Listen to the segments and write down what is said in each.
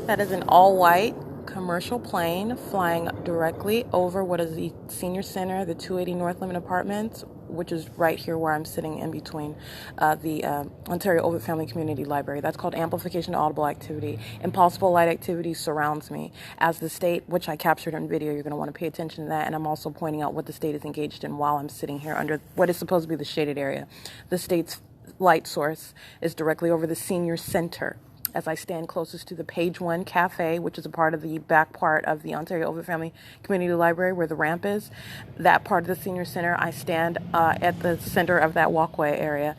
That is an all-white commercial plane flying directly over what is the Senior Center, the 280 North Limit Apartments, which is right here where I'm sitting in between the Ontario OVITT Family Community Library. That's called amplification audible activity. Impulsible light activity surrounds me. As the state, which I captured on video, you're going to want to pay attention to that, and I'm also pointing out what the state is engaged in while I'm sitting here under what is supposed to be the shaded area. The state's light source is directly over the Senior Center. As I stand closest to the Page One Cafe, which is a part of the back part of the Ontario OVITT Family Community Library where the ramp is, that part of the Senior Center, I stand at the center of that walkway area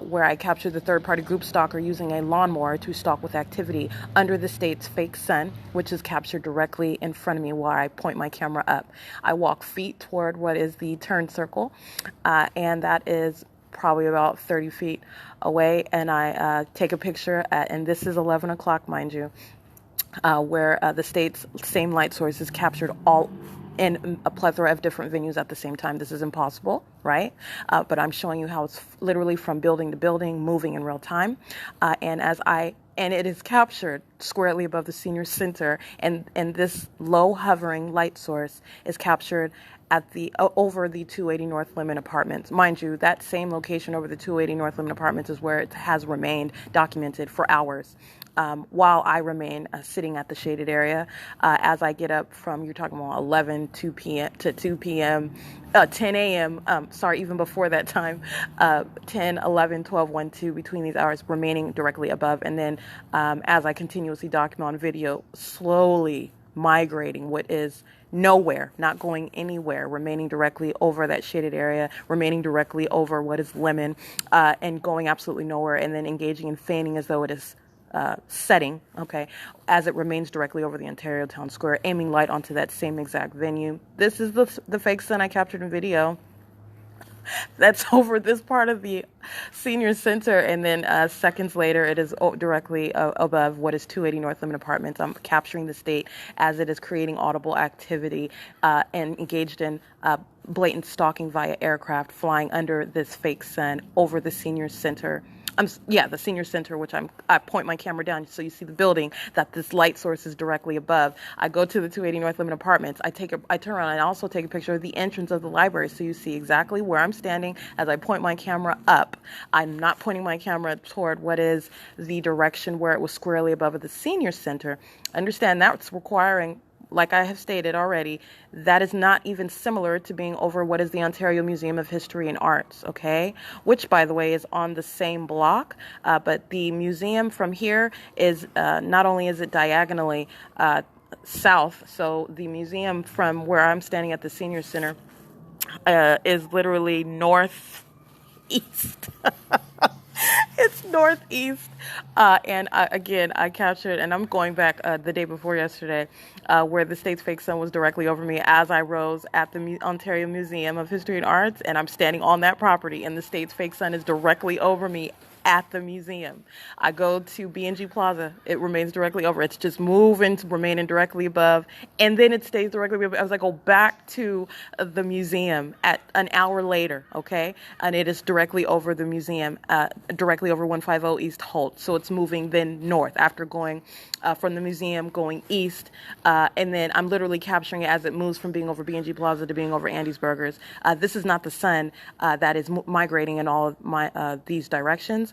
where I captured the third-party group stalker using a lawnmower to stalk with activity under the state's fake sun, which is captured directly in front of me while I point my camera up. I walk feet toward what is the turn circle, and that is probably about 30 feet away, and I take a picture and this is 11 o'clock, mind you, where the state's same light source is captured all in a plethora of different venues at the same time. This is impossible, right? But I'm showing you how it's literally from building to building, moving in real time, and it is captured squarely above the Senior Center, and this low hovering light source is captured at the over the 280 North Limit Apartments. Mind you, that same location over the 280 North Limit Apartments is where it has remained documented for hours while I remain sitting at the shaded area. As I get up from, you're talking about 11, 2 p.m. to 2 p.m., 10 a.m., even before that time, 10, 11, 12, 1, 2, between these hours, remaining directly above. And then as I continuously document on video, slowly migrating what is nowhere, not going anywhere, remaining directly over that shaded area, remaining directly over what is lemon, and going absolutely nowhere, and then engaging in feigning as though it is setting, okay, as it remains directly over the Ontario Town Square, aiming light onto that same exact venue. This is the fake sun I captured in video. That's over this part of the Senior Center, and then seconds later, it is directly above what is 280 North Limit Apartments. I'm capturing the state as it is creating audible activity and engaged in blatant stalking via aircraft flying under this fake sun over the Senior Center. The Senior Center, which I point my camera down so you see the building that this light source is directly above. I go to the 280 North Limit Apartments. I turn around and I also take a picture of the entrance of the library so you see exactly where I'm standing as I point my camera up. I'm not pointing my camera toward what is the direction where it was squarely above the Senior Center. Understand that's requiring, like I have stated already, that is not even similar to being over what is the Ontario Museum of History and Arts, okay? Which, by the way, is on the same block, but the museum from here is, not only is it diagonally south, so the museum from where I'm standing at the Senior Center is literally northeast. It's northeast, and I captured, and I'm going back the day before yesterday, where the state's fake sun was directly over me as I rose at the Ontario Museum of History and Arts, and I'm standing on that property, and the state's fake sun is directly over me at the museum. I go to B&G Plaza. It remains directly over. It's just moving, remaining directly above, and then it stays directly above. As I go back to the museum at an hour later, okay, and it is directly over the museum, directly over 150 East HOLT. So it's moving then north after going from the museum, going east, and then I'm literally capturing it as it moves from being over B&G Plaza to being over Andy's Burgers. This is not the sun that is migrating in all of my these directions.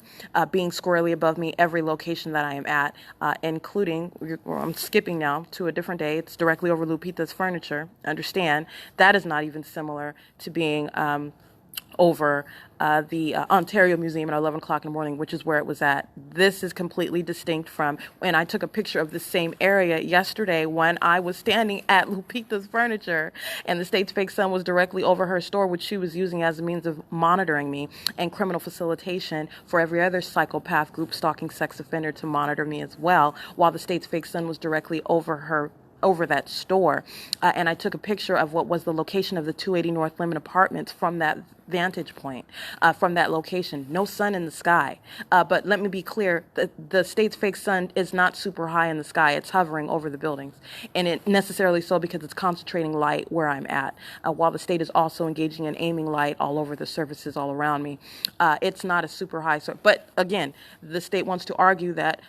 Being squarely above me every location that I am at, including, I'm skipping now to a different day, it's directly over Lupita's Furniture. Understand, that is not even similar to being over the Ontario Museum at 11 o'clock in the morning, which is where it was at. This is completely distinct from, and I took a picture of the same area yesterday when I was standing at Lupita's Furniture, and the state's fake sun was directly over her store, which she was using as a means of monitoring me and criminal facilitation for every other psychopath, group stalking sex offender to monitor me as well, while the state's fake sun was directly over that store. And I took a picture of what was the location of the 280 North Limit Apartments from that vantage point, from that location. No sun in the sky. But let me be clear, the state's fake sun is not super high in the sky. It's hovering over the buildings. And it necessarily so because it's concentrating light where I'm at, while the state is also engaging in aiming light all over the surfaces all around me. It's not a super high. But again, the state wants to argue that,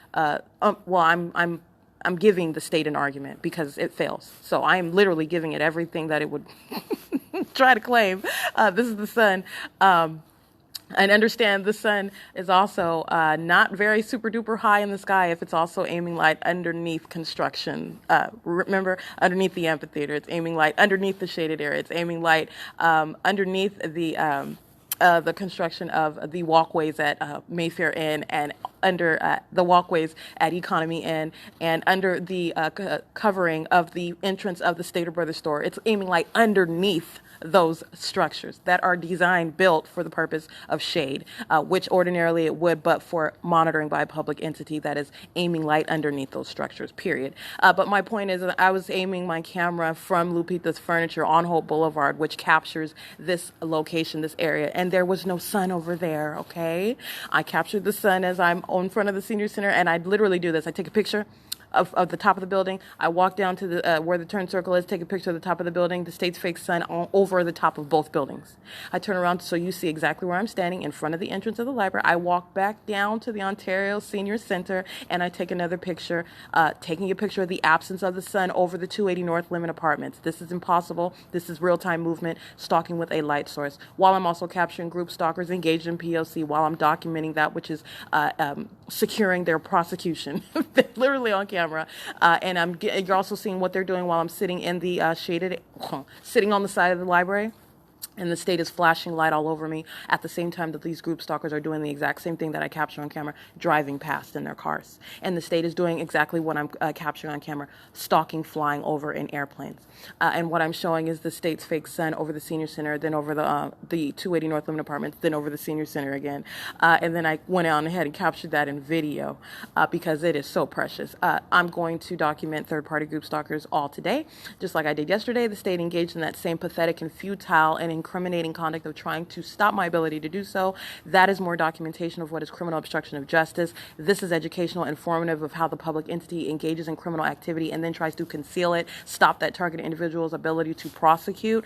I'm giving the state an argument because it fails. So I am literally giving it everything that it would try to claim. This is the sun. And understand the sun is also not very super duper high in the sky if it's also aiming light underneath construction. Remember, underneath the amphitheater, it's aiming light underneath the shaded area. It's aiming light underneath the construction of the walkways at Mayfair Inn and under the walkways at Economy Inn and under the covering of the entrance of the Stater Brothers store. It's aiming light underneath those structures that are designed, built for the purpose of shade, which ordinarily it would, but for monitoring by a public entity that is aiming light underneath those structures, period. But my point is that I was aiming my camera from Lupita's Furniture on Holt Boulevard, which captures this location, this area, and there was no sun over there, okay? I captured the sun as I'm in front of the senior center, and I literally do this. I take a picture of the top of the building. I walk down to the where the turn circle is, take a picture of the top of the building, the state's fake sun over the top of both buildings. I turn around so you see exactly where I'm standing in front of the entrance of the library. I walk back down to the Ontario Senior Center and I take another picture, taking a picture of the absence of the sun over the 280 North Limit Apartments. This is impossible. This is real-time movement, stalking with a light source, while I'm also capturing group stalkers engaged in P.O.C, while I'm documenting that which is securing their prosecution, literally on camera. And you're also seeing what they're doing while I'm sitting in the sitting on the side of the library. And the state is flashing light all over me at the same time that these group stalkers are doing the exact same thing that I capture on camera, driving past in their cars. And the state is doing exactly what I'm capturing on camera, stalking, flying over in airplanes. And what I'm showing is the state's fake sun over the senior center, then over the 280 North Limit Apartments, then over the senior center again. And then I went on ahead and captured that in video because it is so precious. I'm going to document third-party group stalkers all today. Just like I did yesterday, the state engaged in that same pathetic and futile and incriminating conduct of trying to stop my ability to do so. That is more documentation of what is criminal obstruction of justice. This is educational, informative of how the public entity engages in criminal activity and then tries to conceal it, stop that targeted individual's ability to prosecute,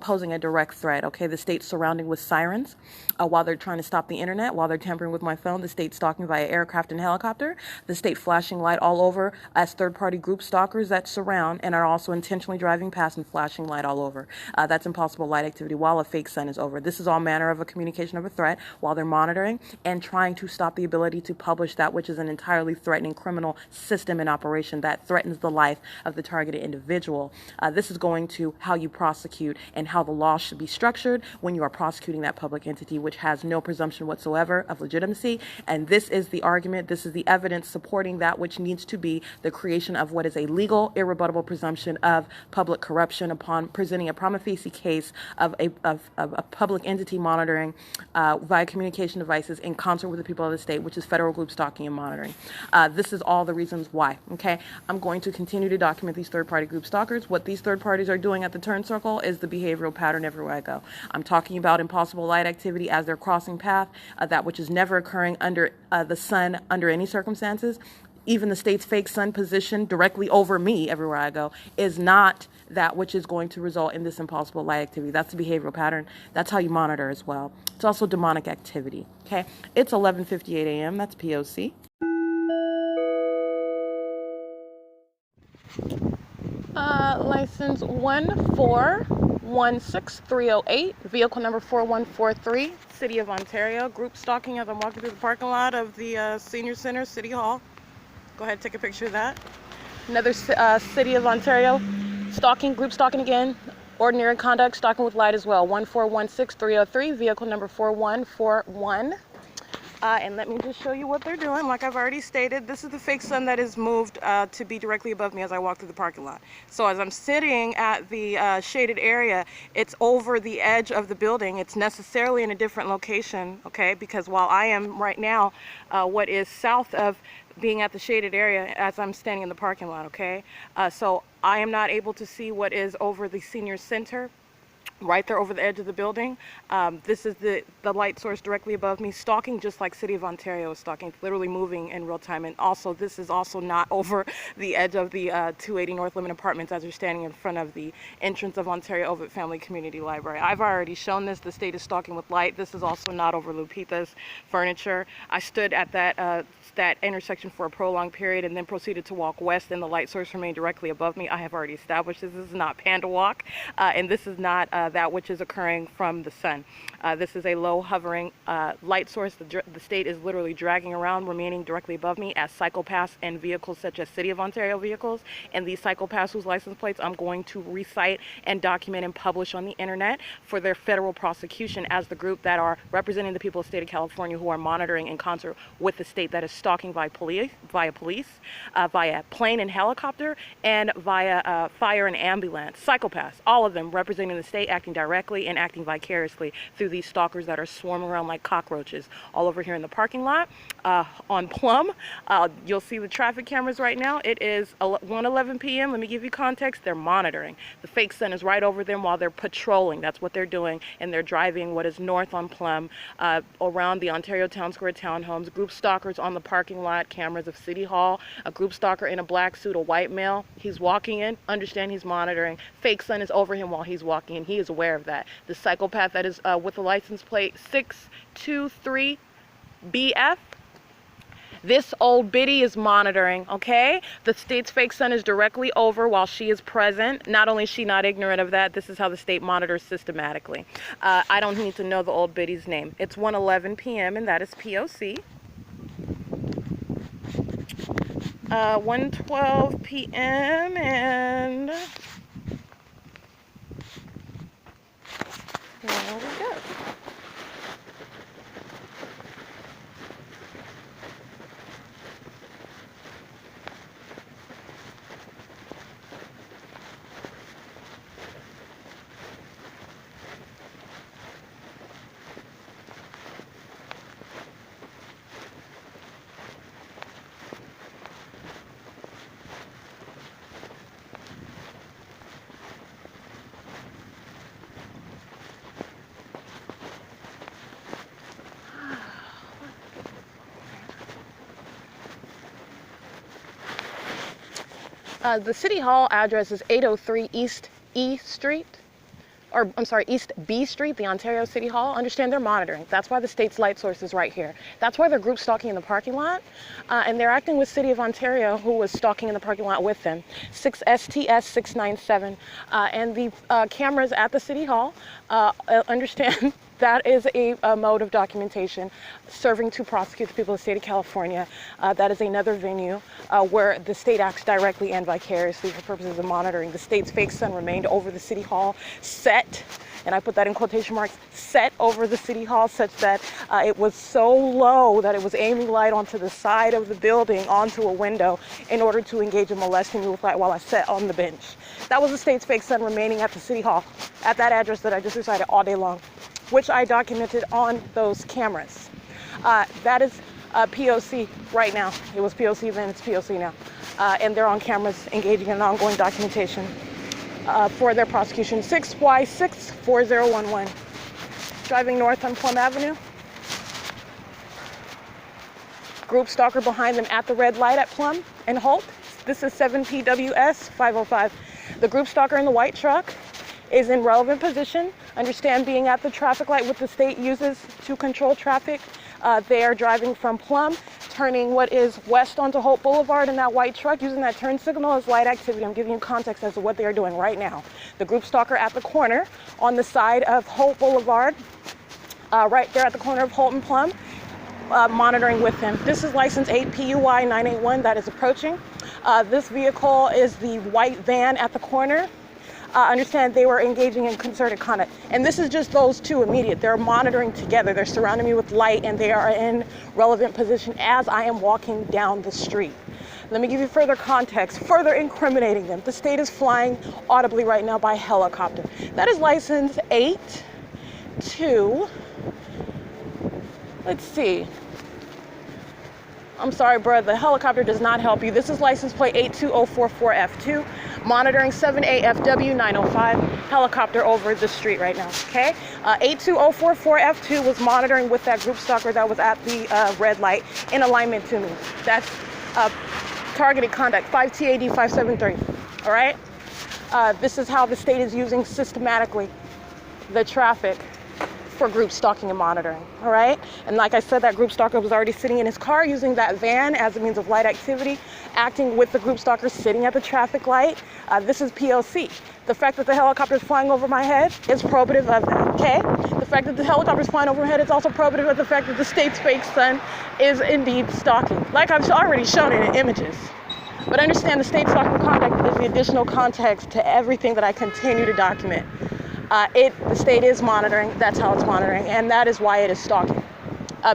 posing a direct threat. Okay, the state surrounding with sirens while they're trying to stop the internet, while they're tampering with my phone, the state stalking via aircraft and helicopter, the state flashing light all over as third-party group stalkers that surround and are also intentionally driving past and flashing light all over. That's impossible light activity while a fake sun is over. This is all manner of a communication of a threat while they're monitoring and trying to stop the ability to publish that which is an entirely threatening criminal system in operation that threatens the life of the targeted individual. This is going to how you prosecute and how the law should be structured when you are prosecuting that public entity, which has no presumption whatsoever of legitimacy. And this is the argument, this is the evidence supporting that which needs to be the creation of what is a legal, irrebuttable presumption of public corruption upon presenting a prima facie case of a public entity monitoring via communication devices in concert with the people of the state, which is federal group stalking and monitoring. This is all the reasons why, okay? I'm going to continue to document these third-party group stalkers. What these third parties are doing at the turn circle is the behavioral pattern everywhere I go. I'm talking about impossible light activity as they're crossing path, that which is never occurring under the sun under any circumstances. Even the state's fake sun position directly over me everywhere I go is not that which is going to result in this impossible light activity. That's the behavioral pattern. That's how you monitor as well. It's also demonic activity, okay? It's 11:58 a.m. That's P.O.C. License 1416308, vehicle number 4143, City of Ontario. Group stalking as I'm walking through the parking lot of the Senior Center, City Hall. Go ahead and take a picture of that. Another City of Ontario stalking, group stalking again. Ordinary conduct, stalking with light as well. 1416303, vehicle number 4141. And let me just show you what they're doing. Like I've already stated, this is the fake sun that is moved to be directly above me as I walk through the parking lot. So as I'm sitting at the shaded area, it's over the edge of the building. It's necessarily in a different location, okay? Because while I am right now, what is south of being at the shaded area as I'm standing in the parking lot, okay? So I am not able to see what is over the senior center, right there over the edge of the building. This is the light source directly above me, stalking just like City of Ontario is stalking, literally moving in real time. And also, this is also not over the edge of the 280 North Limit Apartments as you're standing in front of the entrance of Ontario OVITT Family Community Library. I've already shown this. The state is stalking with light. This is also not over Lupita's furniture. I stood at that intersection for a prolonged period and then proceeded to walk west, and the light source remained directly above me. I have already established this. This is not Panda Walk, and this is not that which is occurring from the sun. This is a low hovering light source. The state is literally dragging around, remaining directly above me as cyclepaths and vehicles such as City of Ontario vehicles. And these cyclepaths whose license plates I'm going to recite and document and publish on the internet for their federal prosecution as the group that are representing the people of the state of California who are monitoring in concert with the state that is stalking via police, via plane and helicopter, and via fire and ambulance. Psychopaths, all of them representing the state, acting directly and acting vicariously through these stalkers that are swarming around like cockroaches all over here in the parking lot on Plum. You'll see the traffic cameras right now. It is 1:11 p.m. Let me give you context. They're monitoring. The fake sun is right over them while they're patrolling. That's what they're doing, and they're driving what is north on Plum around the Ontario Town Square townhomes. Group stalkers on the parking lot, cameras of City Hall, a group stalker in a black suit, a white male. He's walking in. Understand he's monitoring. Fake sun is over him while he's walking in. He is aware of that. The psychopath that is with the license plate 623BF. This old biddy is monitoring, okay? The state's fake sun is directly over while she is present. Not only is she not ignorant of that, this is how the state monitors systematically. I don't need to know the old biddy's name. It's 1:11 p.m. and that is P.O.C. 1:12 p.m. and there we go. The City Hall address is 803 East E Street, or I'm sorry, East B Street, the Ontario City Hall. Understand they're monitoring. That's why the state's light source is right here. That's why they're group stalking in the parking lot, and they're acting with City of Ontario, who was stalking in the parking lot with them. 6STS697, and the cameras at the City Hall. Understand. That is a mode of documentation serving to prosecute the people of the state of California. That is another venue where the state acts directly and vicariously for purposes of monitoring. The state's fake sun remained over the City Hall, set, and I put that in quotation marks, set over the City Hall, such that it was so low that it was aiming light onto the side of the building, onto a window, in order to engage in molesting me with light while I sat on the bench. That was the state's fake sun remaining at the City Hall, at that address that I just recited all day long, which I documented on those cameras. That is P.O.C. right now. It was P.O.C. then, it's P.O.C. now. And they're on cameras engaging in ongoing documentation for their prosecution. 6Y64011. Driving north on Plum Avenue. Group stalker behind them at the red light at Plum and Holt. This is 7PWS 505. The group stalker in the white truck is in relevant position. Understand, being at the traffic light, what the state uses to control traffic. They are driving from Plum, turning what is west onto Holt Boulevard in that white truck, using that turn signal as light activity. I'm giving you context as to what they are doing right now. The group stalker at the corner on the side of Holt Boulevard, right there at the corner of Holt and Plum, monitoring with him. This is license 8PUY981 that is approaching. This vehicle is the white van at the corner. Understand, they were engaging in concerted conduct. And this is just those two immediate. They're monitoring together. They're surrounding me with light, and they are in relevant position as I am walking down the street. Let me give you further context, further incriminating them. The state is flying audibly right now by helicopter. That is license 82, let's see, I'm sorry, bro, the helicopter does not help you. This is license plate 82044F2, monitoring 7AFW905, helicopter over the street right now, okay? 82044F2 was monitoring with that group stalker that was at the red light in alignment to me. That's targeted conduct, 5TAD573, all right? This is how the state is using systematically the traffic for group stalking and monitoring, all right? And like I said, that group stalker was already sitting in his car using that van as a means of light activity, acting with the group stalker sitting at the traffic light. This is P.O.C. The fact that the helicopter is flying over my head is probative of that, okay? The fact that the helicopter is flying over my head is also probative of the fact that the state's fake son is indeed stalking, like I've already shown it in images. But understand the state stalking conduct is the additional context to everything that I continue to document. The state is monitoring, that's how it's monitoring, and that is why it is stalking,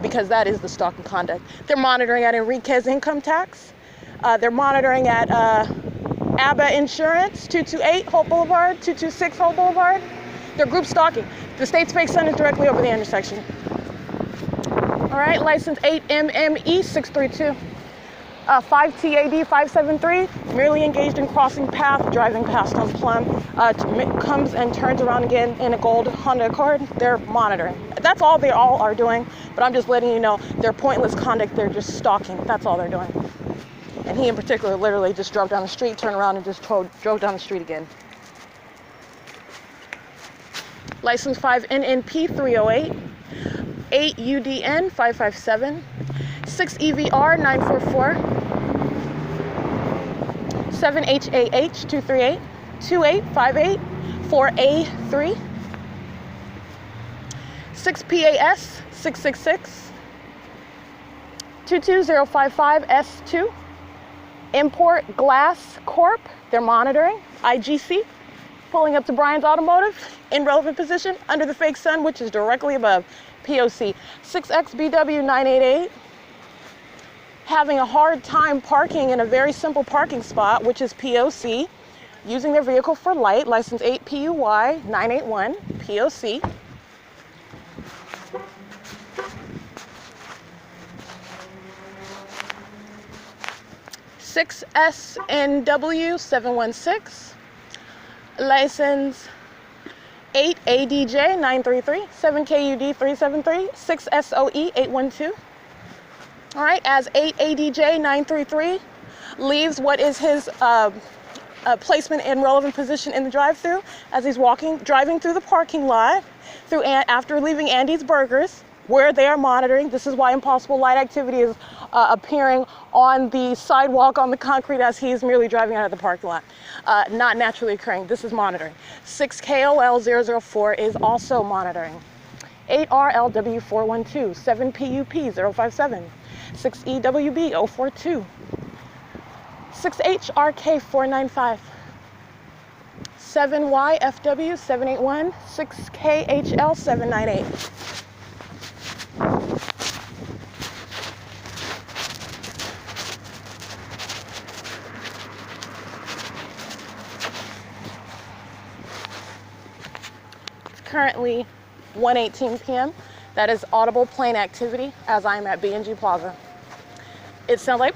because that is the stalking conduct. They're monitoring at Enriquez Income Tax, they're monitoring at ABBA Insurance, 228 Holt Boulevard, 226 Holt Boulevard. They're group stalking. The state's fake son is directly over the intersection. All right, license 8MME632. 5TAD573, merely engaged in crossing path, driving past on Plum, comes and turns around again in a gold Honda Accord. They're monitoring. That's all they all are doing, but I'm just letting you know they're pointless conduct. They're just stalking. That's all they're doing. And he in particular literally just drove down the street, turned around and just drove down the street again. License 5NNP308, 8UDN557, 6EVR944, 7HAH238, 2858, 4A3, 6PAS 666, 22055S2, Import Glass Corp, they're monitoring, IGC, pulling up to Brian's Automotive, in relevant position, under the fake sun, which is directly above P.O.C. 6XBW988, having a hard time parking in a very simple parking spot, which is P.O.C., using their vehicle for light, license 8PUY981, P.O.C. SNW716, license 8ADJ933, 7KUD373, 6SOE812. All right, as 8ADJ933 leaves what is his placement in relevant position in the drive-thru, as he's driving through the parking lot, after leaving Andy's Burgers, where they are monitoring. This is why impossible light activity is appearing on the sidewalk, on the concrete, as he is merely driving out of the parking lot. Not naturally occurring. This is monitoring. 6KOL004 is also monitoring. 8RLW412, 7PUP057, 6EWB042, 6HRK495, 7YFW781, 6KHL798. It's currently 1:18 p.m. That is audible plane activity as I'm at B&G Plaza. It sounds like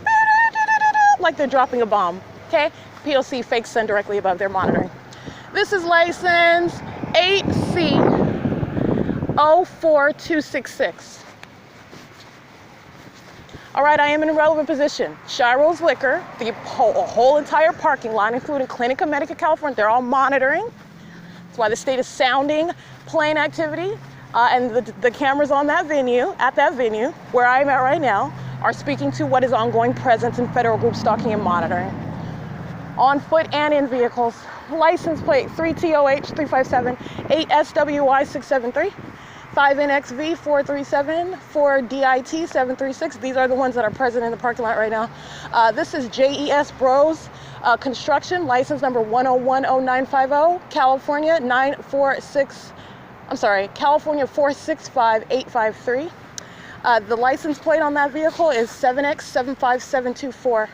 they're dropping a bomb, okay? P.O.C. fake sun directly above their monitoring. This is license 8C04266. All right, I am in a relevant position. SCHIRO'S Liquor, the whole entire parking lot, including Clinica Medica California, they're all monitoring. That's why the state is sounding plane activity. And the cameras on that venue, where I'm at right now, are speaking to what is ongoing presence in federal group stalking and monitoring. On foot and in vehicles. License plate 3TOH357, 8SWY673, 5NXV437, 4DIT736. These are the ones that are present in the parking lot right now. This is JES Bros Construction, license number 1010950, California 465853. The license plate on that vehicle is 7X75724.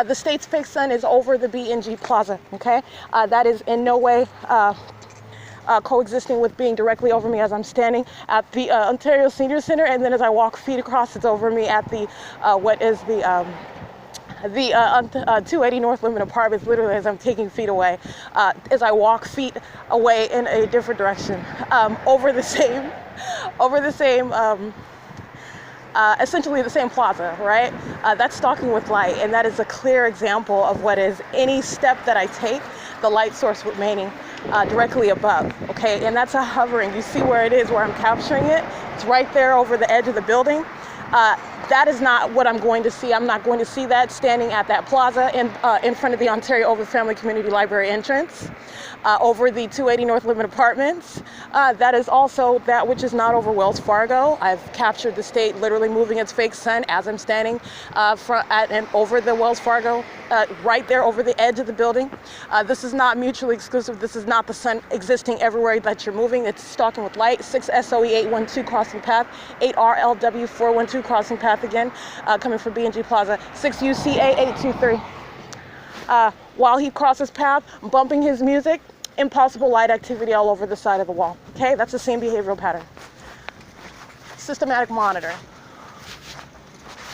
The state's fake sun is over the B&G Plaza, okay? That is in no way coexisting with being directly over me as I'm standing at the Ontario Senior Center, and then as I walk feet across, it's over me at the what is the 280 North Limit Apartments, literally as I'm taking feet away, as I walk feet away in a different direction, over the same, essentially the same plaza, right? That's stalking with light, and that is a clear example of what is any step that I take, the light source remaining directly above, okay? And that's a hovering. You see where it is, where I'm capturing it? It's right there over the edge of the building. That is not what I'm going to see. I'm not going to see that standing at that plaza in front of the Ontario OVITT Family Community Library entrance, over the 280 North Limit Apartments. That is also that which is not over Wells Fargo. I've captured the state literally moving its fake sun as I'm standing over the Wells Fargo, right there over the edge of the building. This is not mutually exclusive. This is not the sun existing everywhere that you're moving. It's stalking with light. 6 SOE 812 crossing path, 8 RLW 412 crossing path again, coming from B&G Plaza, 6 UCA 823. While he crosses path, bumping his music, impossible light activity all over the side of the wall. Okay, that's the same behavioral pattern. Systematic monitoring.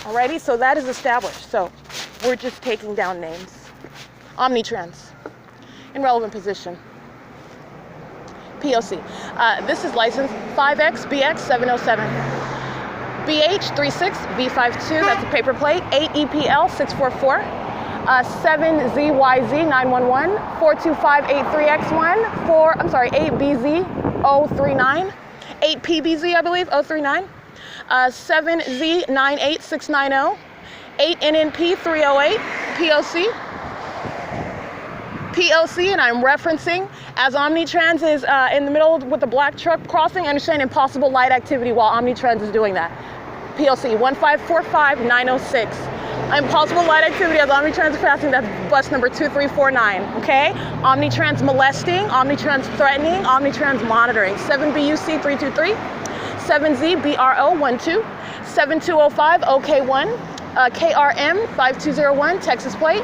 Alrighty, so that is established. So we're just taking down names. Omnitrans, in relevant position. P.O.C. This is license 5XBX707. BH36V52, that's a paper plate, 8EPL644, 7ZYZ911, 42583X1, 8BZ039, 8PBZ, I believe, 039, 7Z98690, 8NNP308, P.O.C, and I'm referencing as Omnitrans is in the middle with the black truck crossing, understand impossible light activity while Omnitrans is doing that. P.O.C 1545906. Impossible light activity as Omnitrans is passing, that's bus number 2349, okay? Omnitrans molesting, Omnitrans threatening, Omnitrans monitoring. 7BUC323, 7ZBRO12, 7205 OK1, KRM 5201, Texas plate.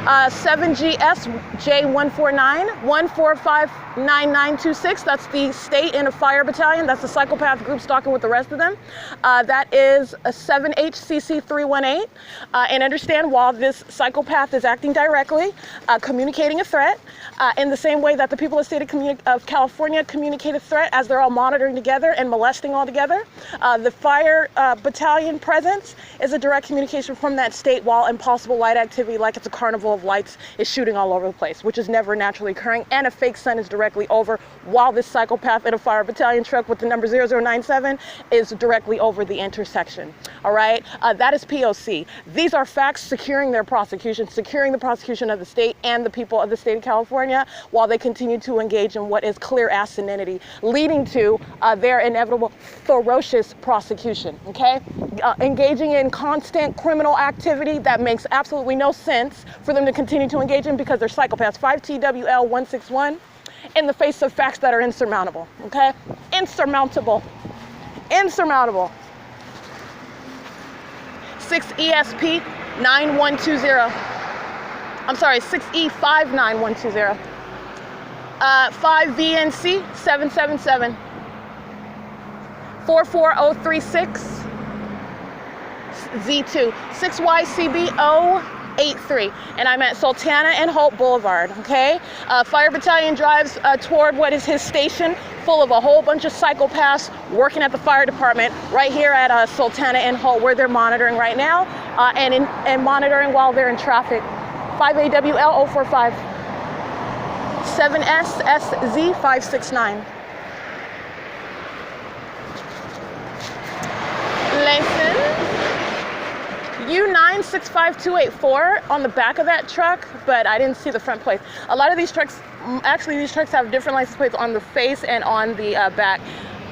7GS J149 1459926. That's the state in a fire battalion. That's the psychopath group stalking with the rest of them. That is a 7HCC318. And understand, while this psychopath is acting directly, communicating a threat, in the same way that the people of the state of California communicate a threat as they're all monitoring together and molesting all together, the fire battalion presence is a direct communication from that state, while impossible light activity, like it's a carnival of lights, is shooting all over the place, which is never naturally occurring, and a fake sun is directly over while this psychopath in a fire battalion truck with the number 0097 is directly over the intersection. All right, that is P.O.C. These are facts securing their prosecution, securing the prosecution of the state and the people of the state of California, while they continue to engage in what is clear asininity, leading to their inevitable ferocious prosecution. Okay, engaging in constant criminal activity that makes absolutely no sense for them to continue to engage in, because they're psychopaths. 5TWL161, in the face of facts that are insurmountable. Okay, insurmountable. 6ESP 9120. I'm sorry, 6E59120. 5VNC 777. 44036. Z2. 6YCB083. And I'm at Sultana and Holt Boulevard, okay? Fire battalion drives toward what is his station, full of a whole bunch of psychopaths working at the fire department right here at Sultana and Holt, where they're monitoring right now, and monitoring while they're in traffic. 5AWL045. 7SSZ569. License U965284 on the back of that truck, but I didn't see the front plate. A lot of these trucks, actually these trucks have different license plates on the face and on the back.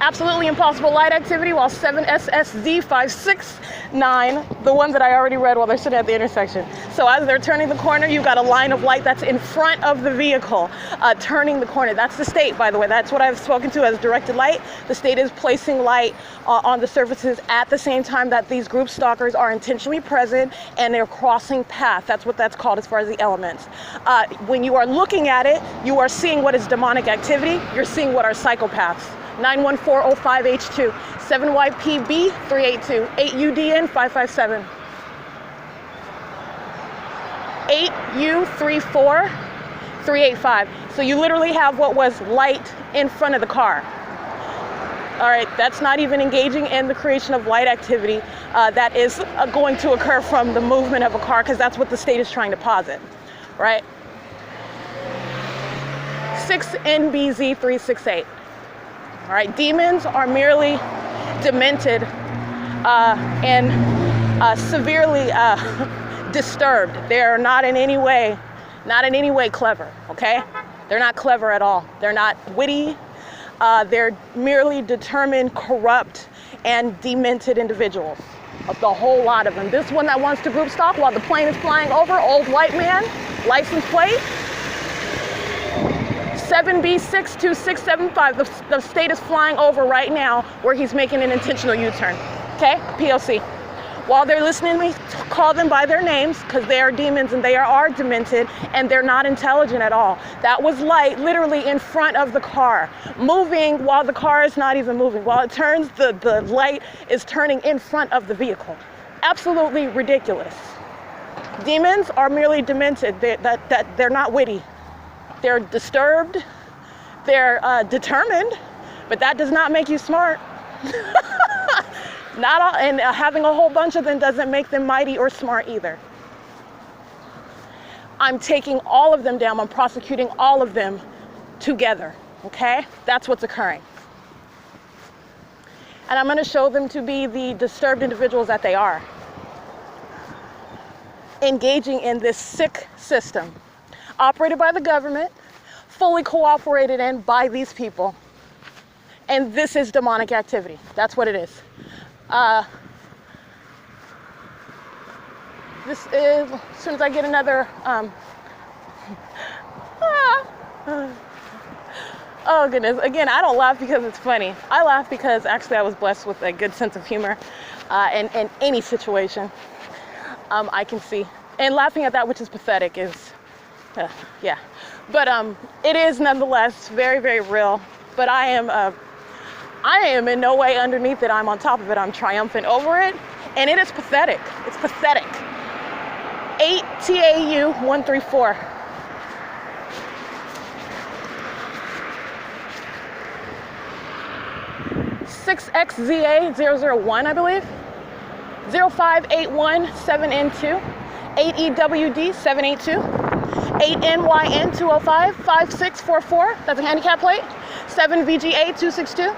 Absolutely impossible light activity while 7SSZ569, the one that I already read while they're sitting at the intersection. So as they're turning the corner, you've got a line of light that's in front of the vehicle, turning the corner. That's the state, by the way. That's what I've spoken to as directed light. The state is placing light on the surfaces at the same time that these group stalkers are intentionally present and they're crossing path. That's what that's called as far as the elements. When you are looking at it, you are seeing what is demonic activity. You're seeing what are psychopaths. 91405H2, 7YPB382, 8UDN 557, 8U34385. So you literally have what was light in front of the car. All right, that's not even engaging in the creation of light activity that is going to occur from the movement of a car, because that's what the state is trying to posit, right? 6NBZ368. All right, demons are merely demented and severely disturbed. They are not in any way clever, okay? They're not clever at all. They're not witty. They're merely determined, corrupt, and demented individuals. The whole lot of them. This one that wants to group stalk while the plane is flying over, old white man, license plate, 7B62675. The state is flying over right now where he's making an intentional U-turn. Okay, P.O.C. While they're listening to me call them by their names, because they are demons and they are demented and they're not intelligent at all. That was light literally in front of the car, moving while the car is not even moving. While it turns, the light is turning in front of the vehicle. Absolutely ridiculous. Demons are merely demented. They're not witty. They're disturbed, they're determined, but that does not make you smart. Not all, and having a whole bunch of them doesn't make them mighty or smart either. I'm taking all of them down, I'm prosecuting all of them together, okay? That's what's occurring. And I'm gonna show them to be the disturbed individuals that they are, engaging in this sick system, operated by the government, fully cooperated in by these people. And this is demonic activity. That's what it is. This is, as soon as I get another, oh goodness, again, I don't laugh because it's funny. I laugh because actually I was blessed with a good sense of humor in any situation I can see. And laughing at that which is pathetic is, yeah. But it is nonetheless very, very real. But I am in no way underneath it. I'm on top of it. I'm triumphant over it. And it is pathetic. It's pathetic. 8 TAU 134. XZA001, I believe. 0581 7N2. 8EWD 782. 8NYN 205 5644. That's a handicap plate. 7VGA 262.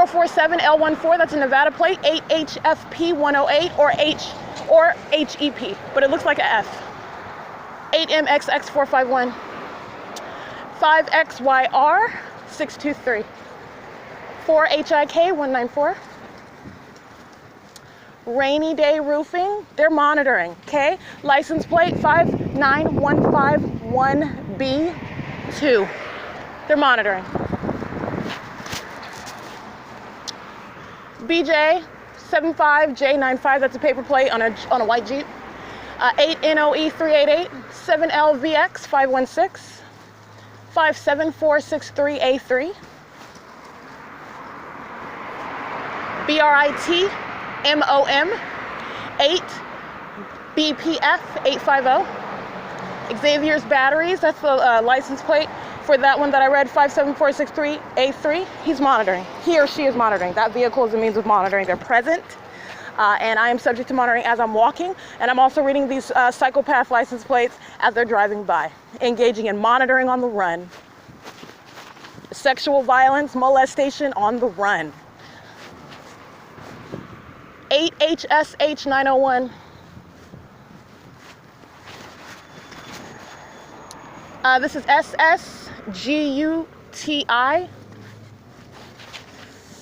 047 L14. That's a Nevada plate. 8HFP 108 or HEP, but it looks like a F. 8MXX 451. 5XYR 623. 4HIK 194. Rainy day roofing, they're monitoring, okay? License plate 59151B2. They're monitoring. BJ 75J95, that's a paper plate on a white Jeep. 8NOE 388, 7LVX 516, 57463A3. BRIT MOM 8 BPF 850. Xavier's batteries, that's the license plate for that one that I read, 57463A3. He's monitoring. He or she is monitoring. That vehicle is a means of monitoring. They're present, and I am subject to monitoring as I'm walking, and I'm also reading these psychopath license plates as they're driving by, engaging in monitoring on the run. Sexual violence, molestation on the run. 8HSH 901. This is SSGUTI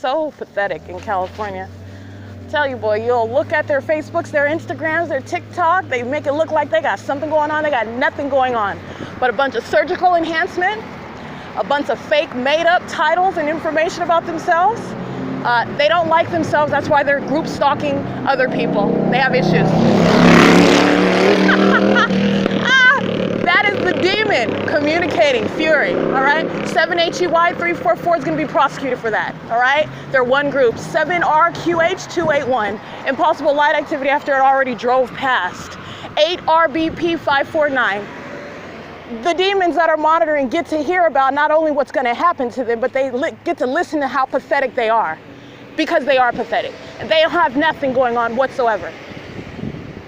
so pathetic in California. Tell you, boy, you'll look at their Facebooks, their Instagrams, their TikTok, they make it look like they got something going on. They got nothing going on but a bunch of surgical enhancement, a bunch of fake made-up titles and information about themselves. They don't like themselves. That's why they're group stalking other people. They have issues. That is the demon communicating fury, all right? 7HEY344 is going to be prosecuted for that, all right? They're one group. 7RQH281, impossible light activity after it already drove past. 8RBP549. The demons that are monitoring get to hear about not only what's going to happen to them, but they get to listen to how pathetic they are, because they are pathetic. They don't have nothing going on whatsoever.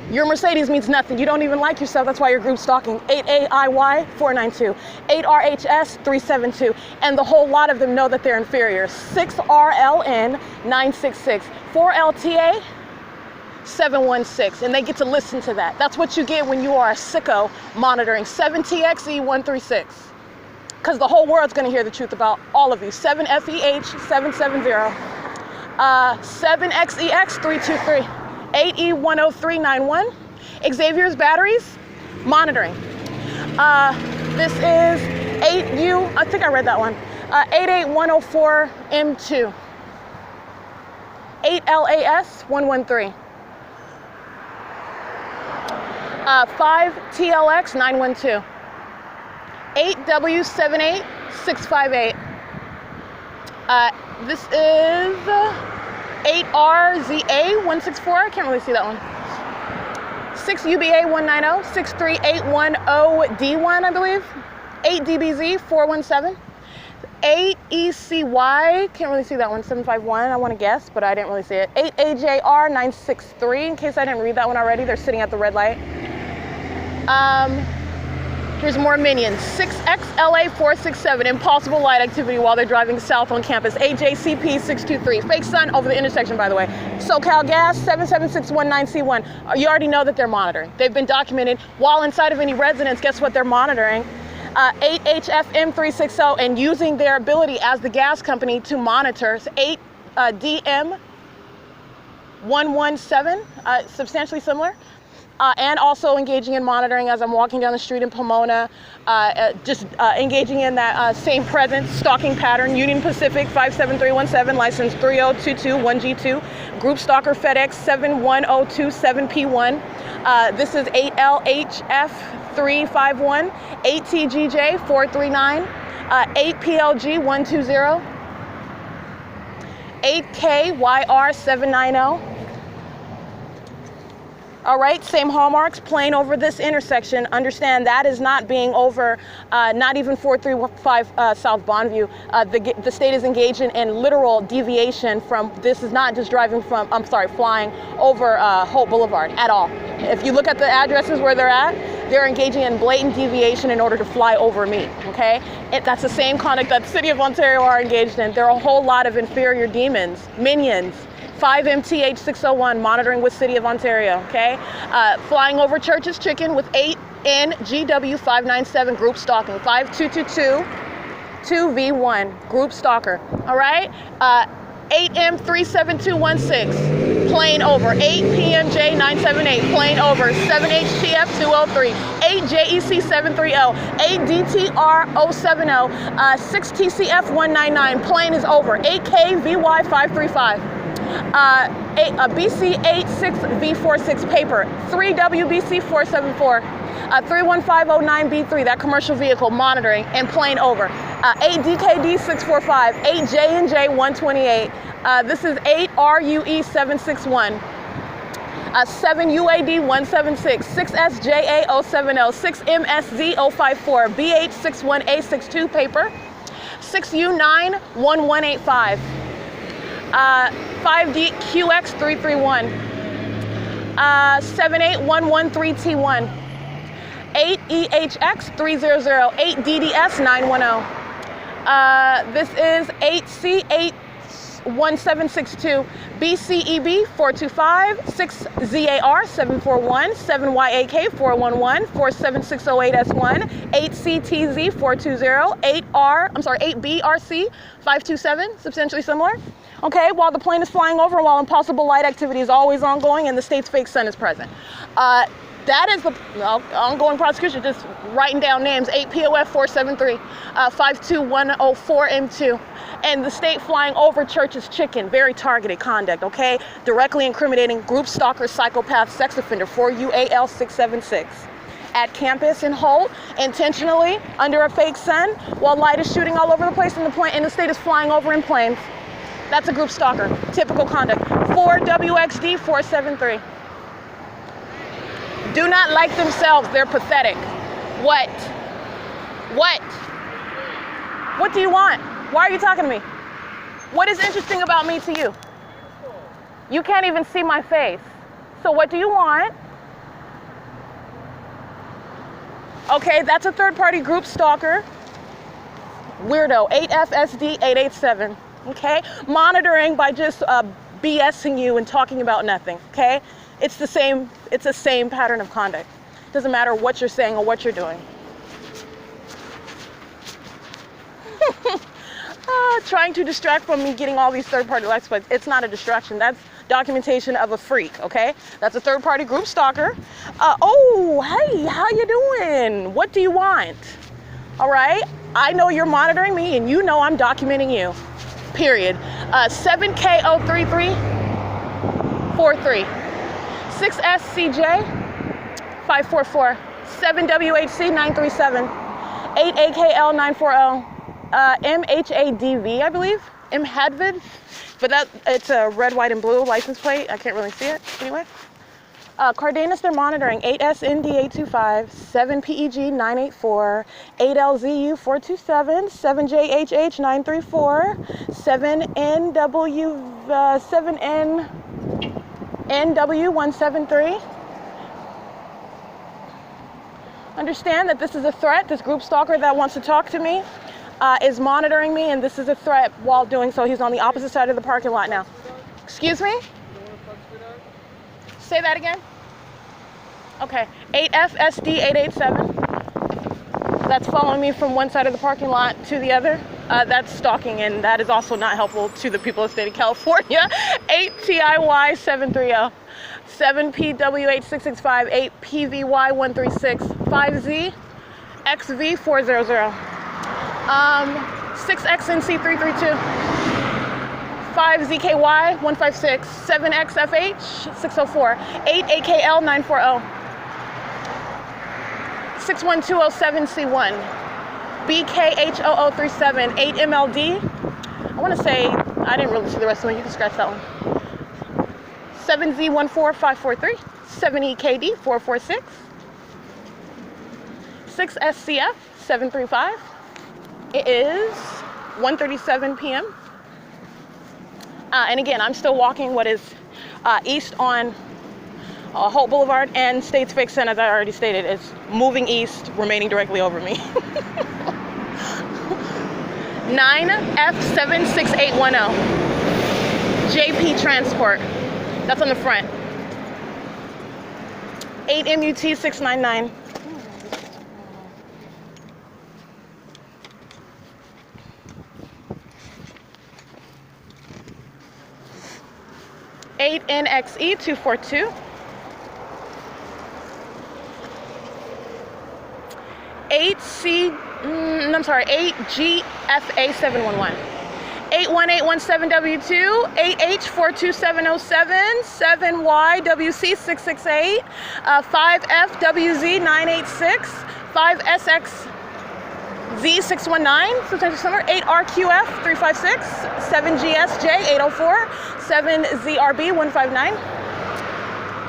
Your Mercedes means nothing. You don't even like yourself. That's why you're group stalking. 8AIY492, 8RHS372, and the whole lot of them know that they're inferior. 6RLN966, 4LTA 716, and they get to listen to that. That's what you get when you are a sicko monitoring. 7TXE136, because the whole world's going to hear the truth about all of you. 7FEH770, 7XEX323, 8E10391, Xavier's batteries monitoring. This is 8U, I think I read that one, 88104M2, 8LAS113. 5TLX912, 8W78658. This is 8RZA164. I can't really see that one. 6UBA190, 63810D1, I believe. 8DBZ417. 8ECY, can't really see that one, 751, I want to guess, but I didn't really see it. 8AJR963, in case I didn't read that one already, they're sitting at the red light. Here's more minions. 6XLA467, impossible light activity while they're driving south on campus. AJCP623, fake sun over the intersection, by the way. SoCal Gas 77619C1, you already know that they're monitoring. They've been documented while inside of any residence. Guess what they're monitoring? 8HFM360, and using their ability as the gas company to monitor. 8DM117, substantially similar. And also engaging in monitoring as I'm walking down the street in Pomona, engaging in that same presence, stalking pattern. Union Pacific 57317, license 30221G2, group stalker FedEx 71027P1. This is 8LHF351, 8TGJ439, 8PLG120, 8KYR790. All right, same hallmarks, plane over this intersection. Understand that is not being over, not even 435 South Bonview. The state is engaging in literal deviation from, this is not just flying over Holt Boulevard at all. If you look at the addresses where they're at, they're engaging in blatant deviation in order to fly over me, okay? That's the same conduct that the City of Ontario are engaged in. There are a whole lot of inferior demons, minions. 5MTH601, monitoring with City of Ontario, okay? Flying over Church's Chicken with 8NGW597, group stalking. 5222 2V1, group stalker, all right? 8M37216, plane over. 8PMJ978, plane over. 7HTF203, 8JEC730, 8DTR070, 6TCF199, plane is over. 8KVY535. BC86V46 paper, 3WBC474, 31509B3, that commercial vehicle monitoring and plane over. 8DKD645, 8JNJ128, this is 8RUE761, 7UAD176, 6SJA070, 6MSZ054, BH61A62 paper, 6U91185. 5DQX331, 78113T1, 8EHX300, 8DDS910. This is 8C81762, BCEB425, 6ZAR741, 7YAK411, 47608S1, 8CTZ420, 8BRC527, substantially similar. Okay, while the plane is flying over, while impossible light activity is always ongoing and the state's fake sun is present. That is the ongoing prosecution, just writing down names. 8 POF 473, 52104 M2. And the state flying over church's chicken, very targeted conduct, okay? Directly incriminating group stalker, psychopath, sex offender, 4 UAL 676. At campus in HOLT, intentionally under a fake sun, while light is shooting all over the place and the state is flying over in planes. That's a group stalker, typical conduct. 4 WXD 473. Do not like themselves, they're pathetic. What? What? What do you want? Why are you talking to me? What is interesting about me to you? You can't even see my face. So what do you want? Okay, that's a third-party group stalker. Weirdo, 8FSD 887, okay? Monitoring by just BSing you and talking about nothing, okay? It's the same pattern of conduct. Doesn't matter what you're saying or what you're doing. Trying to distract from me getting all these third-party exploits. It's not a distraction. That's documentation of a freak, okay? That's a third-party group stalker. Oh, hey, how you doing? What do you want? All right? I know you're monitoring me, and you know I'm documenting you. Period. 7K03343. 6SCJ 544. 7WHC 937. 8AKL 940. MHADV, I believe. MHADV. But it's a red, white, and blue license plate. I can't really see it. Anyway. Cardenas, they're monitoring 8SND825, 7PEG984, 8LZU 427, 7JHH934, 7NW173. Understand that this is a threat. This group stalker that wants to talk to me is monitoring me, and this is a threat while doing so. He's on the opposite side of the parking lot now. Excuse me? Say that again. Okay, 8FSD887. That's following me from one side of the parking lot to the other. That's stalking, and that is also not helpful to the people of the state of California. 8TIY730, 7PWH665, 8PVY136, 5Z XV400, 6XNC332. 5ZKY156, 7XFH604, 8AKL940, 61207C1, BKH0037, 8MLD. I want to say, I didn't really see the rest of them. You can scratch that one. 7Z14543, 7EKD446, 6SCF735. It is 1:37 p.m. And again, I'm still walking what is east on Holt Boulevard, and State's Fake Sun, as I already stated, is moving east, remaining directly over me. 9F76810, JP Transport, that's on the front. 8MUT699. 8NXE242, 8GFA711, 81817W2, 8H42707, 7YWC668, 5FWZ986, 5SXZ619, 8RQF356, 7GSJ804, 7ZRB159,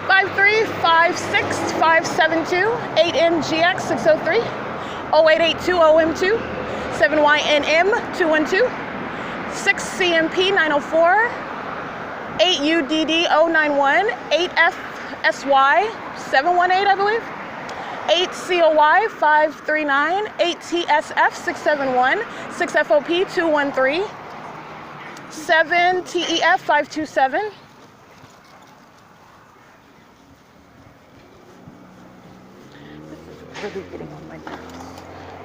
5356572, 8NGX603, 08820M2, 7YNM212, 6CMP904, 8UDD091, 8FSY718, I believe, 8COY539, 8TSF671, 6FOP213, 7TEF527, this is really getting on my nerves.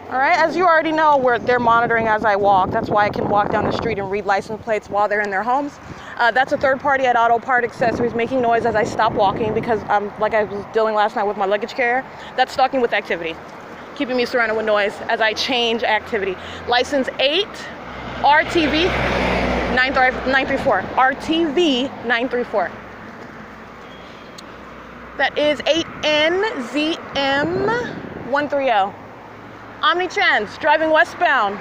All right, as you already know, they're monitoring as I walk. That's why I can walk down the street and read license plates while they're in their homes. That's a third party at Auto Part Accessories making noise as I stop walking because, like I was dealing last night with my luggage carrier, that's stalking with activity, keeping me surrounded with noise as I change activity. License 8, RTV 934. RTV 934. That is 8NZM130. Omnitrans, driving westbound.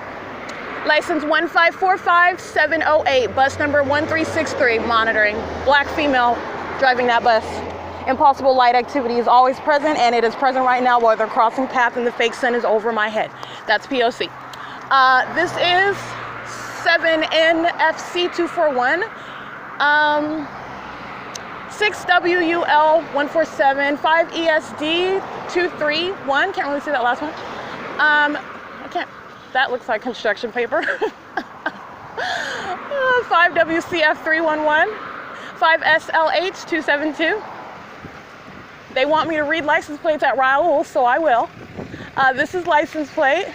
License 1545708, bus number 1363, monitoring. Black female driving that bus. Impossible light activity is always present, and it is present right now while they're crossing path and the fake sun is over my head. That's P.O.C. This is 7NFC241. 6WUL147, 5ESD231. Can't really see that last one. I can't. That looks like construction paper. 5WCF311, 5SLH272. They want me to read license plates at Raoul, so I will. This is license plate.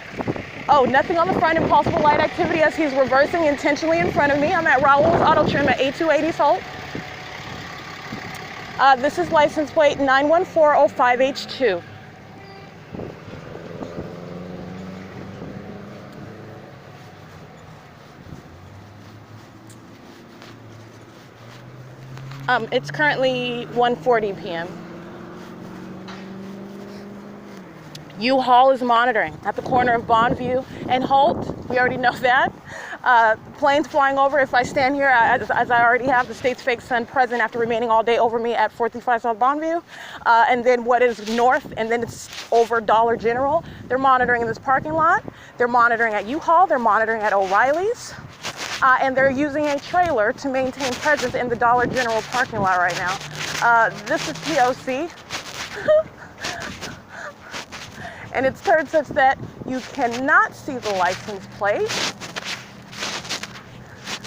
Oh, nothing on the front, impossible light activity as he's reversing intentionally in front of me. I'm at Raoul's Auto Trim at 8280 HOLT. This is license plate 91405H2. It's currently 1:40 p.m. U-Haul is monitoring at the corner of BONVIEW and HOLT. We already know that. Planes flying over. If I stand here, as I already have, the state's fake sun present after remaining all day over me at 435 South BONVIEW. And then what is north, and then it's over Dollar General. They're monitoring in this parking lot. They're monitoring at U-Haul. They're monitoring at O'Reilly's. And they're using a trailer to maintain presence in the Dollar General parking lot right now. This is P.O.C. And it's turned such that you cannot see the license plate.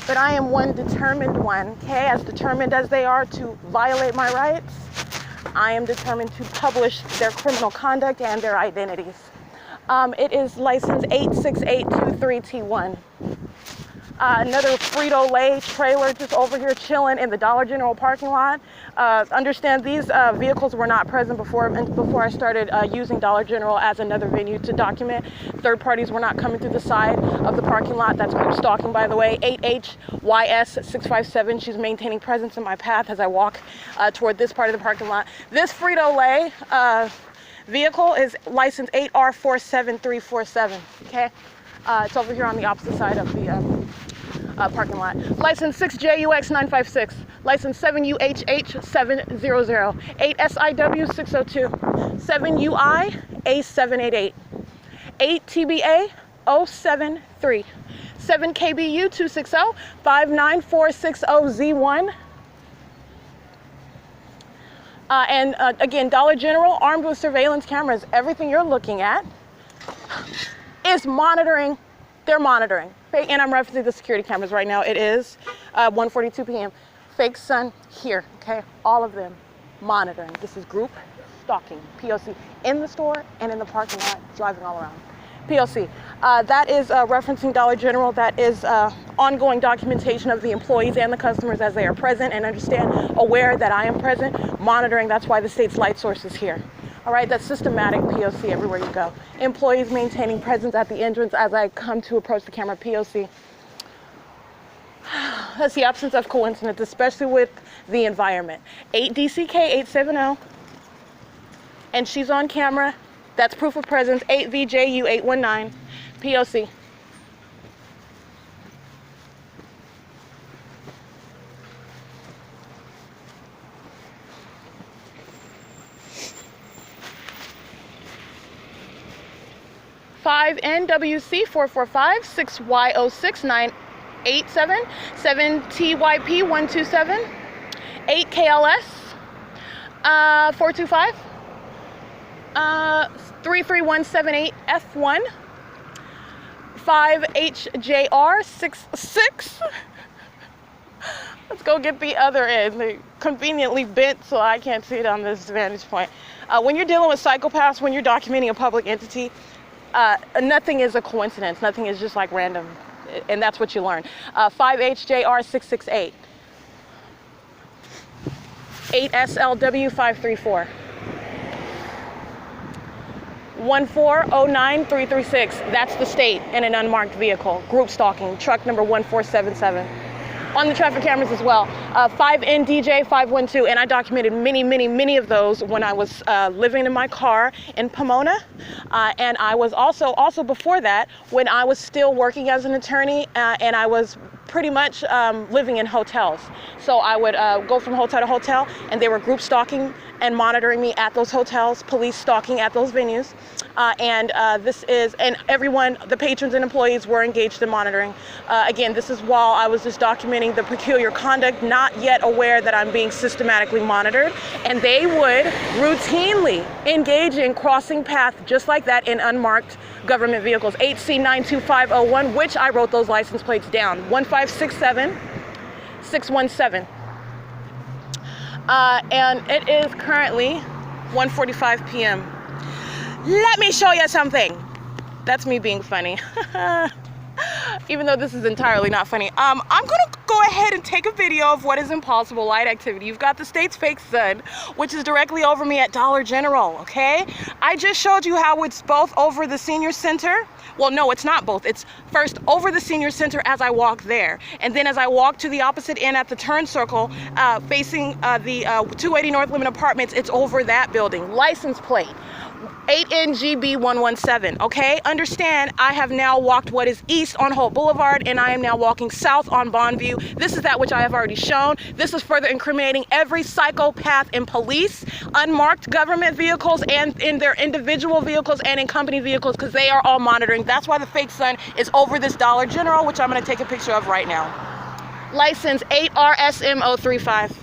But I am one determined one, okay? As determined as they are to violate my rights, I am determined to publish their criminal conduct and their identities. It is license 86823T1. Another Frito-Lay trailer just over here chilling in the Dollar General parking lot. Understand these vehicles were not present before I started using Dollar General as another venue to document. Third parties were not coming through the side of the parking lot. That's group stalking, by the way. 8HYS657. She's maintaining presence in my path as I walk toward this part of the parking lot. This Frito-Lay vehicle is license 8R47347. Okay, it's over here on the opposite side of the parking lot. License 6JUX956, license 7UHH700, 8SIW602, 7UI-A788, 8TBA073, 7KBU260, 59460Z1. And again, Dollar General, armed with surveillance cameras. Everything you're looking at is monitoring. They're monitoring. And I'm referencing the security cameras right now. It is 1:42 p.m. Fake sun here, okay? All of them monitoring. This is group stalking, P.O.C. in the store and in the parking lot, driving all around. P.O.C. That is referencing Dollar General. That is ongoing documentation of the employees and the customers as they are present and aware that I am present, monitoring. That's why the state's light source is here. All right, that's systematic P.O.C. everywhere you go. Employees maintaining presence at the entrance as I come to approach the camera, P.O.C. That's the absence of coincidence, especially with the environment. 8DCK870, and she's on camera. That's proof of presence. 8VJU819, P.O.C. Five NWC 445 6Y06 987 7TYP 127 8 KLS 425 33178 F1 5 HJR 66. Let's go get the other end. They conveniently bent so I can't see it on this vantage point. When you're dealing with psychopaths, when you're documenting a public entity, Nothing is a coincidence. Nothing is just like random. And that's what you learn. 5HJR668. 8SLW534. 1409336. That's the state in an unmarked vehicle. Group stalking. Truck number 1477. On the traffic cameras as well. 5NDJ512, and I documented many of those when I was living in my car in Pomona, and I was also before that when I was still working as an attorney, and I was pretty much living in hotels. So I would go from hotel to hotel, and they were group stalking and monitoring me at those hotels, police stalking at those venues, and everyone, the patrons and employees were engaged in monitoring. Again, this is while I was just documenting the peculiar conduct, not yet aware that I'm being systematically monitored, and they would routinely engage in crossing path just like that in unmarked government vehicles. HC92501, which I wrote those license plates down, 1567617. And it is currently 1:45 p.m. Let me show you something. That's me being funny. Even though this is entirely not funny. I'm gonna go ahead and take a video of what is impossible light activity. You've got the state's fake sun, which is directly over me at Dollar General, okay? I just showed you how it's both over the senior center. Well, no, it's not both. It's first over the senior center as I walk there. And then as I walk to the opposite end at the turn circle, facing the 280 North Limit Apartments, it's over that building. License plate. 8NGB117, okay? Understand, I have now walked what is east on Holt Boulevard, and I am now walking south on BONVIEW. This is that which I have already shown. This is further incriminating every psychopath in police, unmarked government vehicles, and in their individual vehicles and in company vehicles, because they are all monitoring. That's why the fake sun is over this Dollar General, which I'm going to take a picture of right now. License 8RSM035.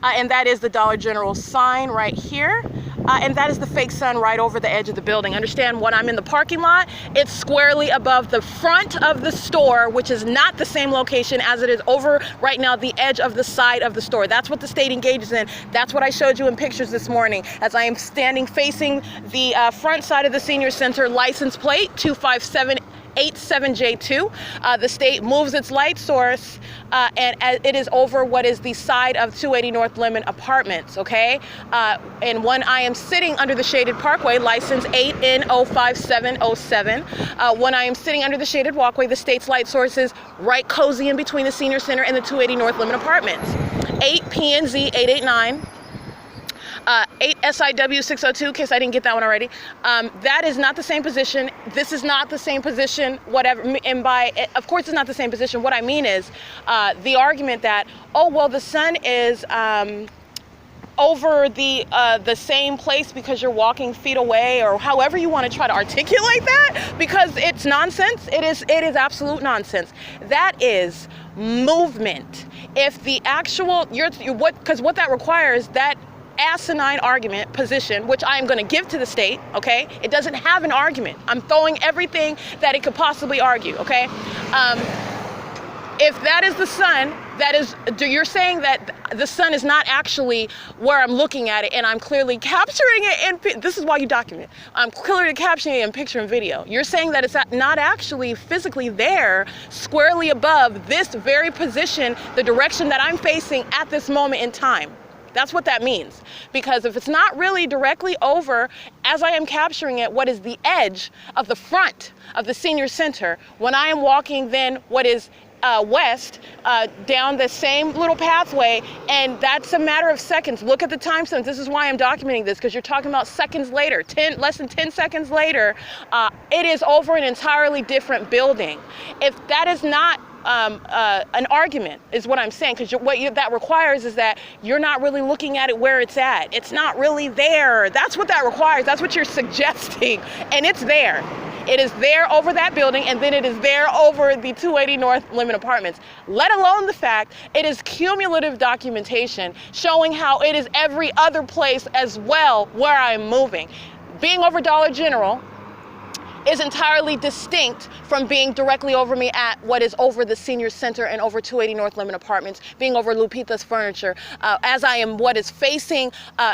And that is the Dollar General sign right here. And that is the fake sun right over the edge of the building. Understand, when I'm in the parking lot, it's squarely above the front of the store, which is not the same location as it is over right now the edge of the side of the store. That's what the state engages in. That's what I showed you in pictures this morning as I am standing facing the front side of the senior center. License plate 25787J2. The state moves its light source and it is over what is the side of 280 North Limit Apartments, okay? And when I am sitting under the shaded parkway, license 8N05707, when I am sitting under the shaded walkway, the state's light source is right cozy in between the senior center and the 280 North Limit Apartments. 8PNZ889. 8SIW602, in case I didn't get that one already. That is not the same position. This is not the same position, whatever. And of course it's not the same position. What I mean is the argument that, oh, well, the sun is over the same place because you're walking feet away, or however you want to try to articulate that, because it's nonsense. It is absolute nonsense. That is movement. If the actual, because what that requires, that asinine argument position, which I am going to give to the state, okay? It doesn't have an argument. I'm throwing everything that it could possibly argue, okay? If that is the sun, you're saying that the sun is not actually where I'm looking at it, and I'm clearly capturing it, and this is why you document. I'm clearly capturing it in picture and video. You're saying that it's not actually physically there, squarely above this very position, the direction that I'm facing at this moment in time. That's what that means. Because if it's not really directly over, as I am capturing it, what is the edge of the front of the senior center, when I am walking then what is west down the same little pathway, and that's a matter of seconds. Look at the time sense. This is why I'm documenting this, because you're talking about seconds later, less than 10 seconds later, it is over an entirely different building. If that is not an argument, is what I'm saying, because that requires is that you're not really looking at it where it's at. It's not really there. That's what that requires. That's what you're suggesting, and it's there. It is there over that building, and then it is there over the 280 North Limit Apartments, let alone the fact it is cumulative documentation showing how it is every other place as well where I'm moving. Being over Dollar General is entirely distinct from being directly over me at what is over the senior center and over 280 North Limit Apartments, being over Lupita's Furniture, as I am what is facing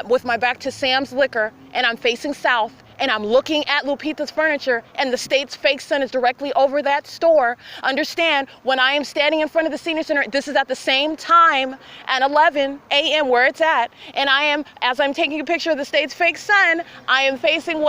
with my back to Sam's Liquor, and I'm facing south, and I'm looking at Lupita's Furniture and the state's fake sun is directly over that store, understand when I am standing in front of the senior center, this is at the same time at 11 a.m. where it's at, and I am, as I'm taking a picture of the state's fake sun, I am facing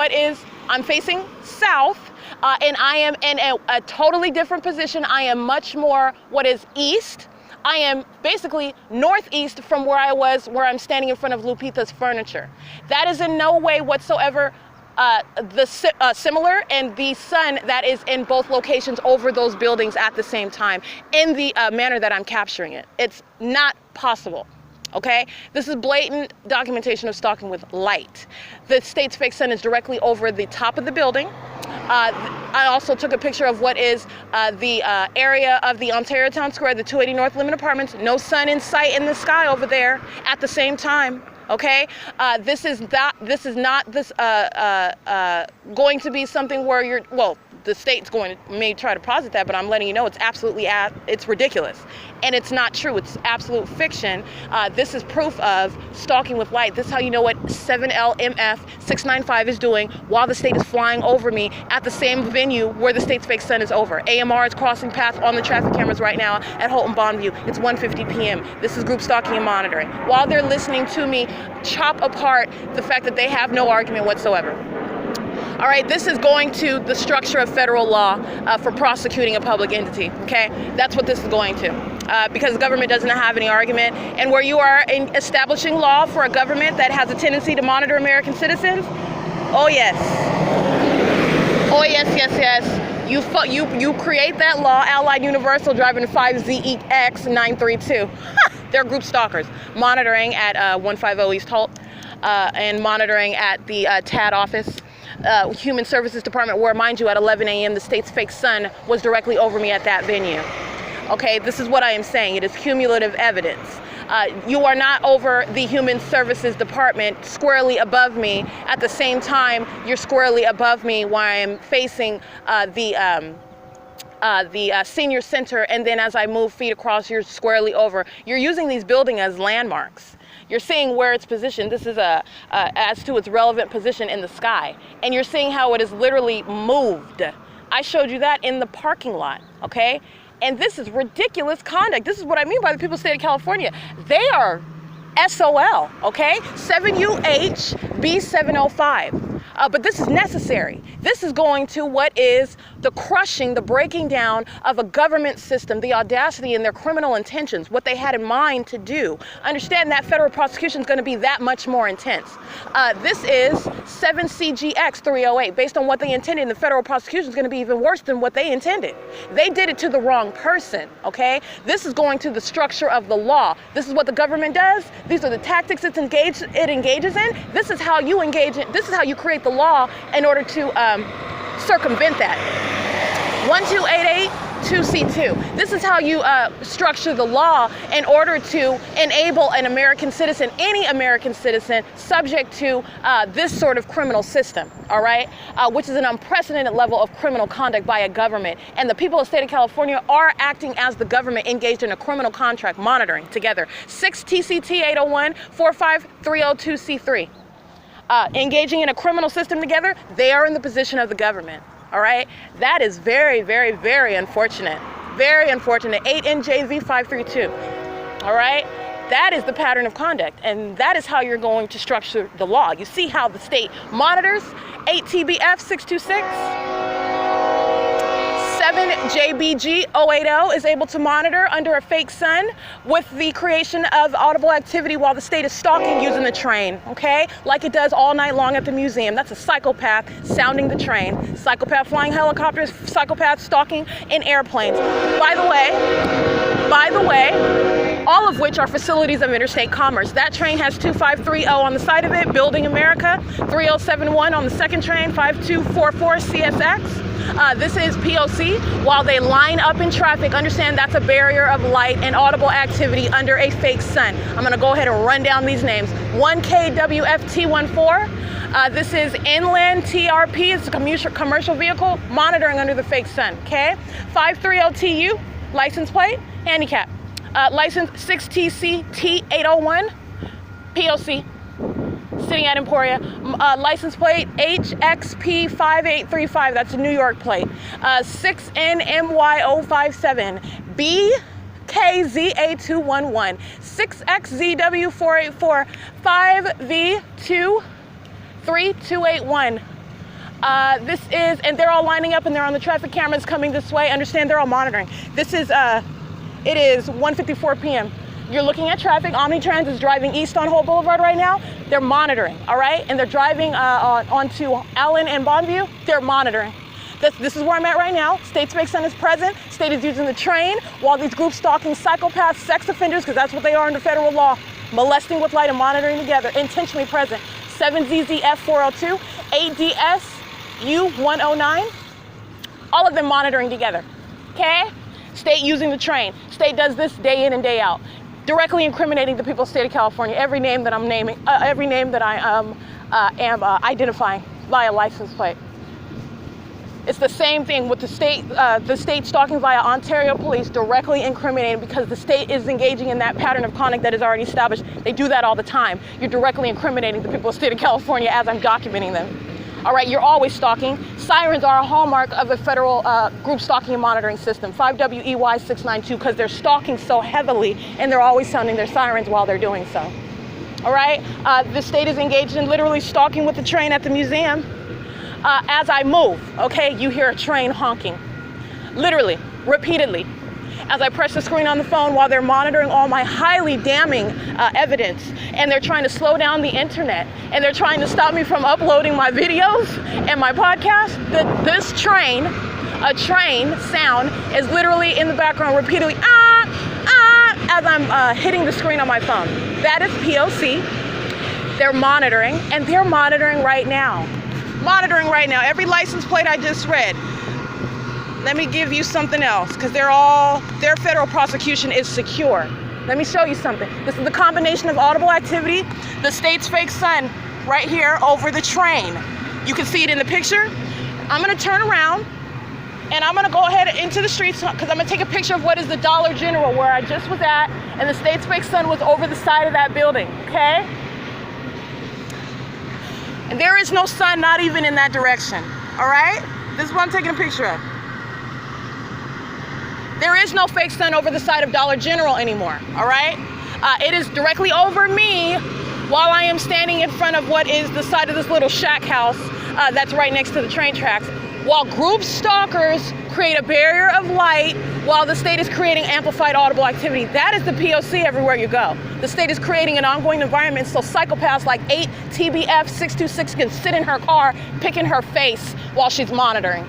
I'm facing south, and I am in a totally different position. I am much more what is east. I am basically northeast from where I was, where I'm standing in front of Lupita's Furniture. That is in no way whatsoever similar, and the sun that is in both locations over those buildings at the same time in the manner that I'm capturing it. It's not possible. Okay, this is blatant documentation of stalking with light. The state's fake sun is directly over the top of the building. I also took a picture of what is the area of the Ontario Town Square, the 280 North Limit Apartments. No sun in sight in the sky over there at the same time. Okay, this is not going to be something where the state's may try to posit that, but I'm letting you know it's absolutely it's ridiculous, and it's not true. It's absolute fiction. This is proof of stalking with light. This is how you know what 7LMF 695 is doing while the state is flying over me at the same venue where the state's fake sun is over. AMR is crossing paths on the traffic cameras right now at HOLT and BONVIEW. It's 1:50 p.m. This is group stalking and monitoring while they're listening to me chop apart the fact that they have no argument whatsoever. All right, this is going to the structure of federal law for prosecuting a public entity, okay? That's what this is going to, because the government doesn't have any argument. And where you are establishing law for a government that has a tendency to monitor American citizens, oh yes. Oh yes, yes, yes. You create that law, Allied Universal driving 5ZEX 932. They're group stalkers, monitoring at 150 East HOLT and monitoring at the TAD office. Human Services Department, where, mind you, at 11 a.m. the state's fake sun was directly over me at that venue. Okay, this is what I am saying. It is cumulative evidence. You are not over the Human Services Department squarely above me. At the same time, you're squarely above me while I'm facing the senior center, and then as I move feet across, you're squarely over. You're using these buildings as landmarks. You're seeing where it's positioned. This is as to its relevant position in the sky. And you're seeing how it is literally moved. I showed you that in the parking lot, okay? And this is ridiculous conduct. This is what I mean by the people of the state of California. They are SOL, okay? 7UH B705. But this is necessary. This is going to what is the crushing, the breaking down of a government system, the audacity in their criminal intentions, what they had in mind to do. Understand that federal prosecution is going to be that much more intense. This is 7CGX 308. Based on what they intended, the federal prosecution is going to be even worse than what they intended. They did it to the wrong person, okay? This is going to the structure of the law. This is what the government does. These are the tactics it engages in. This is how you engage in. This is how you create the law in order to circumvent that. 1288 2C2. This is how you structure the law in order to enable an American citizen, any American citizen, subject to this sort of criminal system, all right? Which is an unprecedented level of criminal conduct by a government. And the people of the state of California are acting as the government engaged in a criminal contract monitoring together. 6 TCT 801 45302C3. Engaging in a criminal system together, they are in the position of the government. All right, that is very, very, very unfortunate. Very unfortunate. 8NJV532. All right, that is the pattern of conduct, and that is how you're going to structure the law. You see how the state monitors. 8TBF 626. 7JBG080 is able to monitor under a fake sun with the creation of audible activity while the state is stalking using the train, okay? Like it does all night long at the museum. That's a psychopath sounding the train. Psychopath flying helicopters, psychopath stalking in airplanes. By the way, all of which are facilities of interstate commerce. That train has 2530 on the side of it, Building America, 3071 on the second train, 5244 CSX. This is P.O.C. While they line up in traffic, understand that's a barrier of light and audible activity under a fake sun. I'm going to go ahead and run down these names. 1KWFT14. This is Inland TRP. It's a commercial vehicle monitoring under the fake sun. Okay. 530TU, license plate, handicap. License 6TCT801, P.O.C. sitting at Emporia. License plate HXP5835. That's a New York plate. 6NMY057. BKZA211. 6XZW484. 5V23281. This is, and they're all lining up and they're on the traffic cameras coming this way. Understand, they're all monitoring. This is, it is 1:54 p.m. You're looking at traffic. Omnitrans is driving east on Holt Boulevard right now. They're monitoring, all right? And they're driving onto Allen and BONVIEW. They're monitoring. This is where I'm at right now. State Space Center is present. State is using the train while these groups stalking psychopaths, sex offenders, because that's what they are under federal law, molesting with light and monitoring together, intentionally present. 7ZZF402, 8DSU109, all of them monitoring together, okay? State using the train. State does this day in and day out, directly incriminating the people of the state of California. Every name that I'm naming, every name that I am identifying via license plate. It's the same thing with the state stalking via Ontario police, directly incriminating because the state is engaging in that pattern of conduct that is already established. They do that all the time. You're directly incriminating the people of the state of California as I'm documenting them. All right, you're always stalking. Sirens are a hallmark of a federal group stalking and monitoring system, 5WEY692, because they're stalking so heavily and they're always sounding their sirens while they're doing so. All right, the state is engaged in literally stalking with the train at the museum. As I move, okay, you hear a train honking, literally, repeatedly. As I press the screen on the phone while they're monitoring all my highly damning evidence, and they're trying to slow down the internet, and they're trying to stop me from uploading my videos and my podcast. This train, a train sound is literally in the background repeatedly, as I'm hitting the screen on my phone. That is P.O.C. They're monitoring, and they're monitoring right now. Monitoring right now. Every license plate I just read. Let me give you something else, because their federal prosecution is secure. Let me show you something. This is the combination of audible activity, the state's fake sun right here over the train. You can see it in the picture. I'm going to turn around and I'm going to go ahead into the streets because I'm going to take a picture of what is the Dollar General where I just was at, and the state's fake sun was over the side of that building, okay? And there is no sun, not even in that direction, all right? This is what I'm taking a picture of. There is no fake sun over the side of Dollar General anymore, all right? It is directly over me while I am standing in front of what is the side of this little shack house that's right next to the train tracks, while group stalkers create a barrier of light while the state is creating amplified audible activity. That is the P.O.C. everywhere you go. The state is creating an ongoing environment so psychopaths like 8TBF626 can sit in her car picking her face while she's monitoring.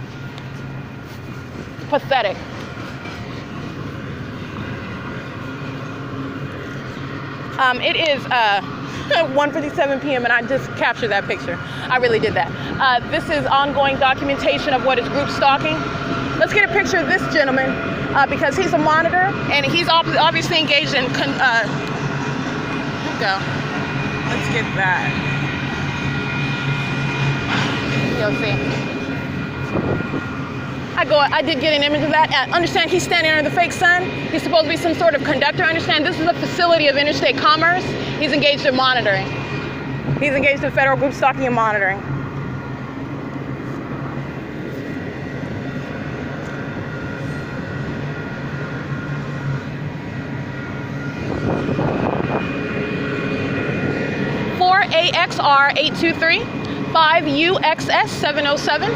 Pathetic. It is 1:57 p.m. and I just captured that picture. I really did that. This is ongoing documentation of what is group stalking. Let's get a picture of this gentleman because he's a monitor and he's obviously engaged in, here we go. Let's get that. You'll see. I did get an image of that. Understand he's standing under the fake sun. He's supposed to be some sort of conductor. Understand this is a facility of interstate commerce. He's engaged in monitoring. He's engaged in federal group stalking and monitoring. AXR823, 5UXS707.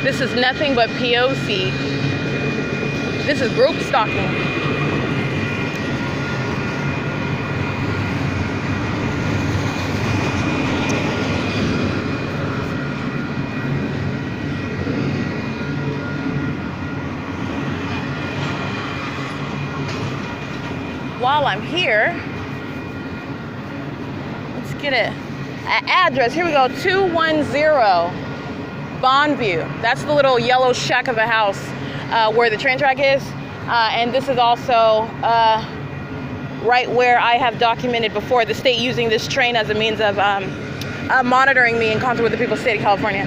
This is nothing but P.O.C. This is group stalking. While I'm here, let's get an address. Here we go, 210 BONVIEW. That's the little yellow shack of a house where the train track is. And this is also right where I have documented before the state using this train as a means of monitoring me in concert with the people of the state of California.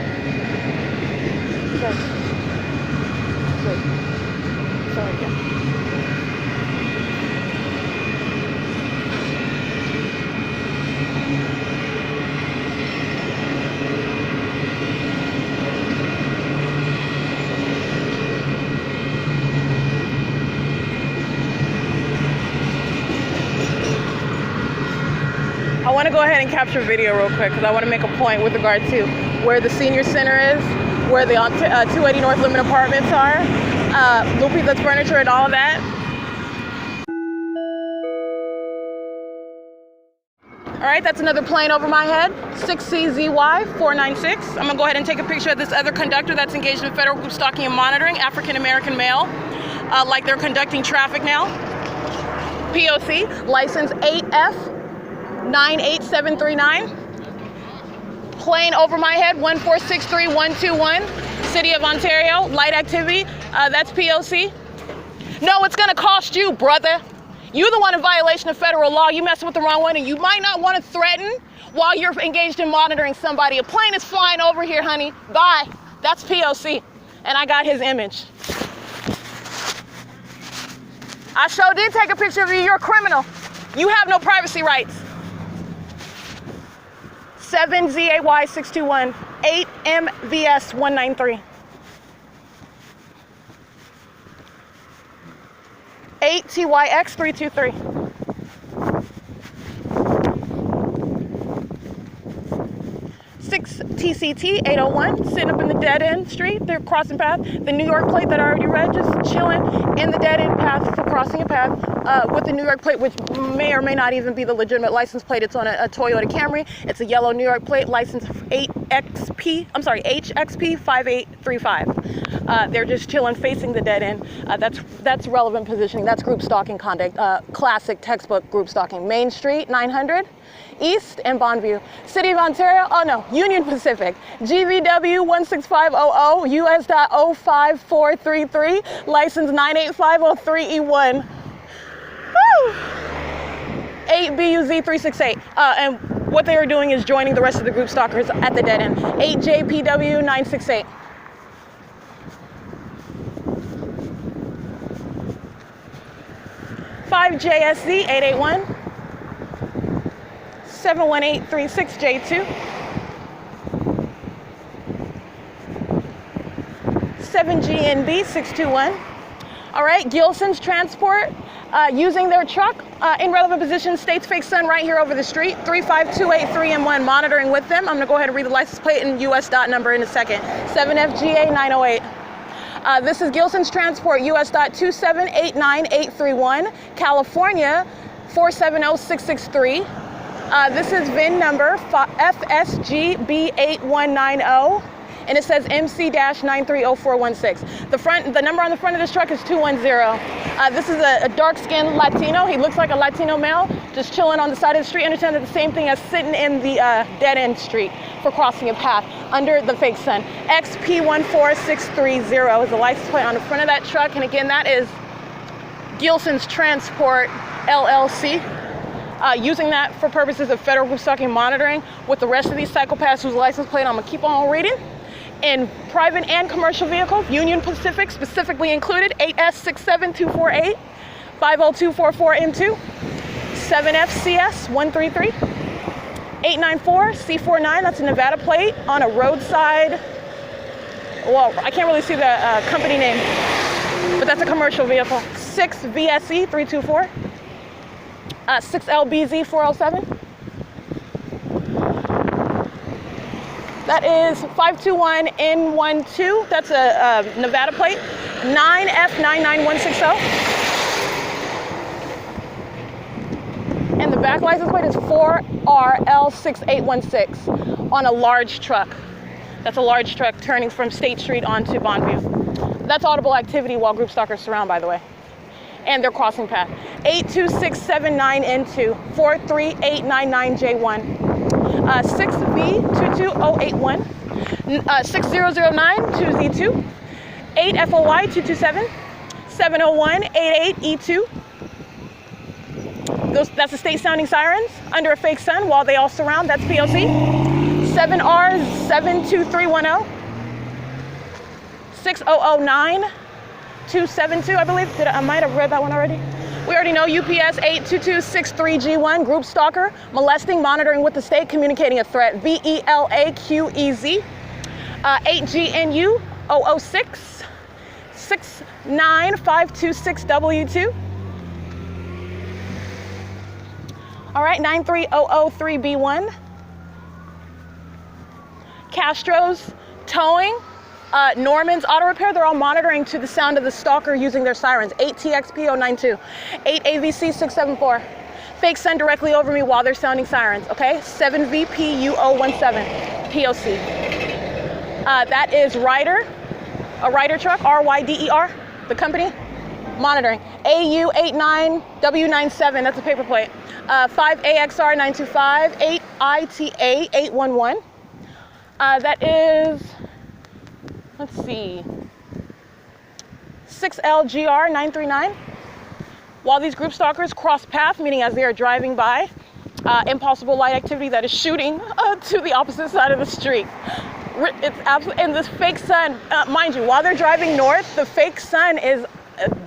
Sorry, yeah. I want to go ahead and capture video real quick because I want to make a point with regard to where the senior center is, where the 280 North Lemon apartments are, Lupita's furniture and all of that. All right, that's another plane over my head, 6CZY496. I'm gonna go ahead and take a picture of this other conductor that's engaged in federal group stalking and monitoring, African-American male, like they're conducting traffic now. P.O.C, license 8F98739. Plane over my head, 1463121, City of Ontario, light activity, that's P.O.C. No, it's gonna cost you, brother. You're the one in violation of federal law. You messing with the wrong one, and you might not want to threaten while you're engaged in monitoring somebody. A plane is flying over here, honey. Bye. That's P.O.C. And I got his image. I sure did take a picture of you. You're a criminal. You have no privacy rights. 7ZAY621, 8MVS193. 8TYX323. 6TCT801, sitting up in the dead end street. They're crossing path. The New York plate that I already read, just chilling in the dead end path for crossing a path with the New York plate, which may or may not even be the legitimate license plate. It's on a Toyota Camry. It's a yellow New York plate, license HXP5835. They're just chilling, facing the dead end. That's relevant positioning. That's group stalking conduct. Classic textbook group stalking. Main Street 900 East and BONVIEW. City of Ontario. Oh no, Union Pacific. GVW 16500 US.05433. License 98503E1. Woo! 8BUZ368. And what they are doing is joining the rest of the group stalkers at the dead end. 8JPW968. 5JSZ881, 71836J2, 7GNB621. All right, Gilson's Transport, using their truck in relevant position, State's Fake Sun right here over the street, 35283M1, monitoring with them. I'm gonna go ahead and read the license plate and U.S. dot number in a second, 7FGA908. This is Gilson's Transport, US.2789831, California 470663. This is VIN number FSGB8190, and it says MC-930416. The number on the front of this truck is 210. This is a dark-skinned Latino. He looks like a Latino male, just chilling on the side of the street. Understand that the same thing as sitting in the dead-end street for crossing a path under the fake sun. XP14630 is the license plate on the front of that truck. And again, that is Gilson's Transport LLC. Using that for purposes of federal group stalking monitoring with the rest of these psychopaths whose license plate I'm gonna keep on reading. In private and commercial vehicles, Union Pacific specifically included, 8S67248, 50244M2, 7FCS133, 894C49, that's a Nevada plate on a roadside, well, I can't really see the company name, but that's a commercial vehicle. 6VSE324, 6LBZ407. That is 521N12, that's a Nevada plate, 9F99160. And the back license plate is 4RL6816 on a large truck. That's a large truck turning from State Street onto BONVIEW. That's audible activity while group stalkers surround, by the way. And they're crossing path. 82679N2, 43899J1. 6V22081, 60092Z2, 8FOY227, 70188E2, That's the state sounding sirens under a fake sun while they all surround. That's P.O.C. 7R 72310. 6009 272, I believe. I might have read that one already. We already know UPS 82263G1, group stalker, molesting, monitoring with the state, communicating a threat. VELAQEZ 8GNU 006 69526W2. All right, 93003B1. Castro's towing. Norman's Auto Repair, they're all monitoring to the sound of the stalker using their sirens. 8TXP092, 8AVC674. Fake sun directly over me while they're sounding sirens, okay? 7VPU017, P.O.C. That is Ryder, a Ryder truck, RYDER, the company, monitoring. AU89W97, that's a paper plate. 5AXR925, 8ITA811. That is, let's see, 6LGR939. While these group stalkers cross path, meaning as they are driving by, impossible light activity that is shooting to the opposite side of the street. It's absolutely, and this fake sun, mind you, while they're driving north, the fake sun is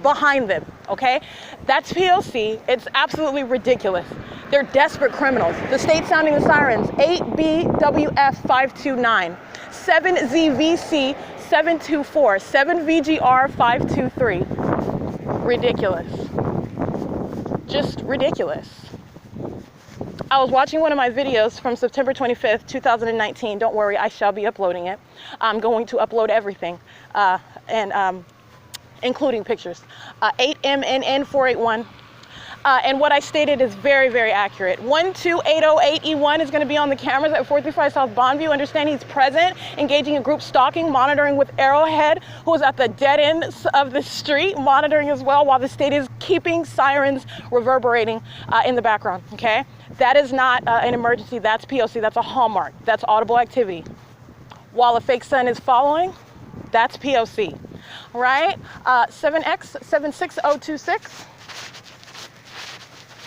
behind them, okay? That's P.O.C. It's absolutely ridiculous. They're desperate criminals. The state sounding the sirens, 8BWF529, 7ZVC724, 7VGR523. Ridiculous. Just ridiculous. I was watching one of my videos from September 25th, 2019. Don't worry, I shall be uploading it. I'm going to upload everything, including pictures. 8MNN481. And what I stated is very, very accurate. 12808E1 is going to be on the cameras at 435 South Bonview. Understand he's present, engaging in group stalking, monitoring with Arrowhead, who is at the dead end of the street, monitoring as well, while the state is keeping sirens reverberating in the background, okay? That is not an emergency. That's P.O.C. That's a hallmark. That's audible activity. While a fake sun is following, that's P.O.C. All right? 7X 76026.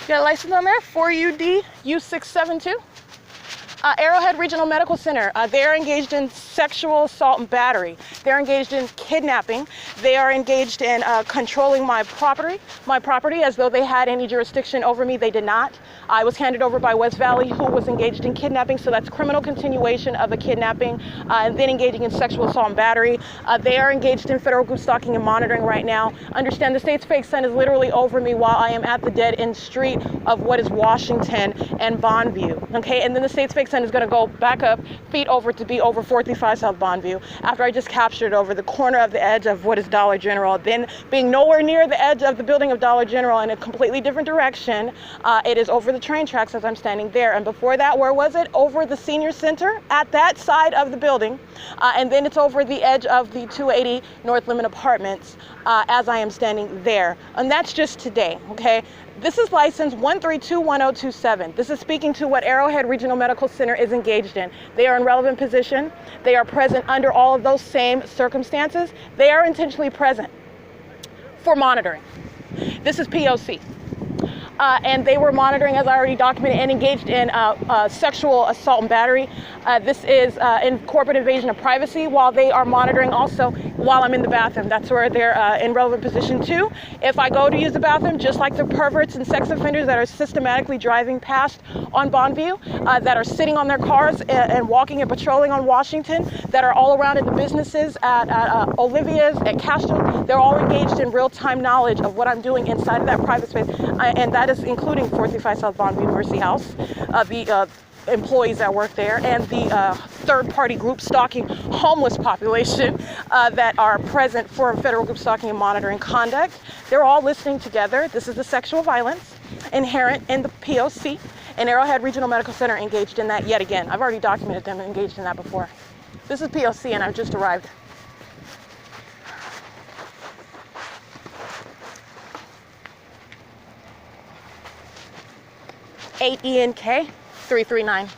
Got a license on there, 4UD U672. Arrowhead Regional Medical Center, they are engaged in sexual assault and battery. They're engaged in kidnapping. They are engaged in controlling my property as though they had any jurisdiction over me. They did not. I was handed over by West Valley, who was engaged in kidnapping, so that's criminal continuation of a kidnapping, and then engaging in sexual assault and battery. They are engaged in federal group stalking and monitoring right now. Understand the state's fake sun is literally over me while I am at the dead end street of what is Washington and Bonview, okay? And then the state's fake sun is going to go back up, feet over to be over 435 South Bonview after I just captured over the corner of the edge of what is Dollar General, then being nowhere near the edge of the building of Dollar General in a completely different direction. It is over the train tracks as I'm standing there. And before that, where was it? Over the senior center at that side of the building. And then it's over the edge of the 280 North Lemon Apartments as I am standing there. And that's just today, okay? This is license 1321027. This is speaking to what Arrowhead Regional Medical Center is engaged in. They are in relevant position. They are present under all of those same circumstances. They are intentionally present for monitoring. This is P.O.C. And they were monitoring, as I already documented, and engaged in sexual assault and battery. This is in corporate invasion of privacy while they are monitoring also while I'm in the bathroom. That's where they're in relevant position too. If I go to use the bathroom, just like the perverts and sex offenders that are systematically driving past on Bonview, that are sitting on their cars and walking and patrolling on Washington, that are all around at the businesses, at Olivia's, at Castro, they're all engaged in real-time knowledge of what I'm doing inside of that private space. And that is including 435 South Bonview Mercy House, the employees that work there, and the third-party group stalking homeless population that are present for federal group stalking and monitoring conduct. They're all listening together. This is the sexual violence inherent in the P.O.C. and Arrowhead Regional Medical Center engaged in that yet again. I've already documented them engaged in that before. This is P.O.C. and I've just arrived. ENK 339.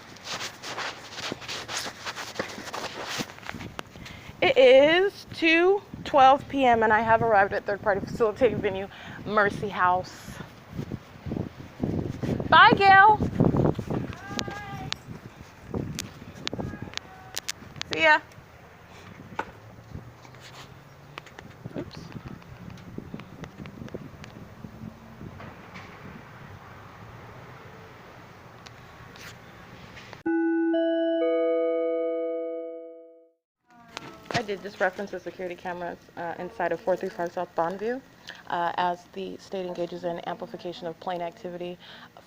It is 2:12 p.m. and I have arrived at third-party facilitating venue Mercy House. Bye, Gail. See ya. Oops. I did just reference the security cameras inside of 435 South BONVIEW as the state engages in amplification of plane activity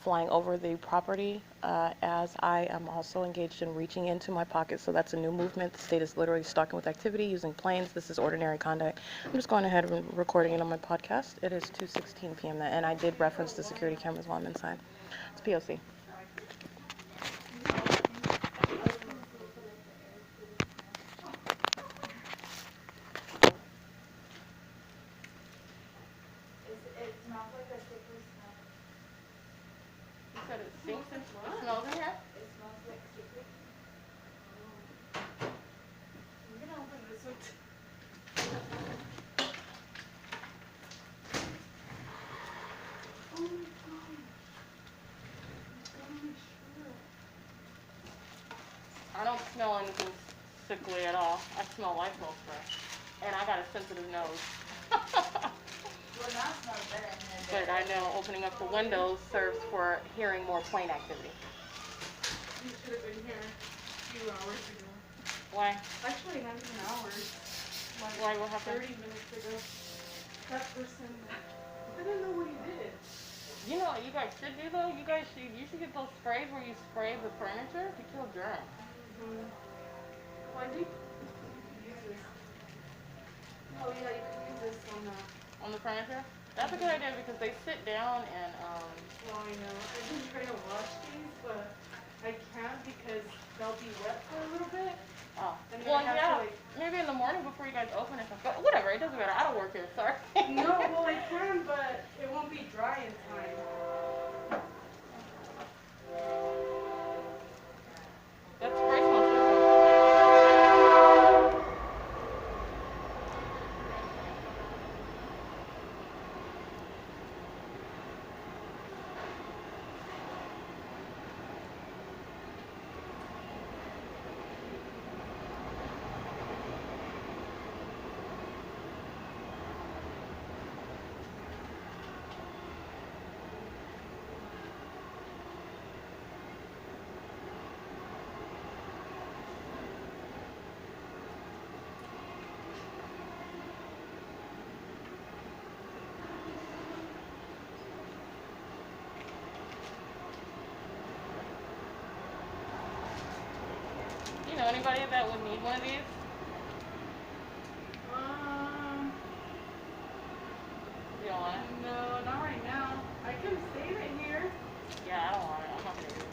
flying over the property, as I am also engaged in reaching into my pocket. So that's a new movement. The state is literally stalking with activity using planes. This is ordinary conduct. I'm just going ahead and recording it on my podcast. It is 2:16 p.m. and I did reference the security cameras while I'm inside. It's P.O.C. You said it stinks and smells in here? It smells like chicken. I'm gonna open this one too. Oh my god. I don't smell anything sickly at all. I smell Lysol spray. And I got a sensitive nose. Well, now it smells better. But I know opening up the windows serves for hearing more plane activity. You should have been here a few hours ago. Why? Actually, not even hours. Like Why? What happened? 30 minutes ago. That person, I didn't know what he did. You know what you guys should do though? You should get those sprays where you spray the furniture to kill germs. Wendy? Use this. Oh yeah, you can use this on the... On the furniture? That's a good idea because they sit down and Well, I know. I've been trying to wash these, but I can't because they'll be wet for a little bit. oh. And then Well, I have yeah, to, like... maybe in the morning before you guys open it. But whatever, it doesn't matter. I don't work here, sorry. No, well I can, but it won't be dry in time. That spray smells good. You know anybody that would need one of these? You don't want it? No, not right now. I can save it here. Yeah, I don't want it. I'm not gonna use it.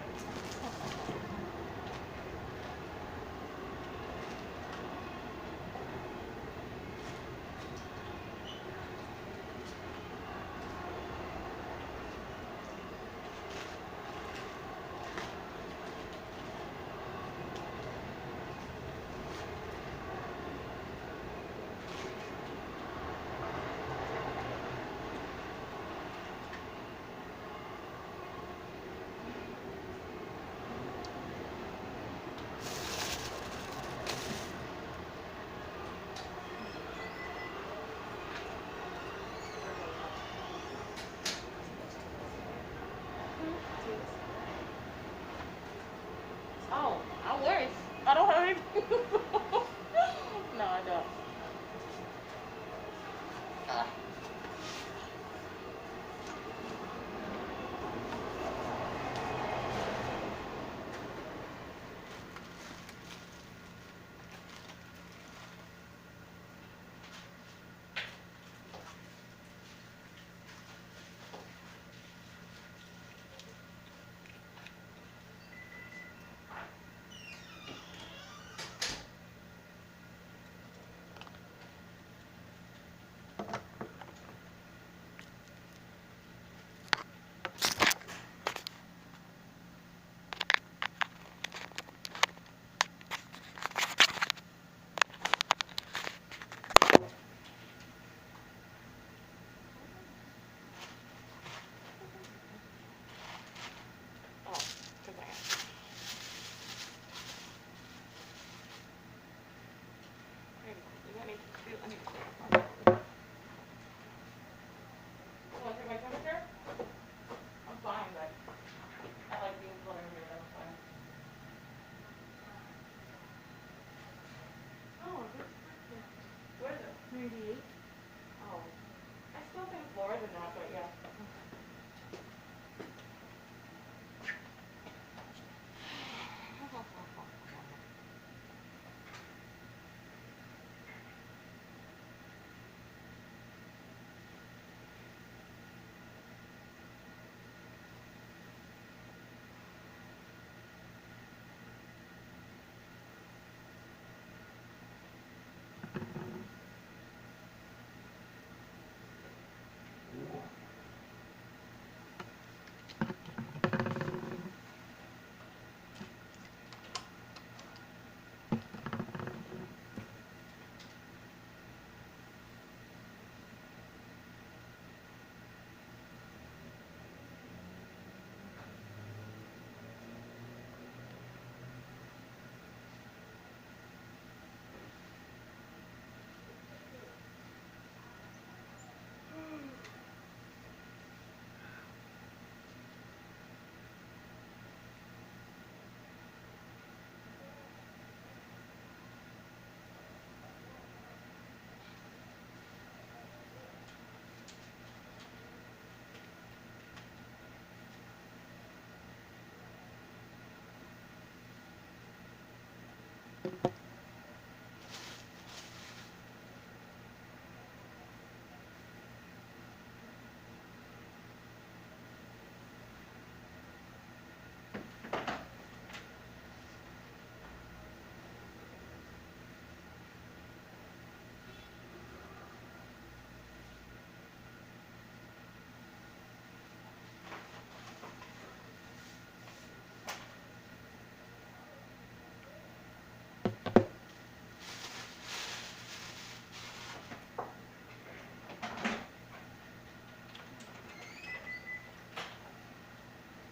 98. Oh, I still think lower than that, but yeah.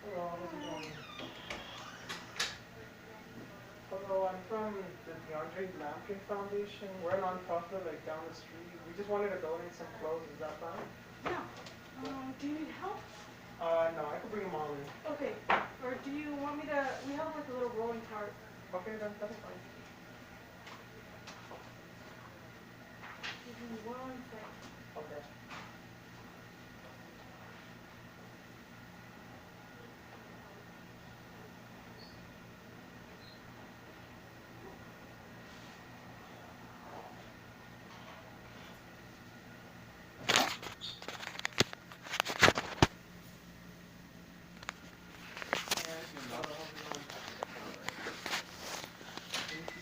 Hello, how's it going? Hello, I'm from the DeAndre Lampkin Foundation. We're a nonprofit like down the street. We just wanted to donate some clothes. Is that fine? Yeah. Do you need help? No, I can bring them all in. Okay. Or do you want me to, we have like a little rolling cart. Okay, then that's fine. Give me 1 second. Okay. Hello, how's it going? Thank you.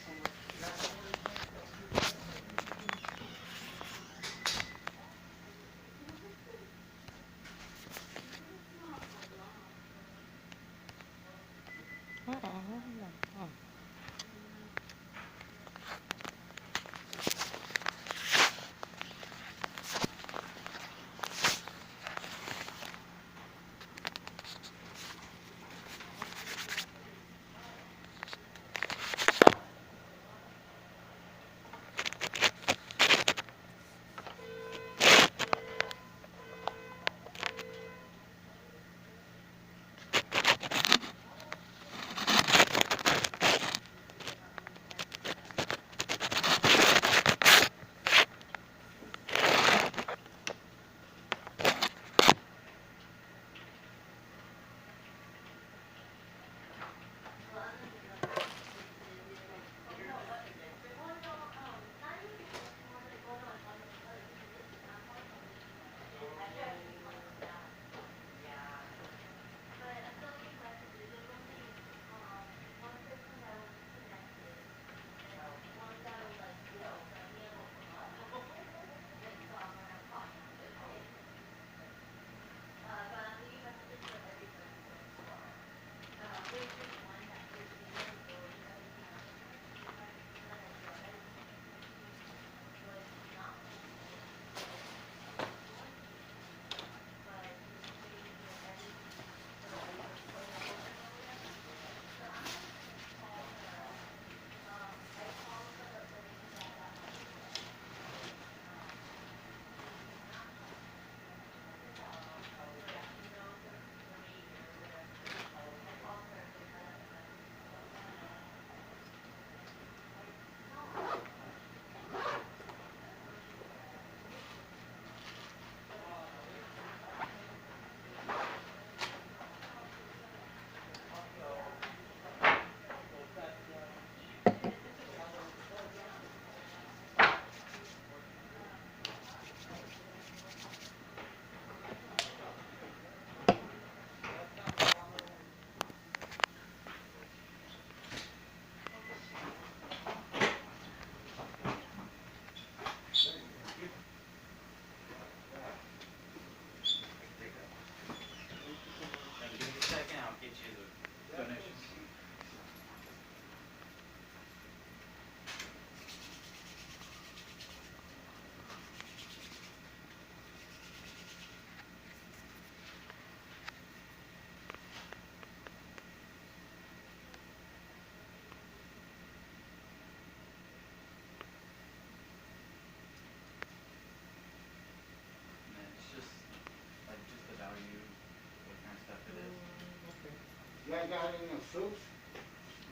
got any soups?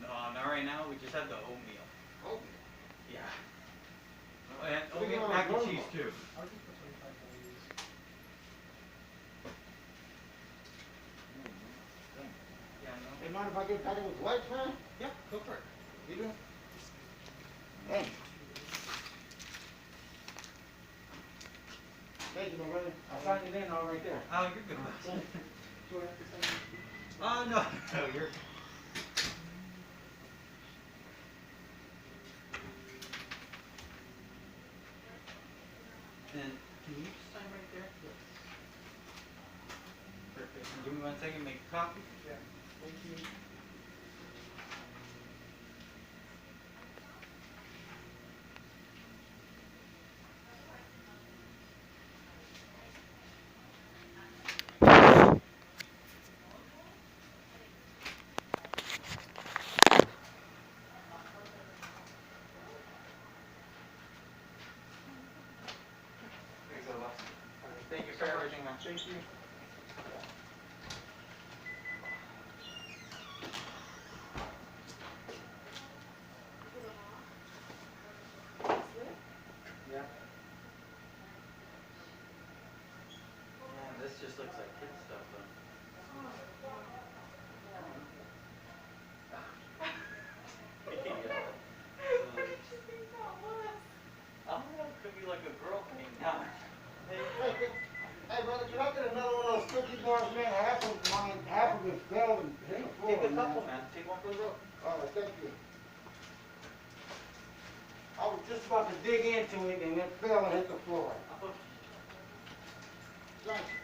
No, not right now. We just have the oatmeal. Oatmeal. Yeah. And What do you oatmeal want mac and normal? cheese too. I'll just put 25 pennies. Yeah, no. Hey, mind if I get packet with white, man? Yeah, go for it. You do? Hey. Thank you, my brother. I'll sign it in all right there. Oh, you're good. Do I have to send you? Oh, no. No, you're. And can you just sign right there? Yes. Perfect. And give me 1 second, make a copy. Yeah. Thank you. Thanks a lot. Thank you for everything, man. Thank you. Yeah. Man, this just looks like kid stuff, though. Yeah. I don't know, it could be like a girl thing. Hey, brother, can I get another one of those cookie bars, man? Half of mine, half of it fell and hit the floor, Take a couple, man. Take one for the road. All right, thank you. I was just about to dig into it and it fell and hit the floor. Thank you.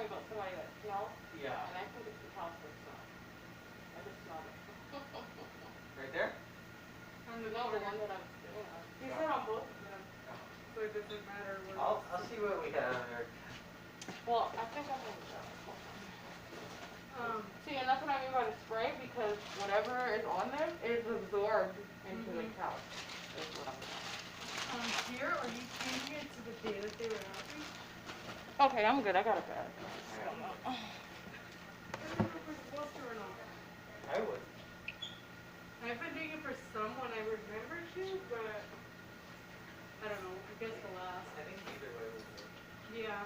me about somebody that smells, Yeah. and I think it's the house that smells. I just smelled it. Right there? On the No, the corner. one that I'm sitting on. He said on both of them, so it doesn't matter where. I'll see what we have here. Well, I think I'm gonna go. See, and that's what I mean by the spray, because whatever is on them is absorbed into the couch. Is what I'm saying. Here, are you changing it to the day that they were happy? Okay, I'm good. I got a bag. We're supposed to or not? I would. I've been doing it for some when I remember to, but I don't know. I guess the last. I think either way would work. Yeah.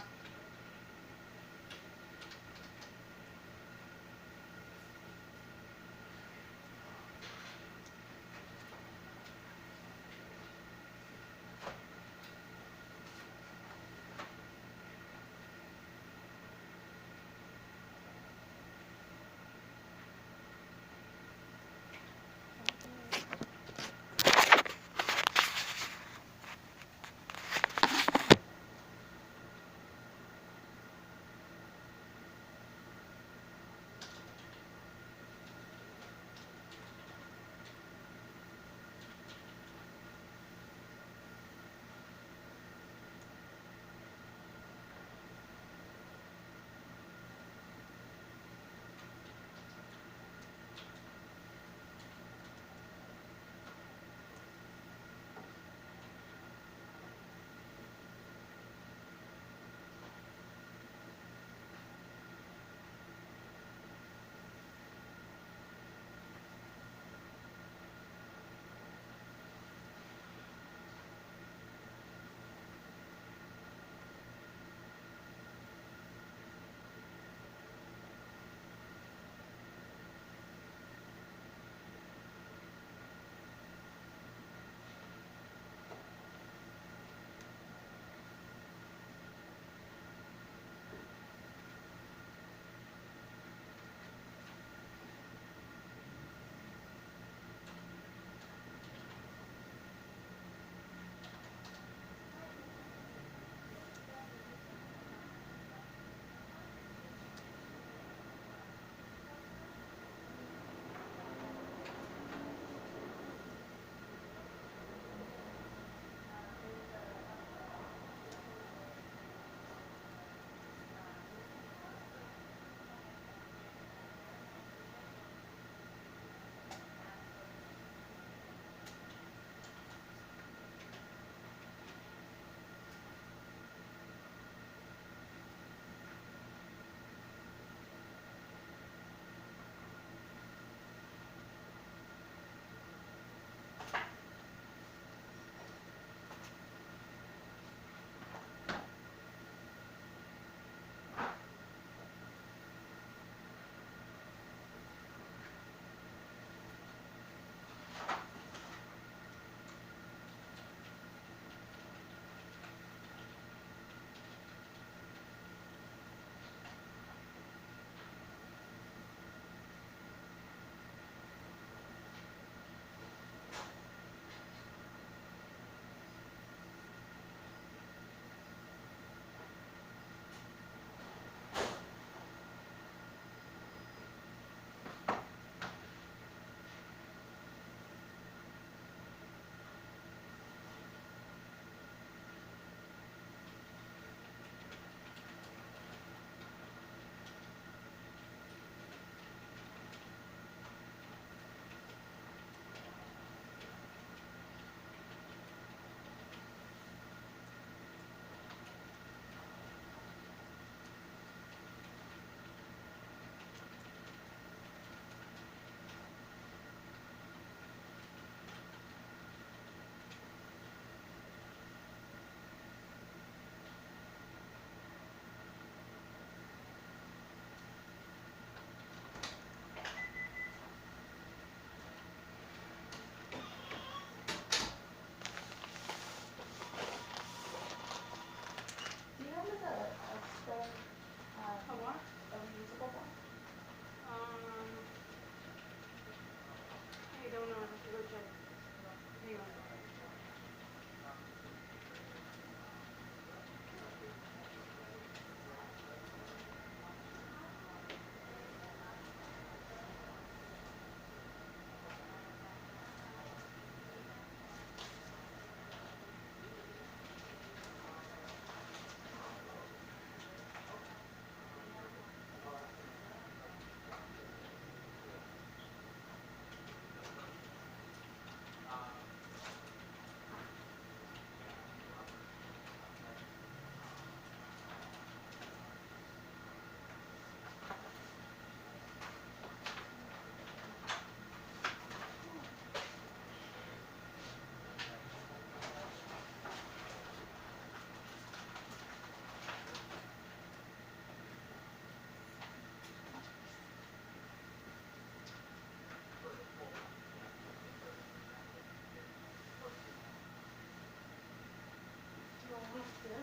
Yes.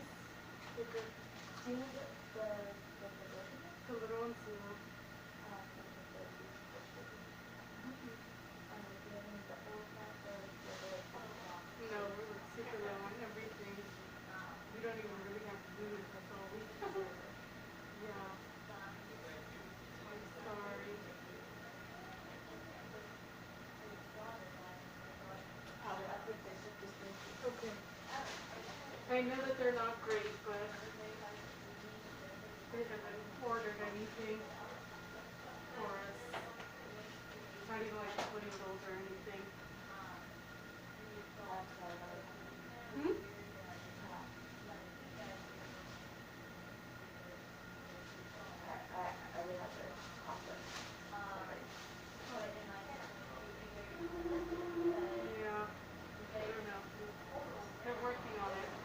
The good. Do you know The little ones, no. No, we're super low on everything. We don't even really have food. That's all we have. Yeah. I'm sorry. Okay. I know that they're not great, but they haven't ordered anything for us. Not even like puddingles or anything. Hmm? Yeah. I don't know. They're working on it.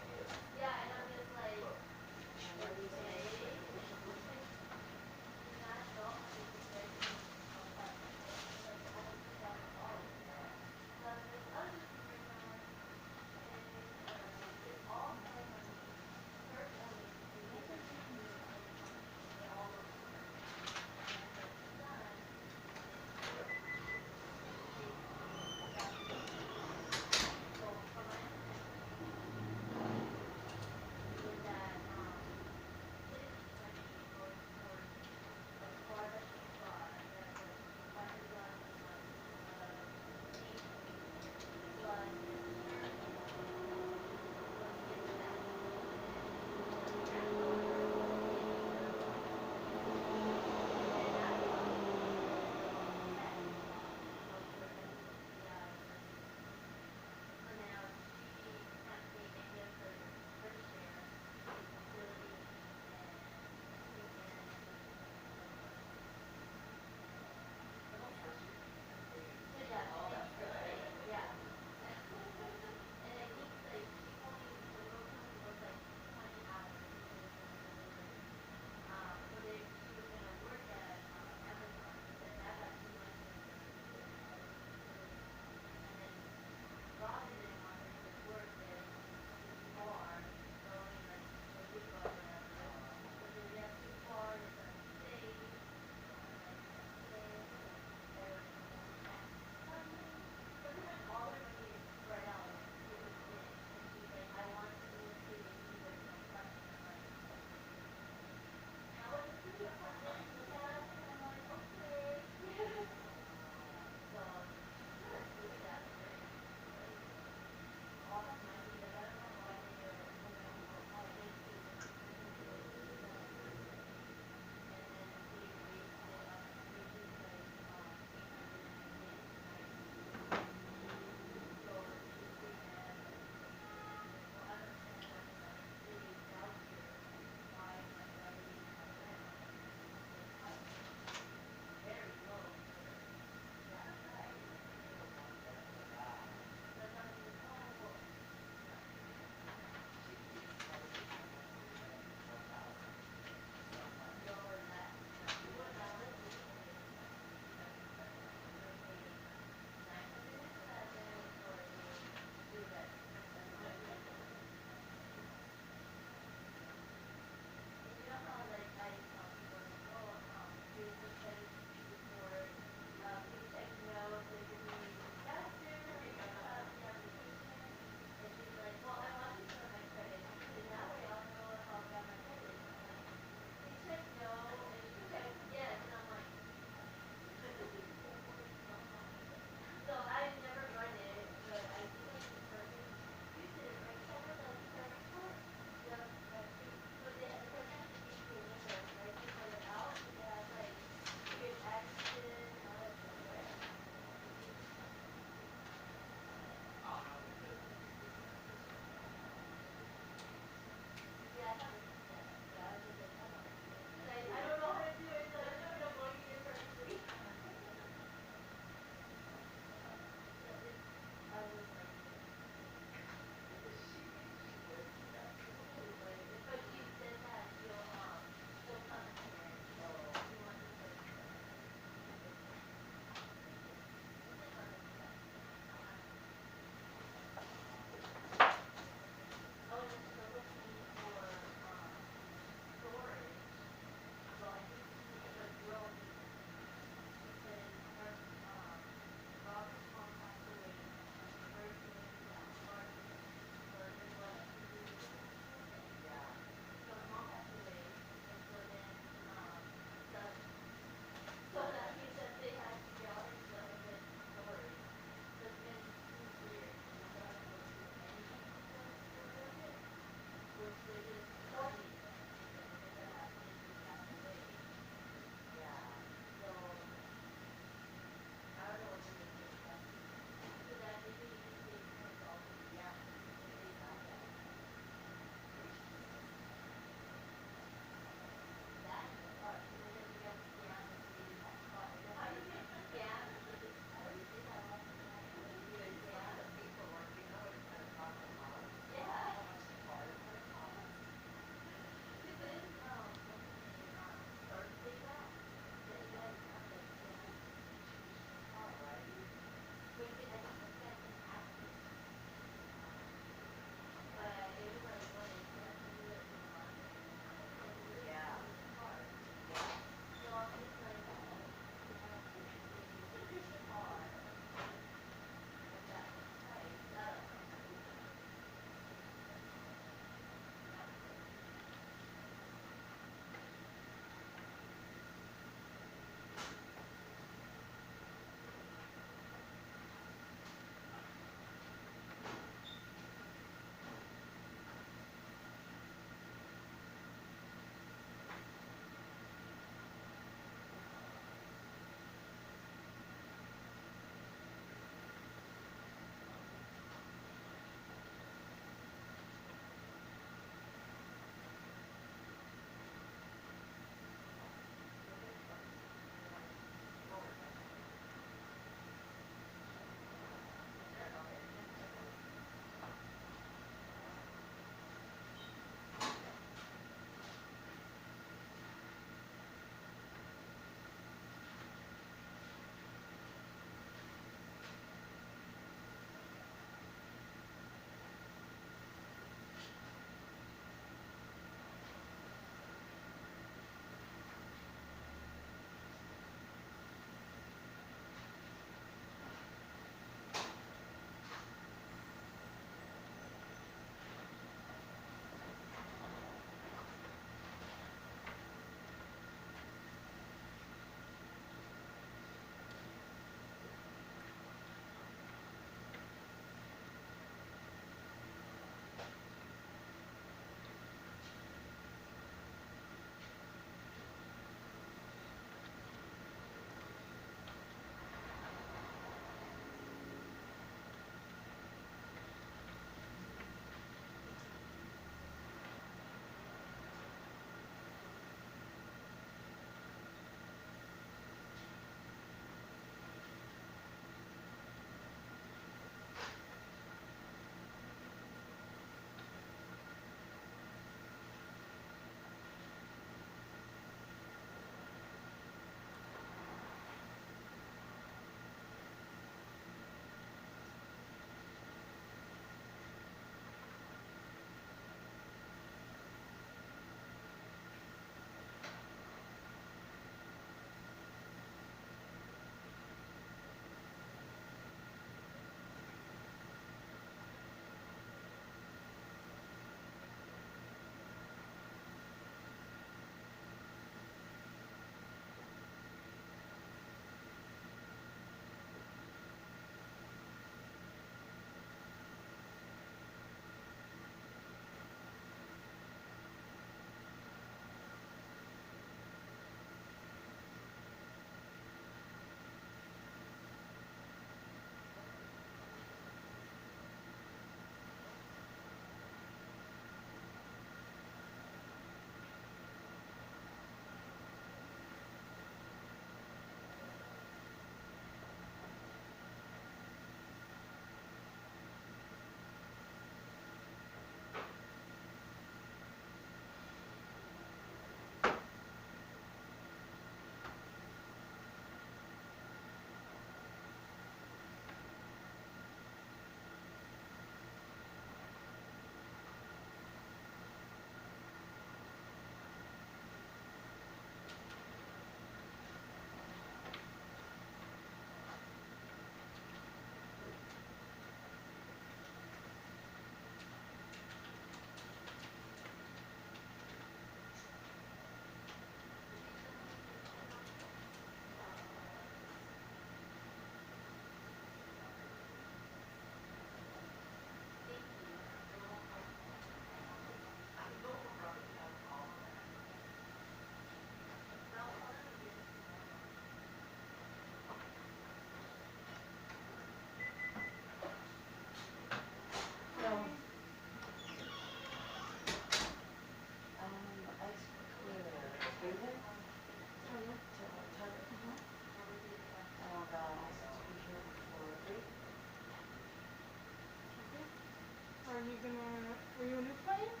you gonna, are you a new client?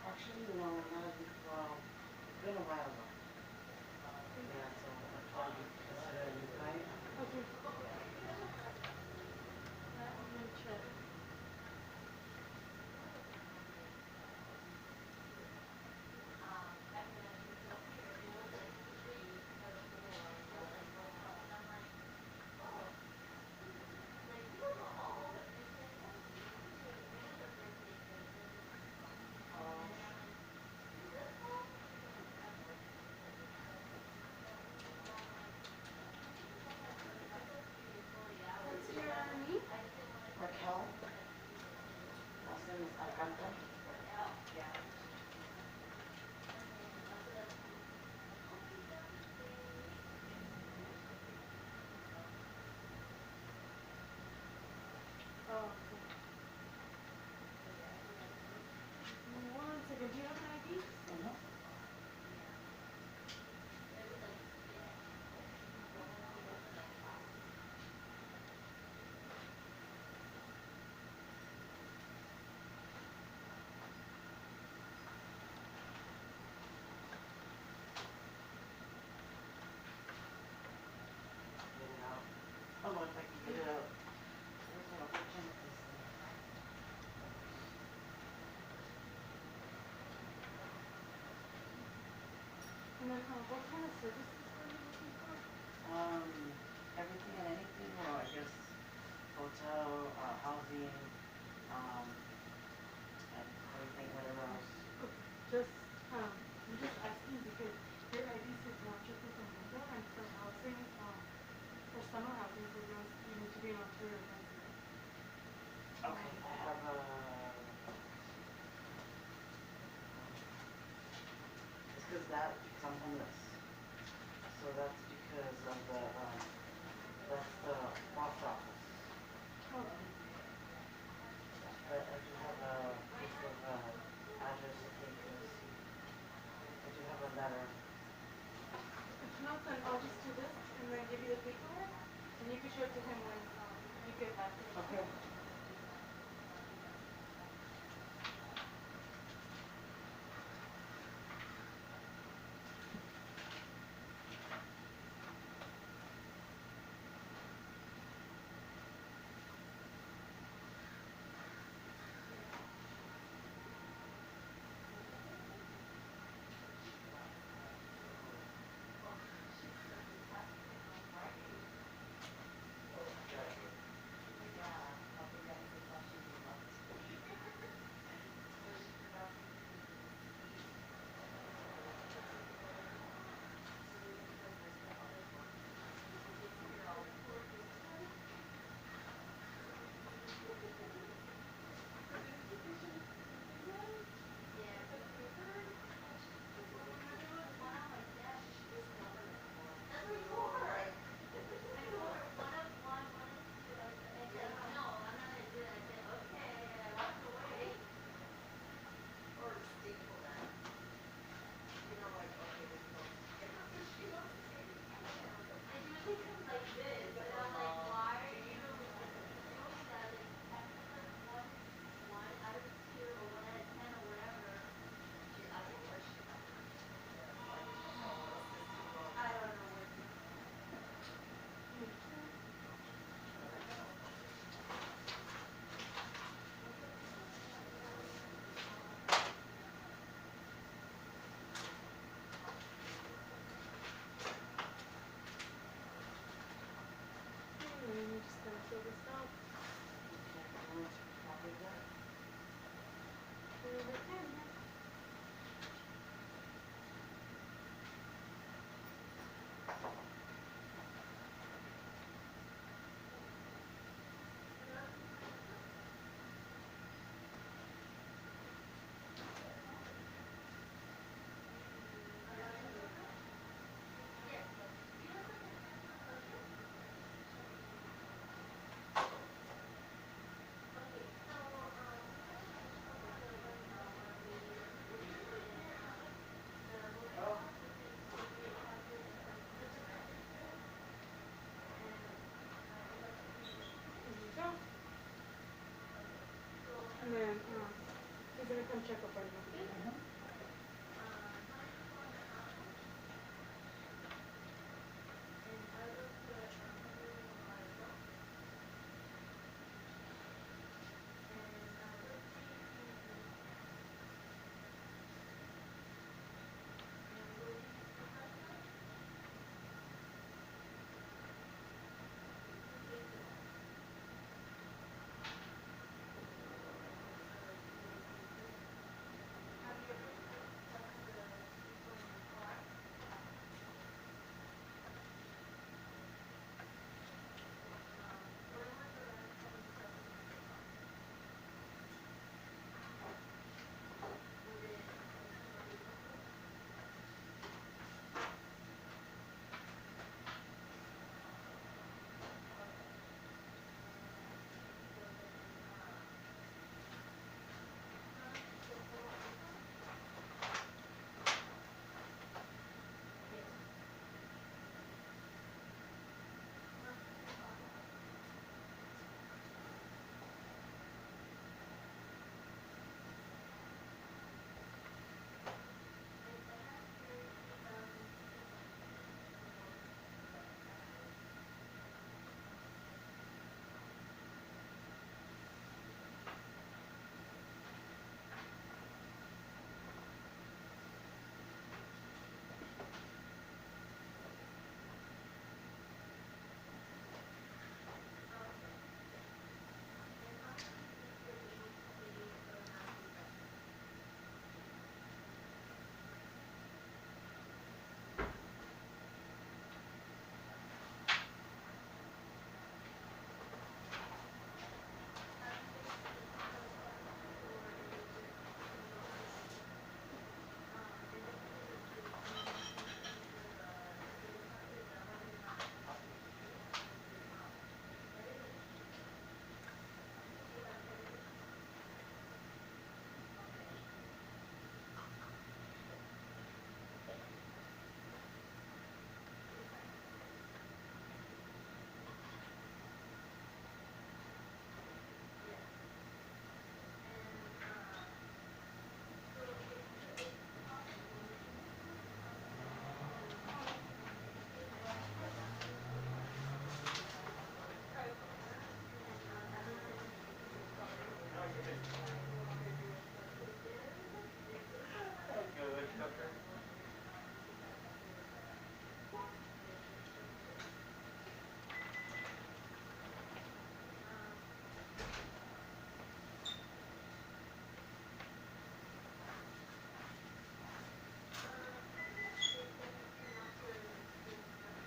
Actually, no, not a big, well, it's been a while though. Yeah, so I'd probably consider a new client. Okay. Let me check. What's your name? Raquel, last name is Alcanta. Oh, okay. One second. Do you have an ID? Mm-hmm. Get it out. Oh, no, if I can get it out. Where's my opportunities there? And then what kind of services are you looking for? Everything and anything, or I guess hotel, housing, and everything, whatever else. Okay. Just, I'm just asking because your ID says Rancho Cucamonga, and for housing, for summer housing programs, you need to be an Ontario resident. Okay, I have a. It's because I'm homeless. So that's because of that's the box office. Okay. But I do have a proof of address, I think I do have a letter. If not, then I'll just do this and then give you the paperwork, and you can show it to him when you get back. Okay. And then he's gonna come check up on you.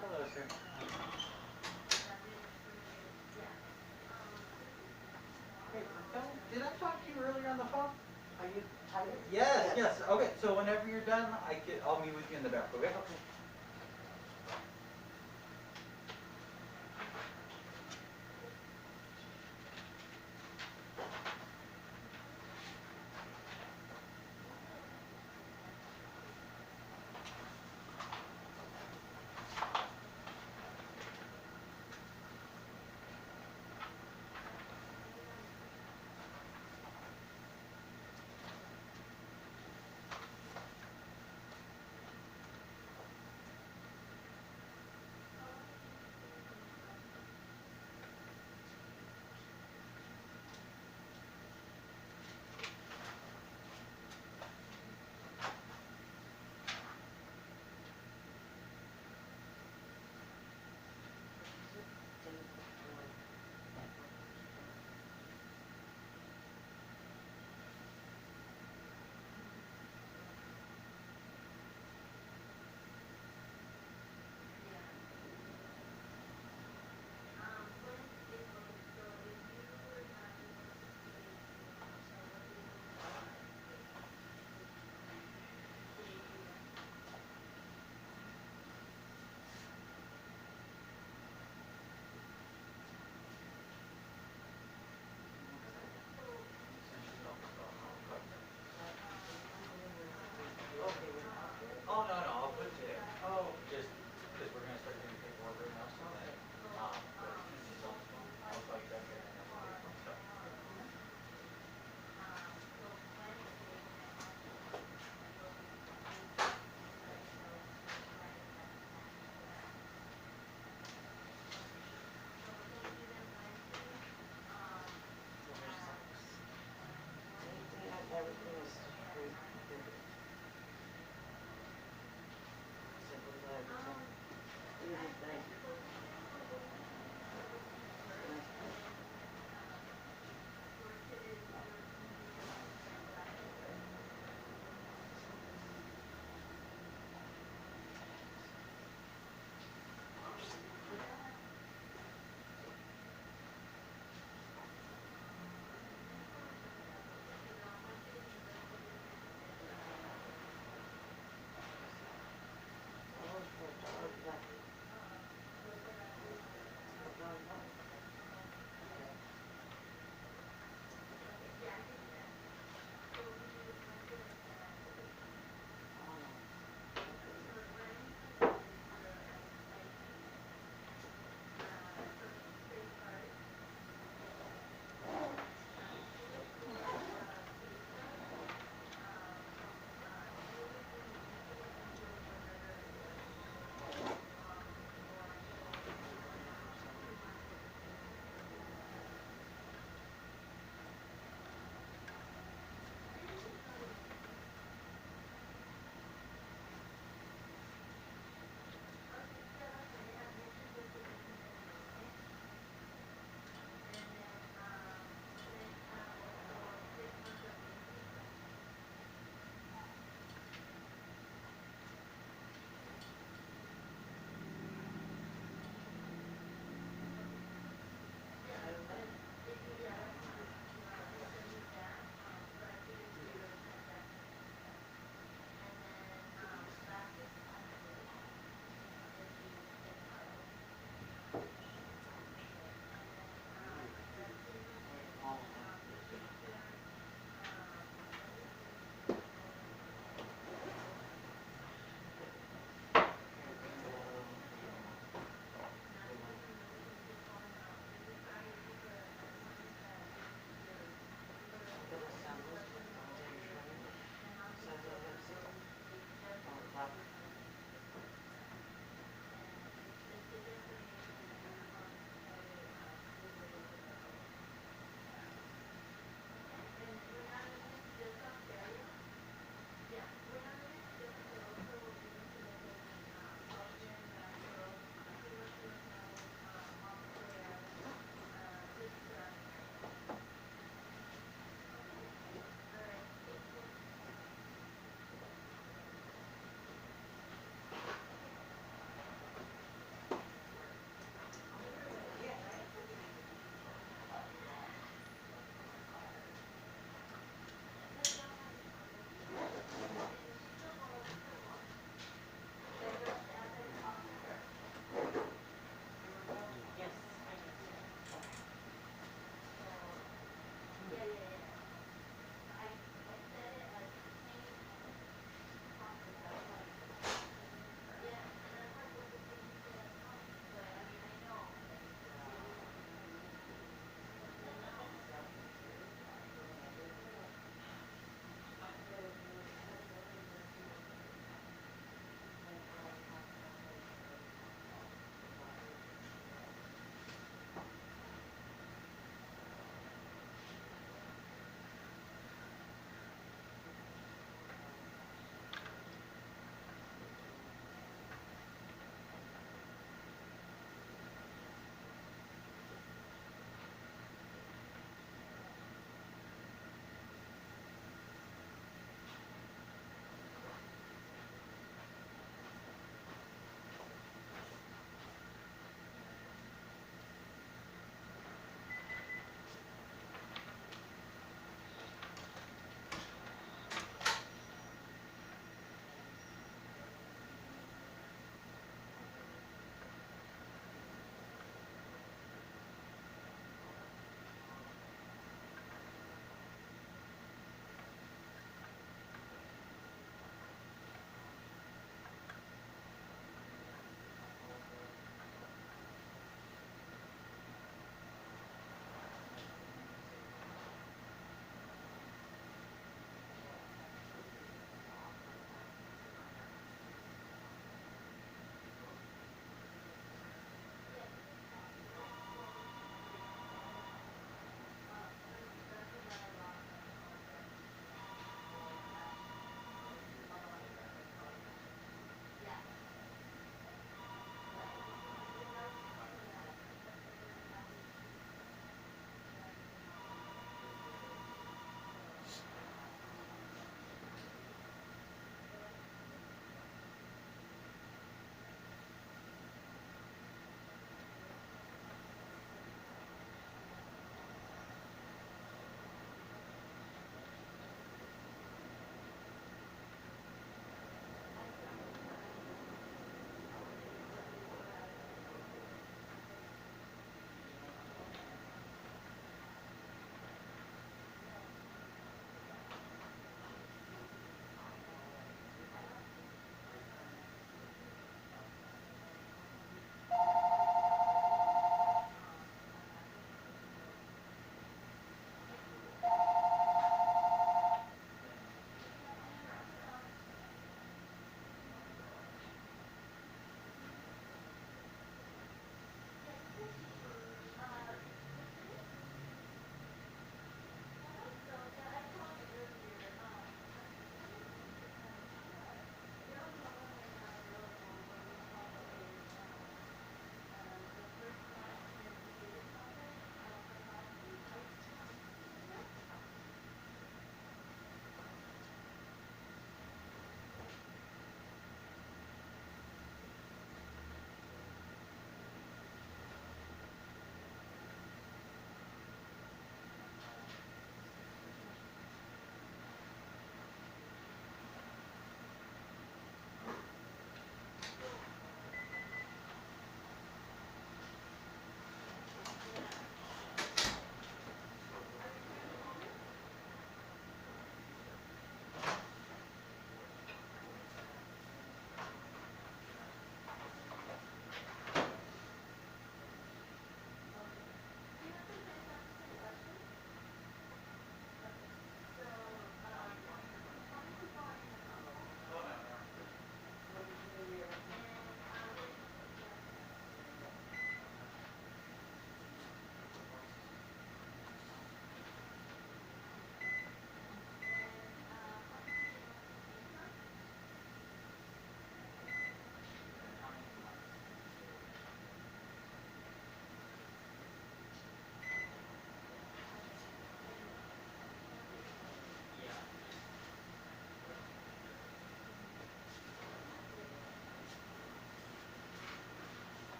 Hello, sir. Hey, did I talk to you earlier on the phone? Are you tired? Yes. Okay, so whenever you're done, I'll meet with you in the back, okay? Okay.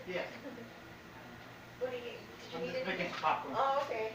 Yes. What do you, did you I'm need just making anything? some popcorn. Oh, okay.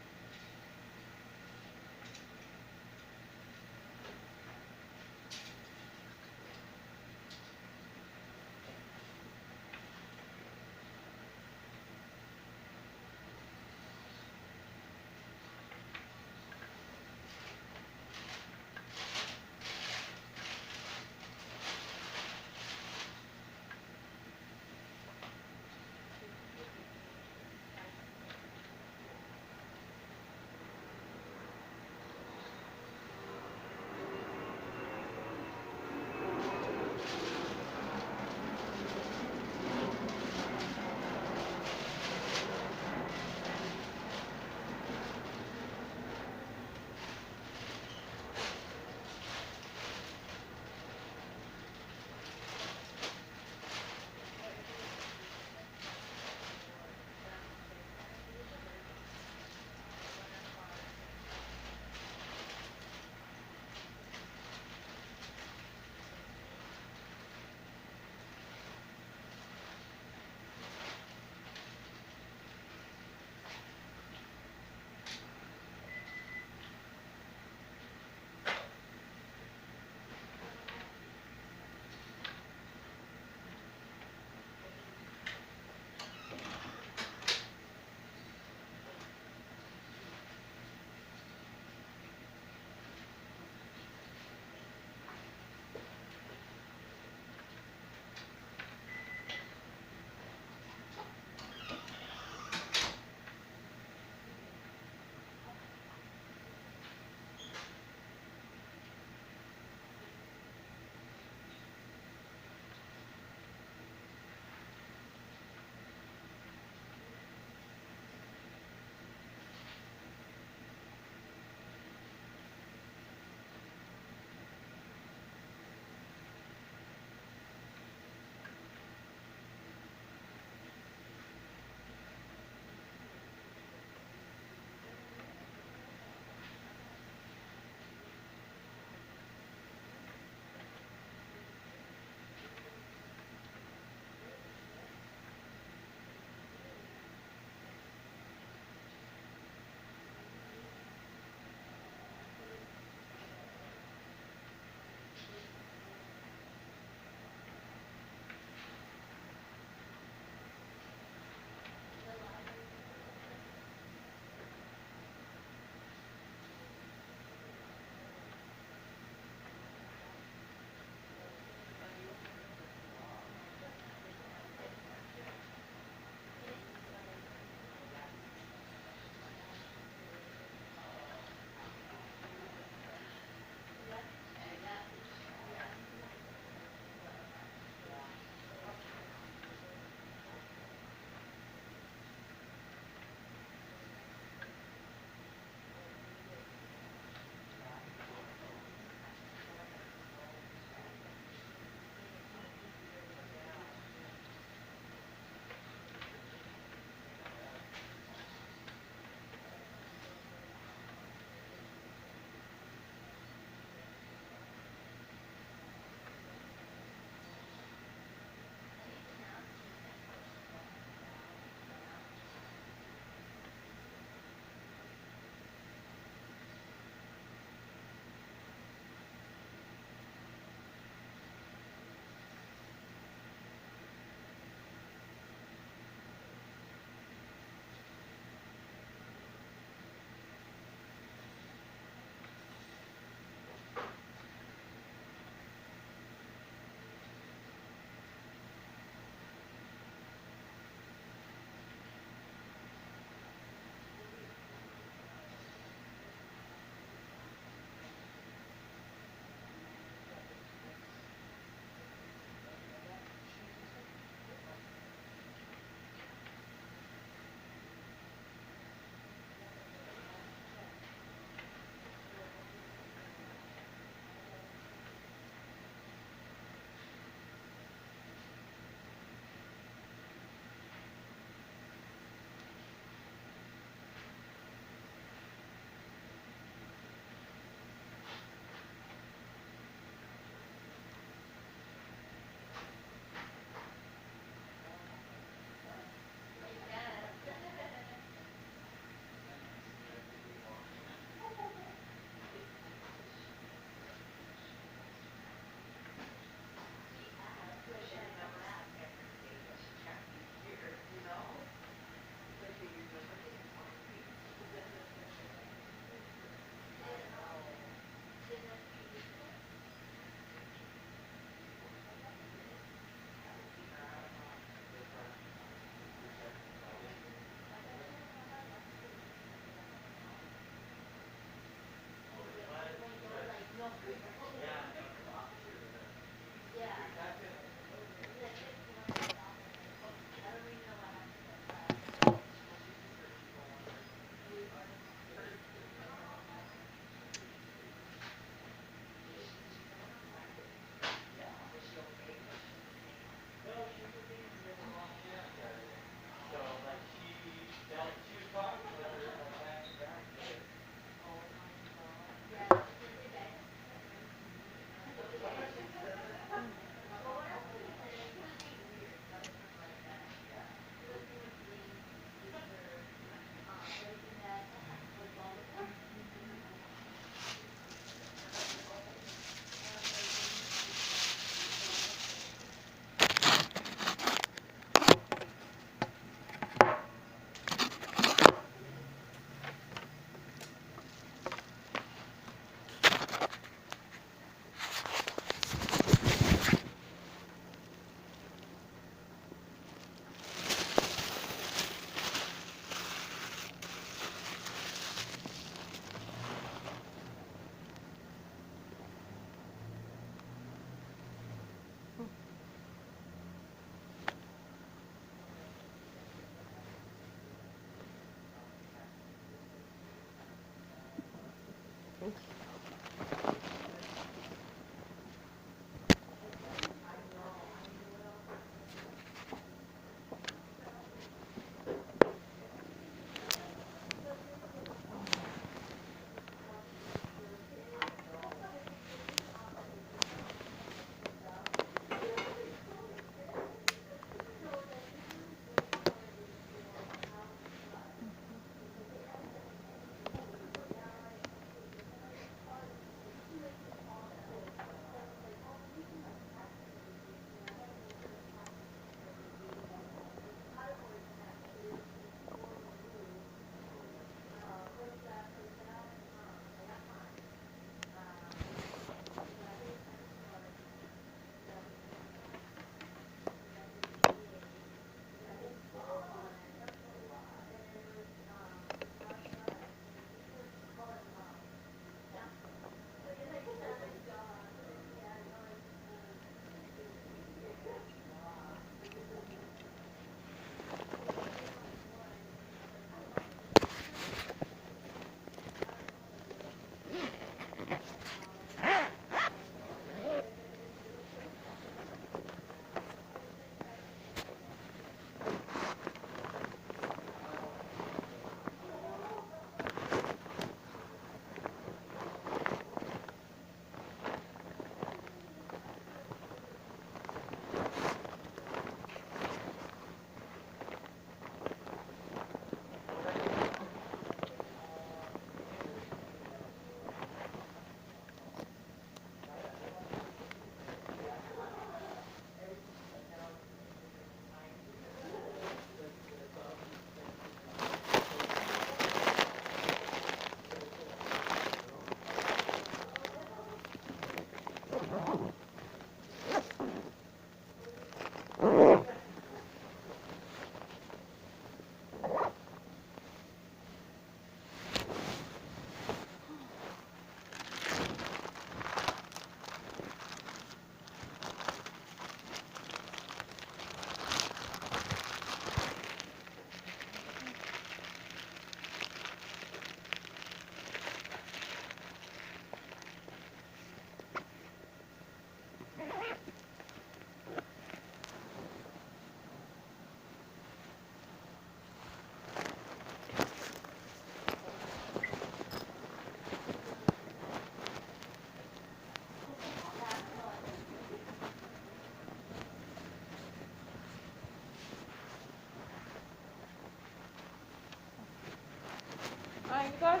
Guys,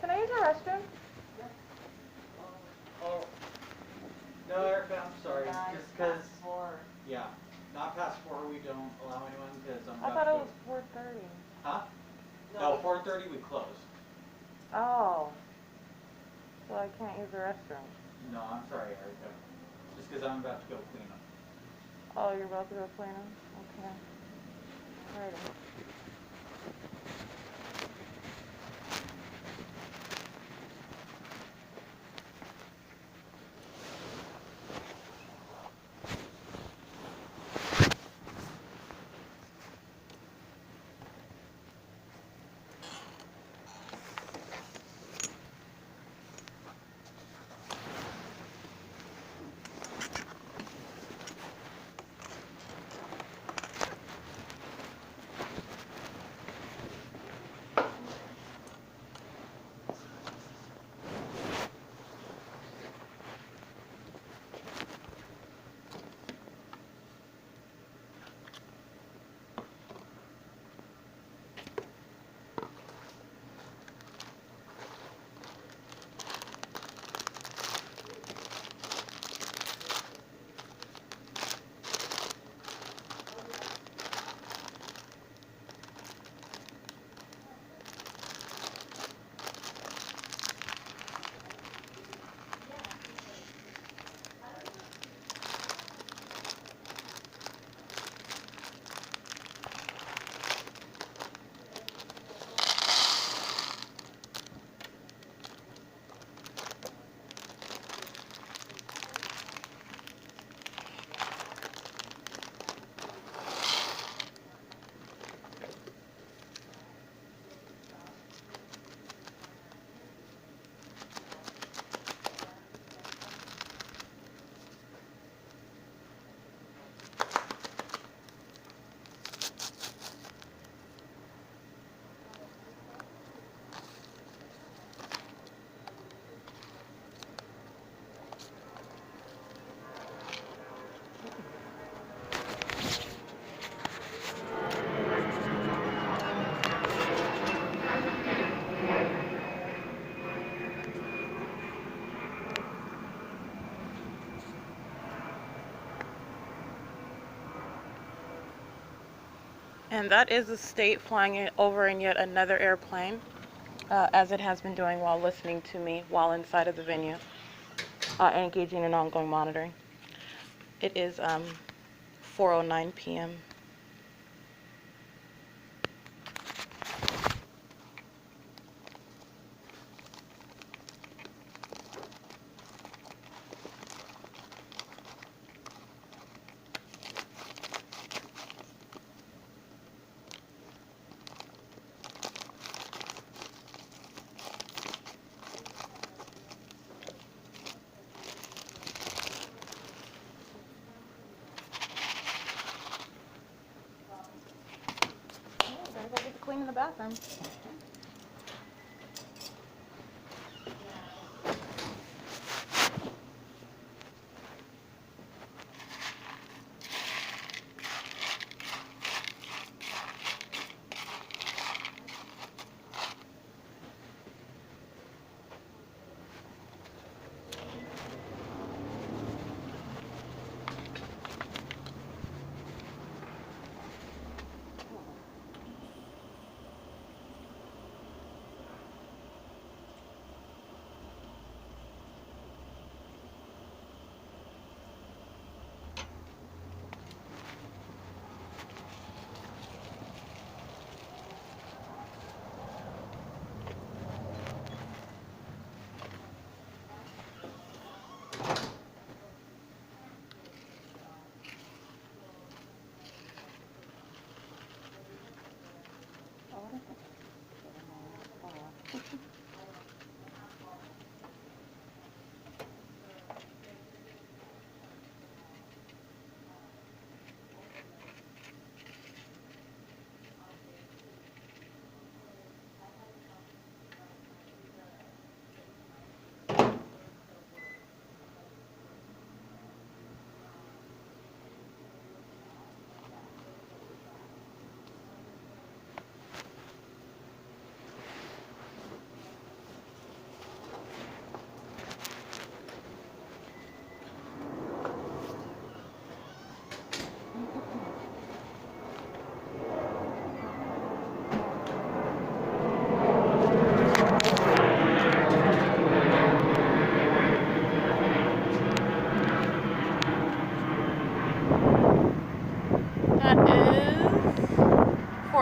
can I use the restroom? Oh, no, Erica, I'm sorry. Just because, yeah, not past 4 we don't allow anyone because I'm I about thought to it go. was 4:30. Huh? No, 4:30 we close. Oh. So I can't use the restroom. No, I'm sorry, Erica. Just because I'm about to go clean them. Oh, you're about to go clean them? Okay. Alrighty. And that is the state flying over in yet another airplane, as it has been doing while listening to me while inside of the venue, engaging in ongoing monitoring. It is 4:09 p.m. Gotta go get to clean in the bathroom.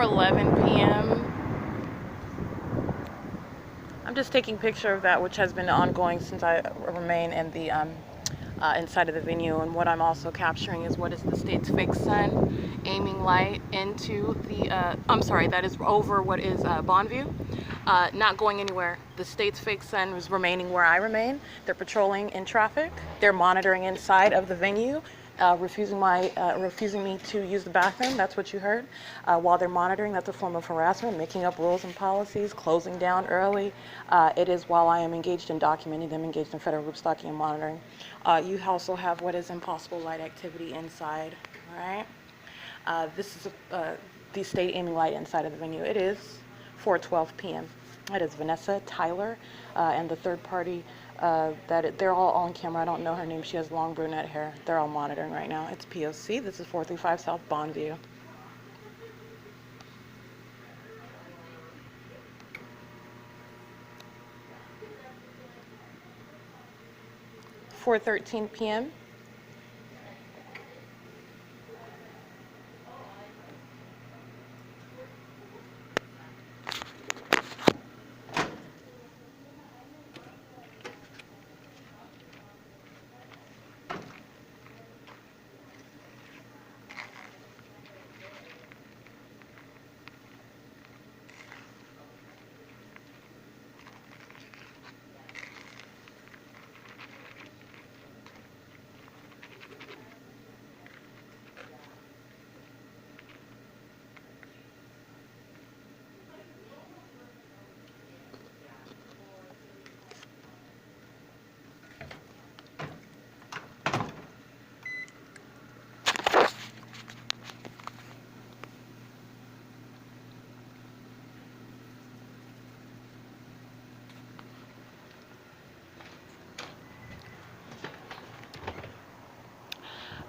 4:11 p.m. I'm just taking a picture of that, which has been ongoing since I remain in the inside of the venue. And what I'm also capturing is what is the state's fake sun aiming light into the, I'm sorry, that is over what is BONVIEW. Not going anywhere. The state's fake sun is remaining where I remain. They're patrolling in traffic. They're monitoring inside of the venue. Refusing me to use the bathroom. That's what you heard. While they're monitoring, that's a form of harassment, making up rules and policies, closing down early. It is while I am engaged in documenting them, engaged in federal group stalking and monitoring. You also have what is impossible light activity inside, all right? This is the state aiming light inside of the venue. It is 4:12 p.m. It is Vanessa, Tyler, and the third party. They're all on camera. I don't know her name. She has long brunette hair. They're all monitoring right now. It's P.O.C. This is 435 South BONVIEW. (4:13 p.m.)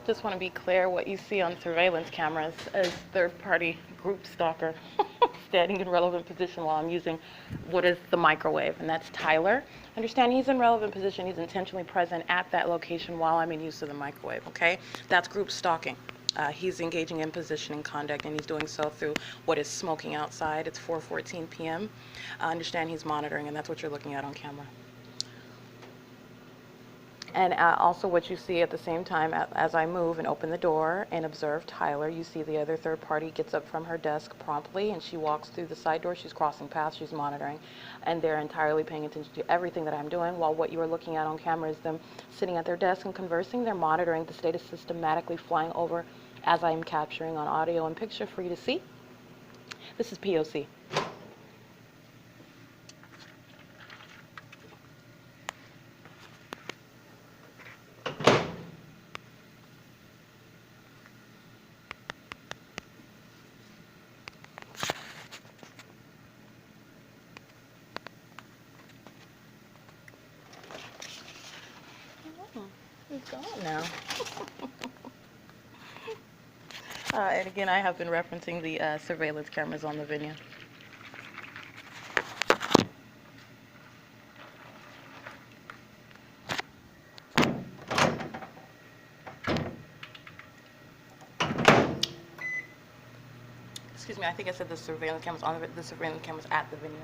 Just want to be clear, what you see on surveillance cameras is third-party group stalker standing in relevant position while I'm using what is the microwave, and that's Tyler. Understand he's in relevant position. He's intentionally present at that location while I'm in use of the microwave, okay? That's group stalking. He's engaging in positioning conduct, and he's doing so through what is smoking outside. It's 4:14 p.m. Understand he's monitoring, and that's what you're looking at on camera. And also what you see at the same time as I move and open the door and observe Tyler, you see the other third party gets up from her desk promptly and she walks through the side door. She's crossing paths, she's monitoring, and they're entirely paying attention to everything that I'm doing, while what you are looking at on camera is them sitting at their desk and conversing. They're monitoring. The state is systematically flying over as I'm capturing on audio and picture for you to see. This is P.O.C. He's gone now. And again, I have been referencing the surveillance cameras on the venue. Excuse me, I think I said the surveillance cameras on the surveillance cameras at the venue.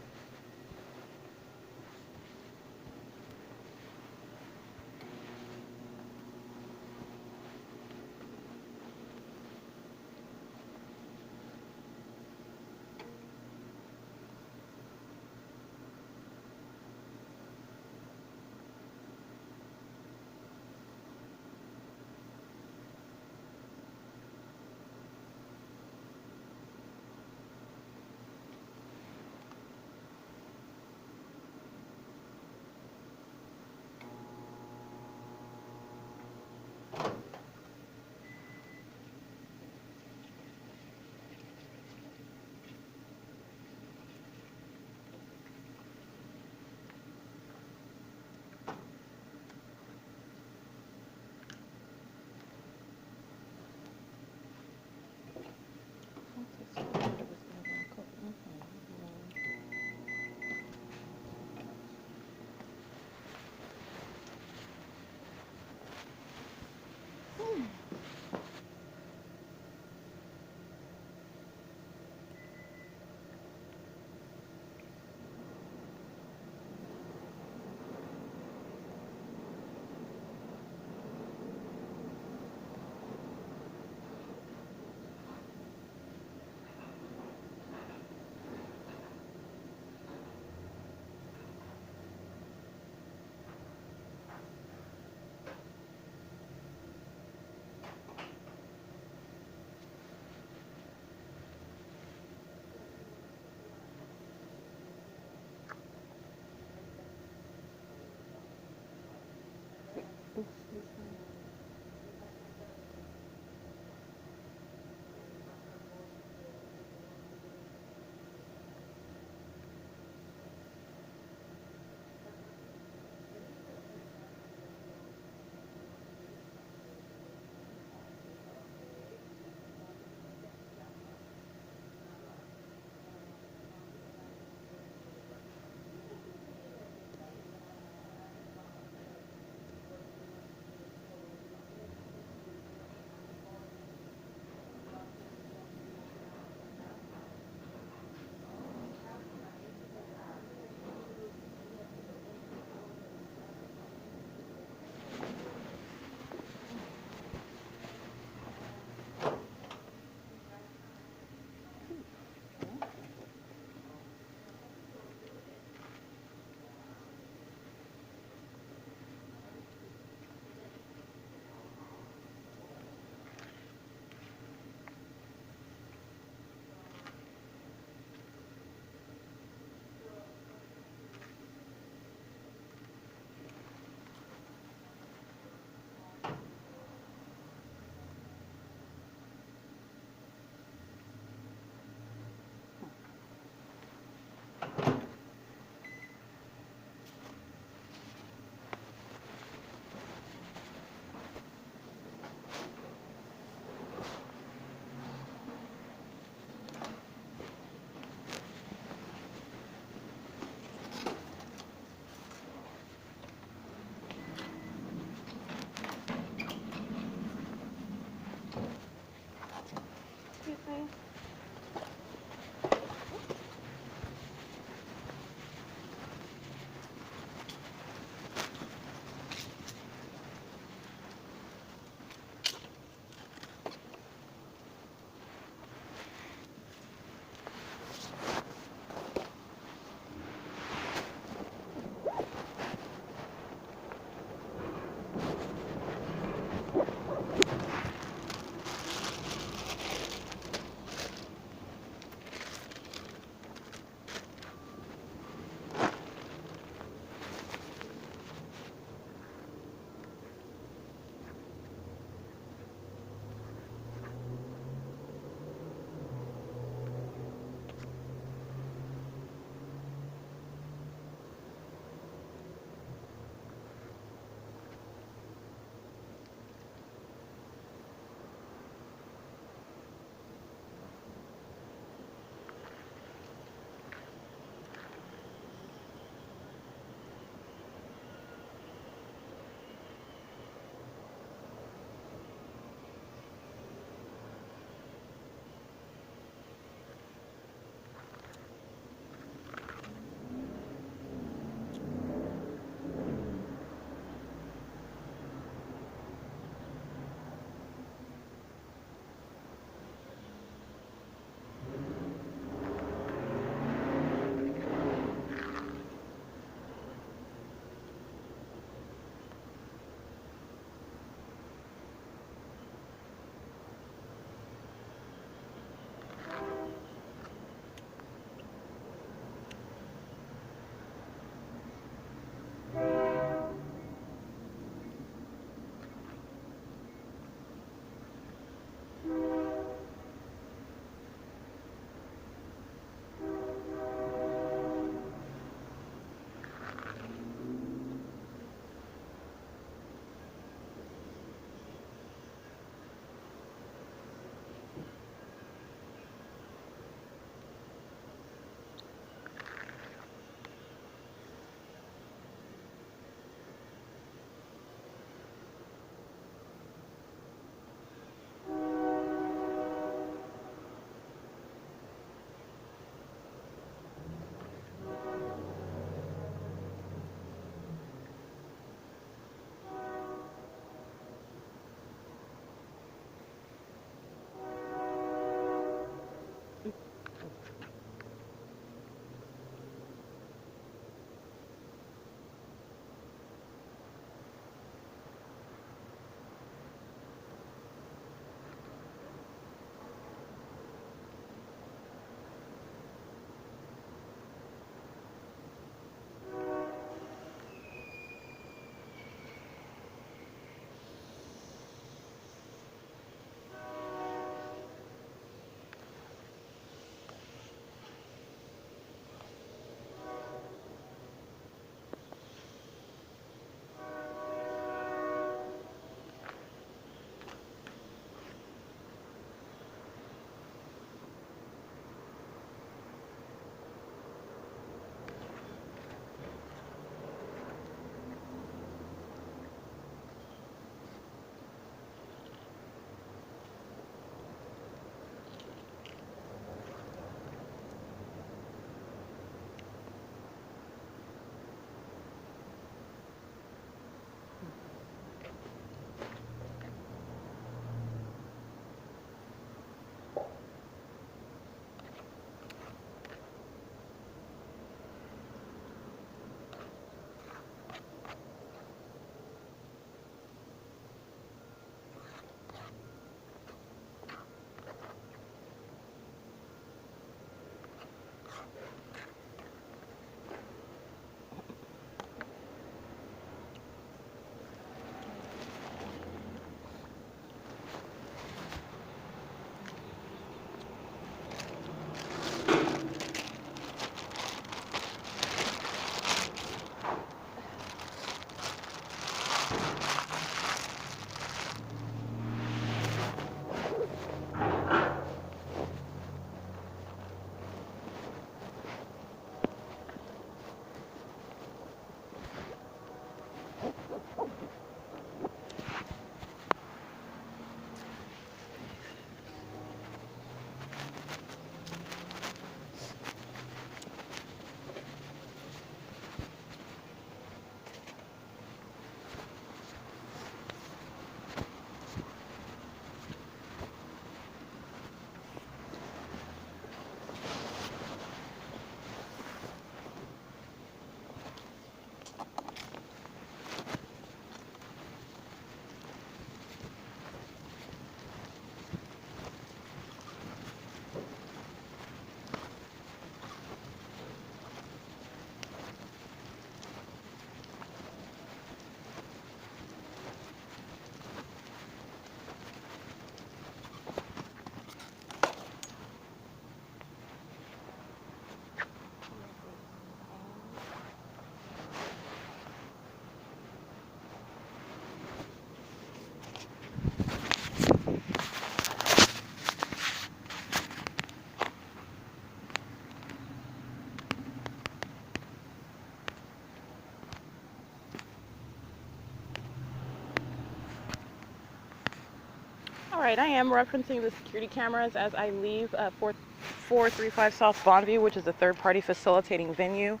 All right, I am referencing the security cameras as I leave 435 South Bonview, which is a third-party facilitating venue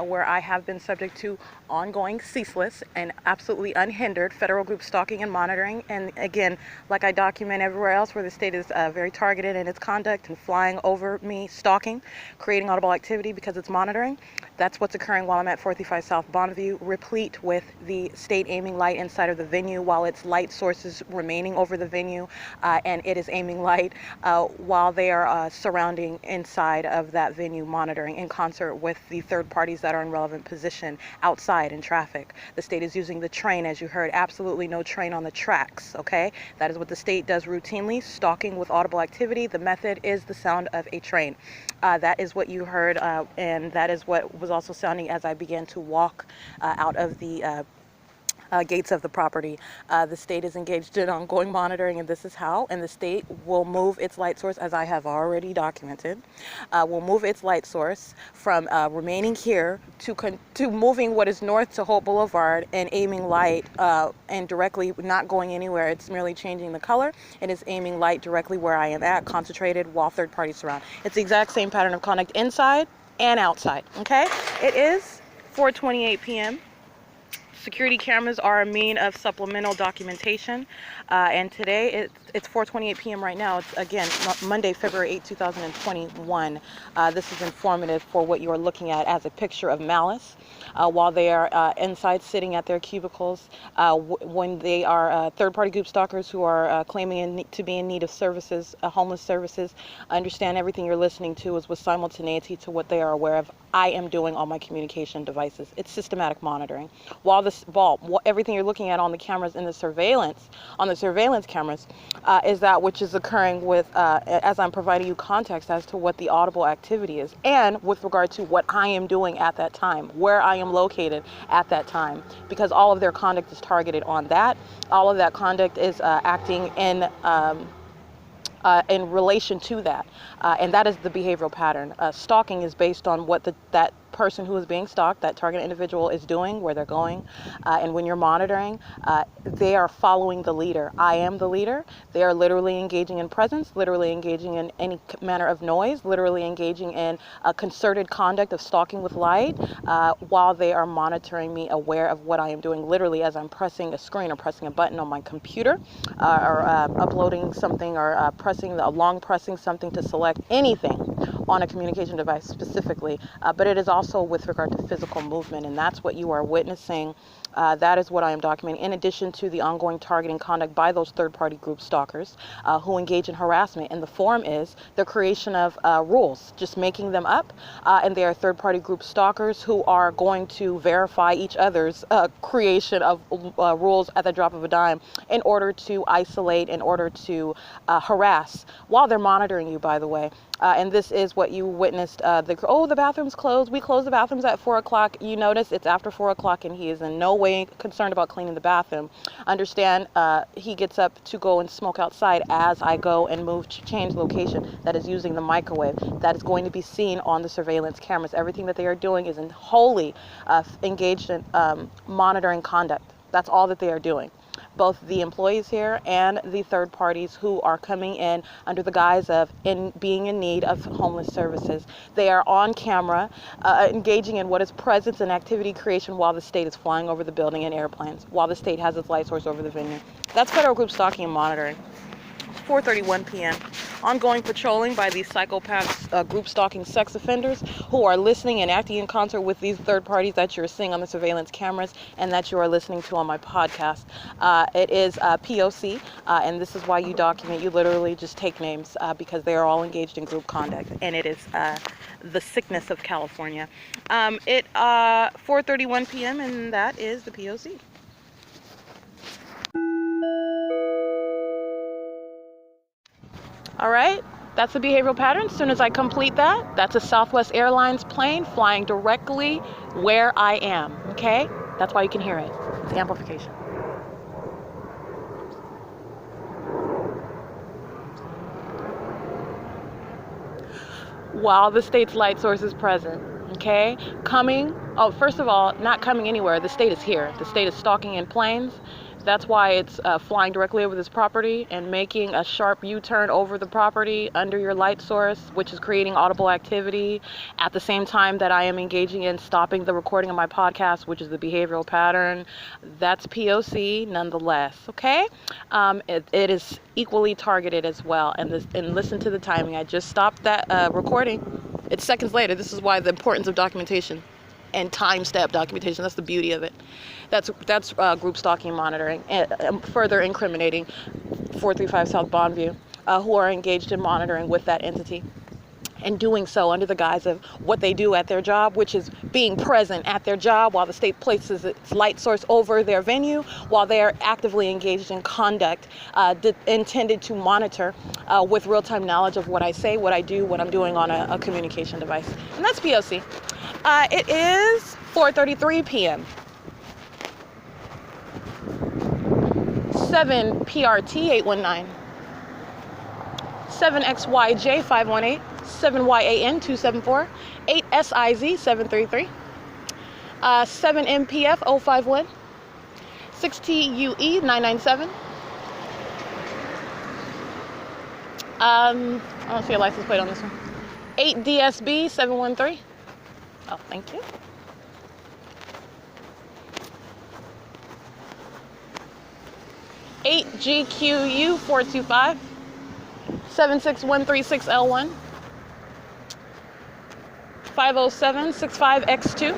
where I have been subject to ongoing, ceaseless, and absolutely unhindered federal group stalking and monitoring. And again, like I document everywhere else where the state is very targeted in its conduct and flying over me, stalking, creating audible activity because it's monitoring. That's what's occurring while I'm at 435 South Bonview, replete with the state aiming light inside of the venue while its light sources remaining over the venue, and it is aiming light while they are surrounding inside of that venue, monitoring in concert with the third parties that are in relevant position outside in traffic. The state is using the train, as you heard, absolutely no train on the tracks, okay? That is what the state does routinely, stalking with audible activity. The method is the sound of a train. That is what you heard, and that is what was also sounding as I began to walk out of the gates of the property. The state is engaged in ongoing monitoring, and this is how. And the state will move its light source, as I have already documented, will move its light source from remaining here to moving what is north to Holt Boulevard and aiming light and directly not going anywhere. It's merely changing the color. It is aiming light directly where I am at, concentrated while third parties surround. It's the exact same pattern of conduct inside and outside. Okay, it is 4:28 p.m. Security cameras are a mean of supplemental documentation, and today it's 4:28 p.m. right now. It's again Monday, February 8, 2021. This is informative for what you are looking at as a picture of malice while they are inside sitting at their cubicles when they are third-party group stalkers who are claiming to be in need of services, homeless services. Understand everything you're listening to is with simultaneity to what they are aware of. I am doing on my communication devices. It's systematic monitoring. While everything you're looking at on the cameras in the surveillance, on the surveillance cameras, is that which is occurring with, as I'm providing you context as to what the audible activity is, and with regard to what I am doing at that time, where I am located at that time, because all of their conduct is targeted on that. All of that conduct is acting in relation to that, and that is the behavioral pattern. Stalking is based on what that person who is being stalked, that target individual, is doing, where they're going, and when you're monitoring, they are following the leader. I am the leader. They are literally engaging in presence, literally engaging in any manner of noise, literally engaging in a concerted conduct of stalking with light, while they are monitoring me, aware of what I am doing, literally as I'm pressing a screen or pressing a button on my computer, or uploading something, or long pressing something to select anything on a communication device specifically, but it is also with regard to physical movement, and that's what you are witnessing. That is what I am documenting, in addition to the ongoing targeting conduct by those third-party group stalkers who engage in harassment. And the form is the creation of rules, just making them up, and they are third-party group stalkers who are going to verify each other's creation of rules at the drop of a dime in order to isolate, in order to harass, while they're monitoring you, by the way. And this is what you witnessed. The bathroom's closed. We close the bathrooms at 4 o'clock. You notice it's after 4 o'clock and he is in no way concerned about cleaning the bathroom. Understand, he gets up to go and smoke outside as I go and move to change location. That is using the microwave. That is going to be seen on the surveillance cameras. Everything that they are doing is wholly engaged in monitoring conduct. That's all that they are doing. Both the employees here and the third parties who are coming in under the guise of being in need of homeless services. They are on camera, engaging in what is presence and activity creation while the state is flying over the building in airplanes, while the state has its light source over the venue. That's federal group stalking and monitoring. 4:31 p.m. Ongoing patrolling by these psychopaths, group stalking sex offenders who are listening and acting in concert with these third parties that you're seeing on the surveillance cameras and that you are listening to on my podcast. It is P.O.C, and this is why you document. You literally just take names because they are all engaged in group conduct, and it is the sickness of California. 4:31 p.m. and that is the P.O.C. All right, that's the behavioral pattern. As soon as I complete that, that's a Southwest Airlines plane flying directly where I am, okay? That's why you can hear it. It's amplification. While the state's light source is present, okay? First of all, not coming anywhere. The state is here. The state is stalking in planes. That's why it's flying directly over this property and making a sharp U-turn over the property under your light source, which is creating audible activity at the same time that I am engaging in stopping the recording of my podcast, which is the behavioral pattern. That's P.O.C. nonetheless, okay? It is equally targeted as well. And listen to the timing. I just stopped that recording. It's seconds later. This is why the importance of documentation and time-step documentation. That's the beauty of it. That's group stalking monitoring, and further incriminating 435 South Bonview, who are engaged in monitoring with that entity, and doing so under the guise of what they do at their job, which is being present at their job while the state places its light source over their venue, while they are actively engaged in conduct intended to monitor with real-time knowledge of what I say, what I do, what I'm doing on a communication device. And that's POC. It is 4:33 p.m. 7 PRT 819. 7XYJ 518. 7YAN 274. 8SIZ 733. 7MPF 051. 6TUE 997. I don't see a license plate on this one. 8DSB 713. Oh, thank you. GQU 425 76136L1 50765X2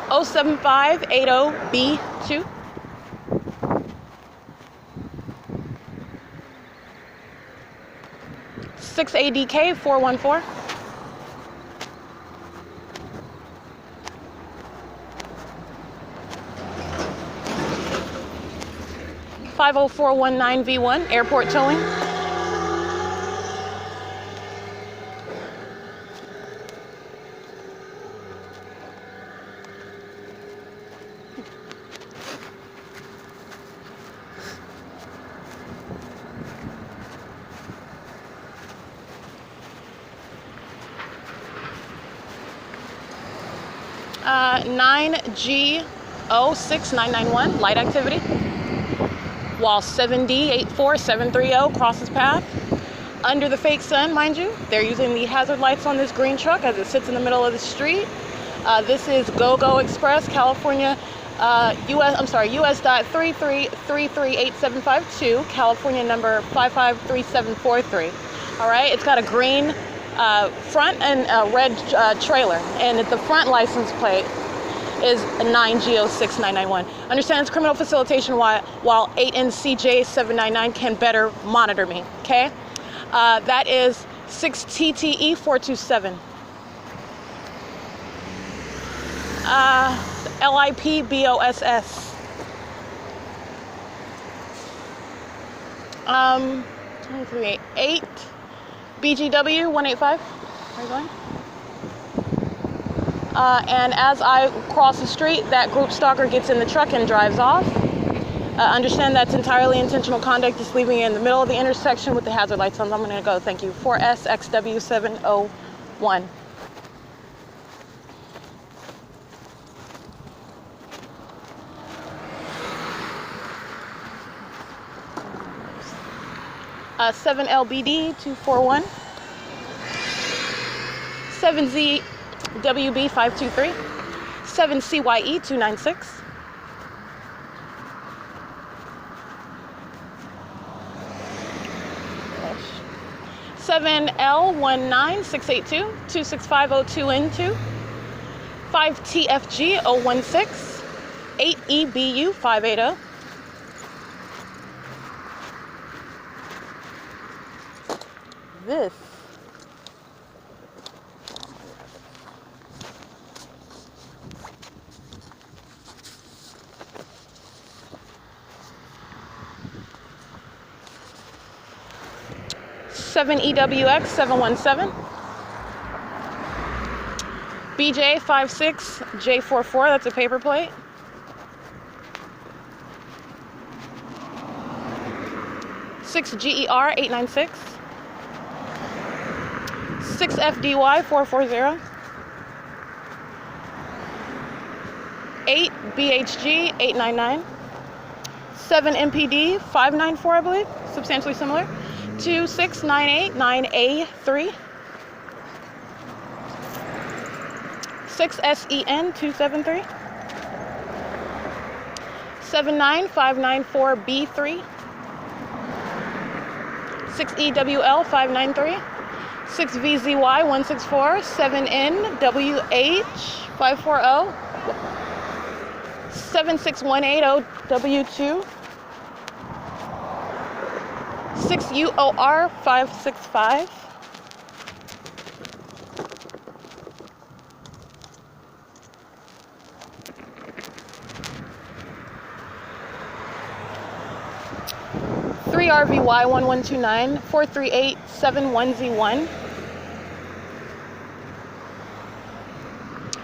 07580B2 6ADK 414 50419V1 airport towing. Uh, 9G06991 light activity. While 7D84730 crosses path under the fake sun, mind you. They're using the hazard lights on this green truck as it sits in the middle of the street. This is Go-Go Express, California, US.33338752, California number 553743. All right, it's got a green front and a red trailer, and the front license plate is 9G06991. Understand it's criminal facilitation while 8NCJ799 can better monitor me, okay? That is 6TTE427. LIPBOSS. 8 BGW 185. Where are you going? And as I cross the street, that group stalker gets in the truck and drives off. Understand that's entirely intentional conduct, just leaving you in the middle of the intersection with the hazard lights on. I'm going to go. Thank you. 4SXW701. Uh, 7LBD 241. 7ZWB 523. 7CYE 296. 7L19682 26502N2. 5TFG 016. 8EBU 580. This (7EWX 717) BJ56J44. That's a paper plate. (6GER 896) 6FDY 440. 8 BHG 899, 7 MPD 594, I believe, substantially similar, 2698 9A3, 6 SEN 273, 79594 B3, 6 EWL 593, 6 VZY 164, 7N WH 540, 76180 W2, 6 UOR 565, 3 RVY 1129, 438 71Z1,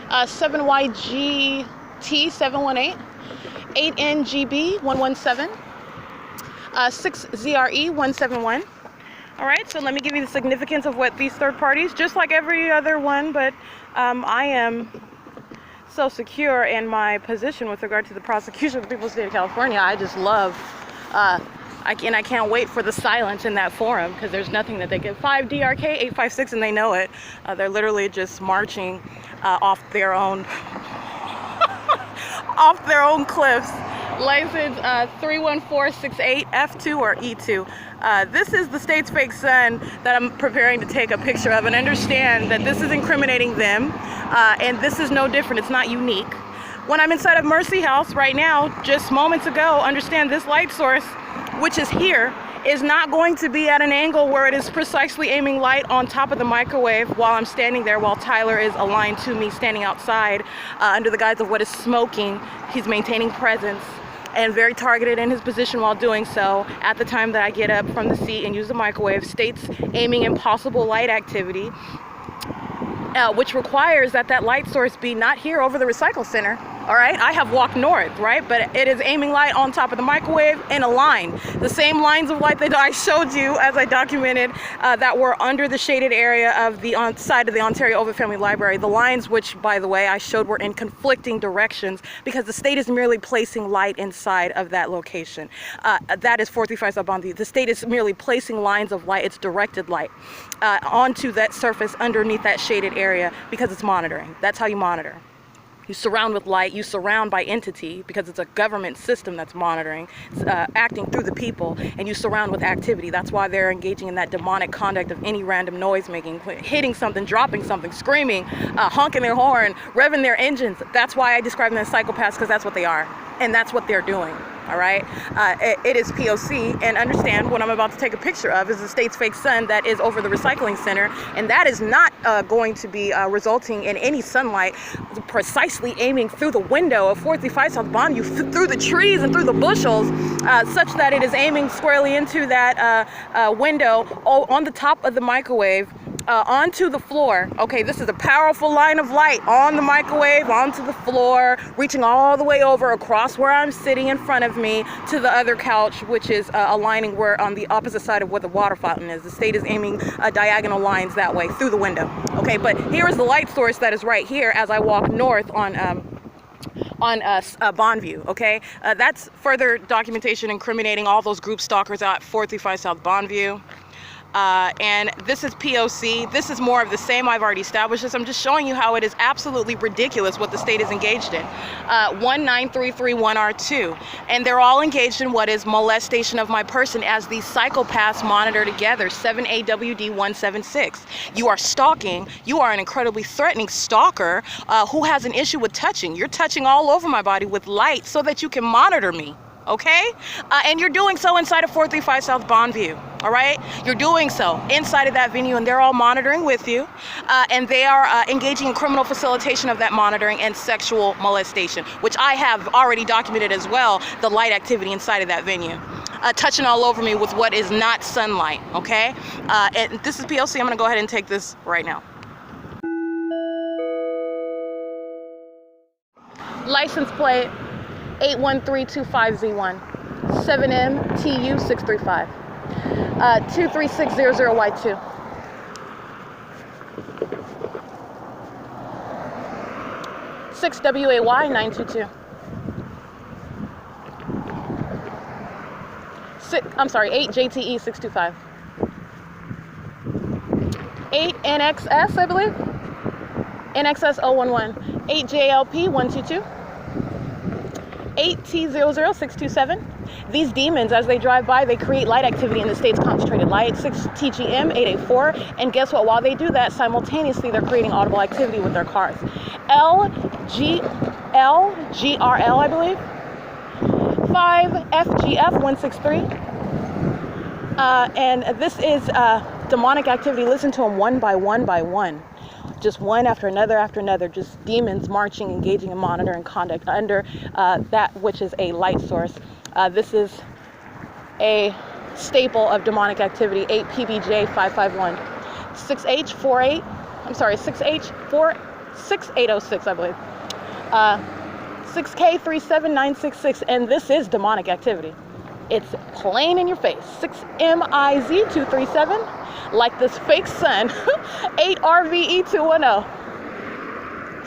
7YGT 718, 8NGB 117, 6 ZRE 171. All right, so let me give you the significance of what these third parties, just like every other one, but I am so secure in my position with regard to the prosecution of the people of the state of California. I just love, I can't wait for the silence in that forum, because there's nothing that they can. 5 DRK 856, and they know it. They're literally just marching off their own off their own cliffs. License 31468 F2 or E2. This is the state's fake son that I'm preparing to take a picture of, and understand that this is incriminating them, and this is no different. It's not unique. When I'm inside of Mercy House right now, just moments ago, understand this light source, which is here, is not going to be at an angle where it is precisely aiming light on top of the microwave while I'm standing there, while Tyler is aligned to me standing outside under the guise of what is smoking. He's maintaining presence and very targeted in his position while doing so. At the time that I get up from the seat and use the microwave, states aiming impossible light activity, which requires that that light source be not here over the recycle center. All right, I have walked north, right? But it is aiming light on top of the microwave in a line. The same lines of light that I showed you as I documented that were under the shaded area of the side of the Ontario OVITT Family Library. The lines, which, by the way, I showed were in conflicting directions because the state is merely placing light inside of that location. That is 435 South BONVIEW. The state is merely placing lines of light, it's directed light, onto that surface underneath that shaded area because it's monitoring. That's how you monitor. You surround with light, you surround by entity, because it's a government system that's monitoring, acting through the people, and you surround with activity. That's why they're engaging in that demonic conduct of any random noise making, hitting something, dropping something, screaming, honking their horn, revving their engines. That's why I describe them as psychopaths, because that's what they are, and that's what they're doing. All right, it is P.O.C. and understand what I'm about to take a picture of is the state's fake sun that is over the recycling center, and that is not going to be resulting in any sunlight precisely aiming through the window of 435 South BONVIEW, through the trees and through the bushels, such that it is aiming squarely into that window on the top of the microwave. Onto the floor. Okay, this is a powerful line of light on the microwave, onto the floor, reaching all the way over across where I'm sitting in front of me to the other couch, which is aligning where on the opposite side of what the water fountain is. The state is aiming diagonal lines that way through the window. Okay, but here is the light source that is right here as I walk north on BONVIEW, okay? That's further documentation incriminating all those group stalkers at 435 South BONVIEW. And this is P.O.C. This is more of the same. I've already established this. I'm just showing you how it is absolutely ridiculous what the state is engaged in. 19331R2. And they're all engaged in what is molestation of my person as these psychopaths monitor together. 7AWD176. You are stalking. You are an incredibly threatening stalker who has an issue with touching. You're touching all over my body with light so that you can monitor me. Okay? And you're doing so inside of 435 South BONVIEW. All right? You're doing so inside of that venue, and they're all monitoring with you. And they are engaging in criminal facilitation of that monitoring and sexual molestation, which I have already documented as well, the light activity inside of that venue. Touching all over me with what is not sunlight. Okay? And this is P.O.C. I'm going to go ahead and take this right now. License plate 81325Z1, 7MTU635, 23600Y2. 6 WAY 922. I'm sorry, 8 JTE 625. 8 NXS, I believe. NXS 011. 8 JLP 122. 8 T00 627. These demons, as they drive by, they create light activity in the state's concentrated light. 6 TGM 884. And guess what? While they do that, simultaneously, they're creating audible activity with their cars. LGRL, I believe. 5 FGF 163. And this is demonic activity. Listen to them one by one by one. Just one after another, just demons marching, engaging in monitoring conduct under that which is a light source. This is a staple of demonic activity, 8 PBJ 551. 6H48, I'm sorry, 6806, I believe. 6K37966, and this is demonic activity. It's plain in your face. 6MIZ237, like this fake sun. 8 RVE210.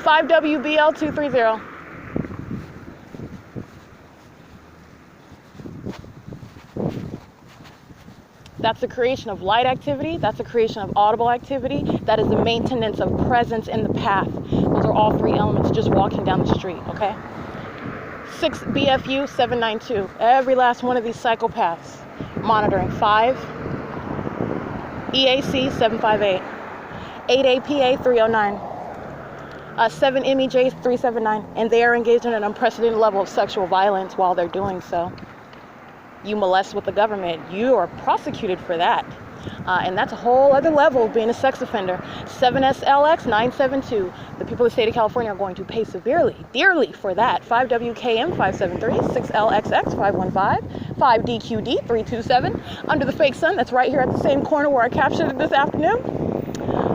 5 WBL230. That's the creation of light activity. That's the creation of audible activity. That is the maintenance of presence in the path. Those are all three elements just walking down the street, okay? 6 BFU 792. Every last one of these psychopaths. Monitoring. 5 EAC 758. 8 APA 309. 7 MEJ 379. And they are engaged in an unprecedented level of sexual violence while they're doing so. You molest with the government, you are prosecuted for that. And that's a whole other level of being a sex offender. 7SLX 972. The people of the state of California are going to pay severely, dearly for that. 5 WKM 573. 6LXX 515. 5 DQD 327. Under the fake sun, that's right here at the same corner where I captured it this afternoon.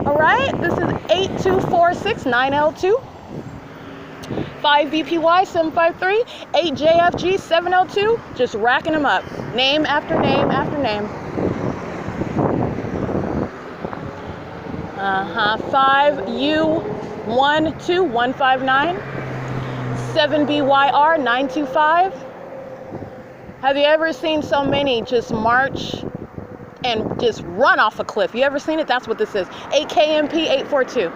All right, this is 8246 9L2. 5 VPY 753, 8 JFG 702, just racking them up, name after name after name. 5 U12159, 7 BYR 925. Have you ever seen so many just march and just run off a cliff? You ever seen it? That's what this is. 8 KMP 842,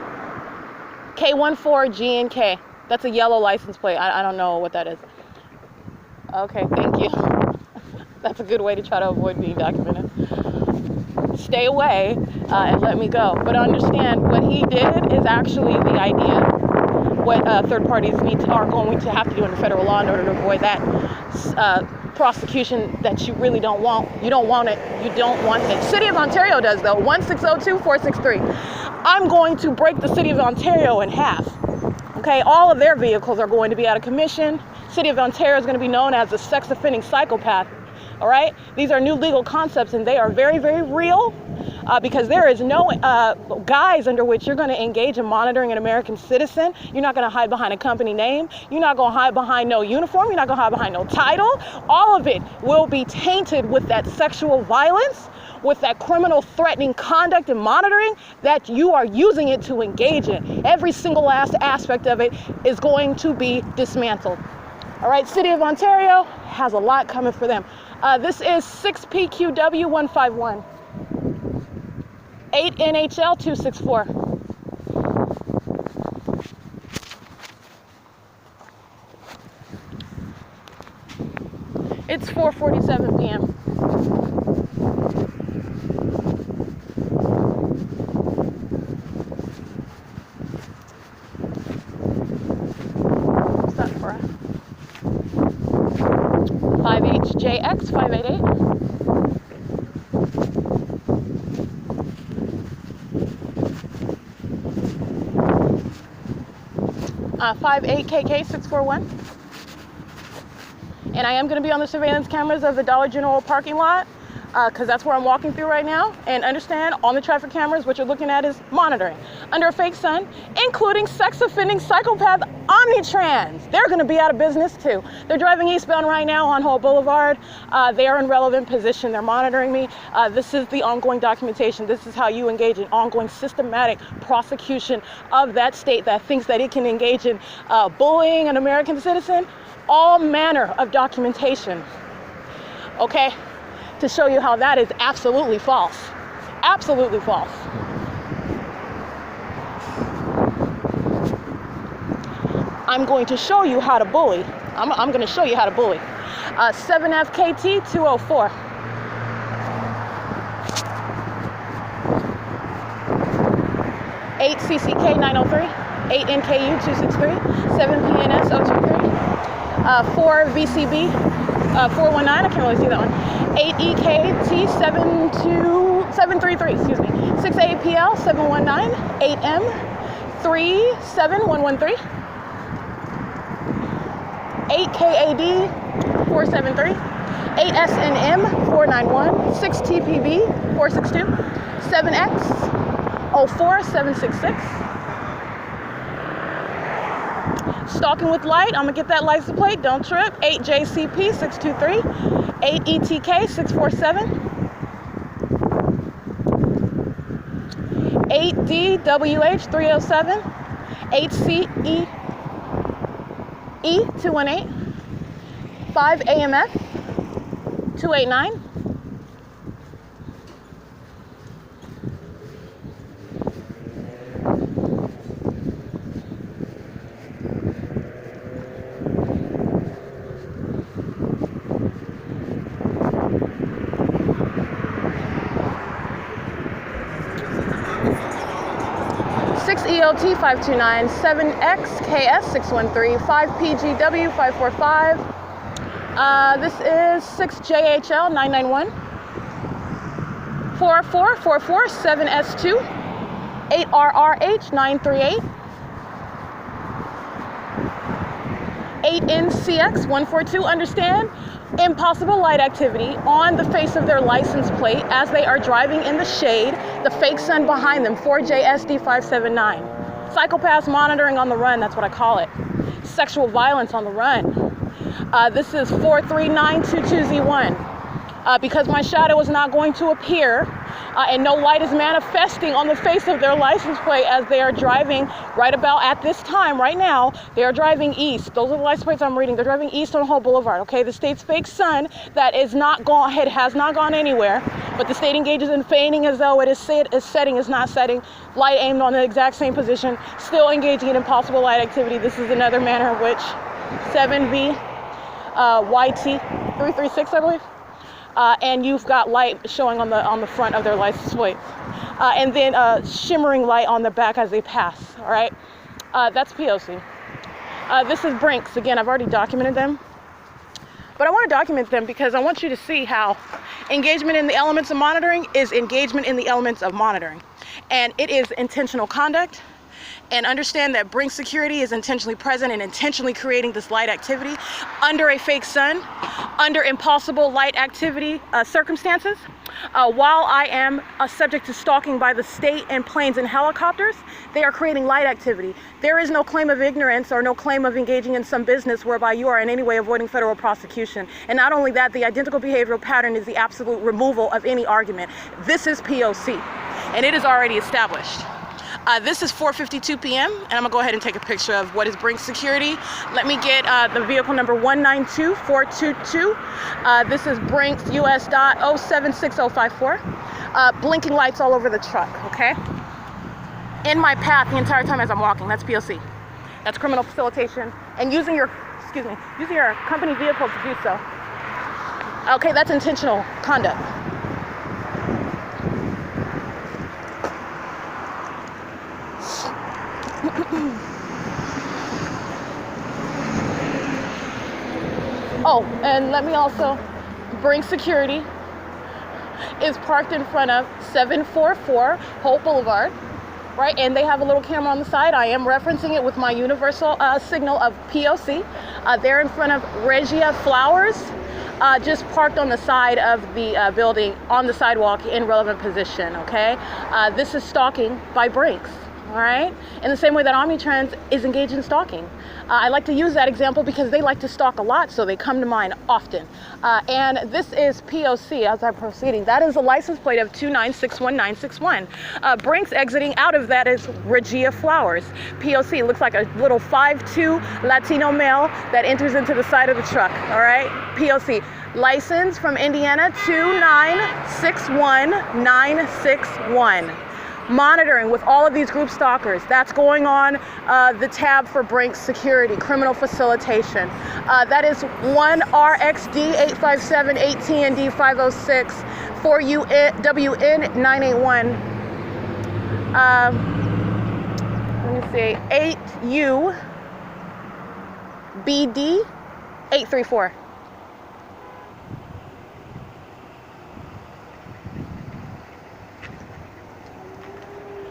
K14 GNK. That's a yellow license plate. I don't know what that is. Okay, thank you. That's a good way to try to avoid being documented. Stay away and let me go. But understand, what he did is actually the idea. What third parties are going to have to do under federal law in order to avoid that prosecution that you really don't want. You don't want it. You don't want it. City of Ontario does, though. 1602463. I'm going to break the City of Ontario in half. Okay, all of their vehicles are going to be out of commission. City of Ontario is going to be known as a sex offending psychopath. All right, these are new legal concepts, and they are very, very real because there is no guise under which you're going to engage in monitoring an American citizen. You're not going to hide behind a company name. You're not going to hide behind no uniform. You're not going to hide behind no title. All of it will be tainted with that sexual violence, with that criminal threatening conduct and monitoring that you are using it to engage in. Every single last aspect of it is going to be dismantled. All right, City of Ontario has a lot coming for them. This is 6 PQW 151. 8 NHL 264. It's 4:47 p.m. What's that for? 5HJX 588. 58KK 641. And I am going to be on the surveillance cameras of the Dollar General parking lot because that's where I'm walking through right now. And understand, on the traffic cameras, what you're looking at is monitoring. under a fake sun, including sex-offending psychopath omnitrans. They're going to be out of business too. They're driving eastbound right now on Holt Boulevard. They are in relevant position. They're monitoring me. This is the ongoing documentation. This is how you engage in ongoing systematic prosecution of that state that thinks that it can engage in bullying an American citizen. All manner of documentation, okay, to show you how that is absolutely false. Absolutely false. I'm going to show you how to bully. I'm going to show you how to bully. 7FKT 204. CCK 903, 8NKU 263, 7PNS 023, 4VCB 419, I can't really see that one, 8EKT 733, 6APL 719, 8M 37113, 8KAD 473, 8SNM 491, 6TPB 462, 7X 04766. Stalking with light, I'm gonna get that license plate, don't trip. 8JCP 623, 8ETK 647, 8DWH 307, 8CE 218, 5AMF 289. 6EOT 529, 7XKS 613, 5PGW 545. This is 6JHL 991, 4444 7S2, 8RRH 938, 8NCX 142. Understand? Impossible light activity on the face of their license plate as they are driving in the shade, the fake sun behind them, 4JSD 579. Psychopaths monitoring on the run, that's what I call it. Sexual violence on the run. This is 43922Z1. Because my shadow is not going to appear and no light is manifesting on the face of their license plate as they are driving right about at this time, right now, they are driving east. Those are the license plates I'm reading. They're driving east on Holt Boulevard, okay? The state's fake sun that is not gone, it has not gone anywhere, but the state engages in feigning as though it is setting, is not setting, light aimed on the exact same position, still engaging in impossible light activity. This is another manner in which 7V YT 336, I believe. And you've got light showing on the front of their license plate, and then shimmering light on the back as they pass. All right, that's P.O.C. This is Brinks. Again, I've already documented them, but I want to document them because I want you to see how engagement in the elements of monitoring is engagement in the elements of monitoring, and it is intentional conduct. And understand that Brinks security is intentionally present and intentionally creating this light activity under a fake sun, under impossible light activity circumstances. While I am subject to stalking by the state and planes and helicopters, they are creating light activity. There is no claim of ignorance or no claim of engaging in some business whereby you are in any way avoiding federal prosecution. And not only that, the identical behavioral pattern is the absolute removal of any argument. This is P.O.C. and it is already established. This is 4:52 p.m. and I'm gonna go ahead and take a picture of what is Brinks security. Let me get the vehicle number 192422. This is Brinks U.S.076054. Blinking lights all over the truck, okay? In my path the entire time as I'm walking. That's P.O.C. That's criminal facilitation and using your company vehicle to do so. Okay, that's intentional conduct. Oh, and let me also bring security is parked in front of 744 Holt Boulevard, right? And they have a little camera on the side. I am referencing it with my universal signal of P.O.C. They're in front of Regia Flowers, just parked on the side of the building on the sidewalk in relevant position, okay? This is stalking by Brinks, all right? In the same way that Omnitrans is engaged in stalking. I like to use that example because they like to stalk a lot, so they come to mind often. And this is P.O.C. as I'm proceeding. That is a license plate of 2961961. Brinks exiting out of that is Regia Flowers. P.O.C. looks like a little 5'2" Latino male that enters into the side of the truck, all right? P.O.C. License from Indiana 2961961. Monitoring with all of these group stalkers. That's going on the tab for Brinks Security, Criminal Facilitation. That is 1RXD857 8TND506 4UWN981. Let me see, 8UBD 834.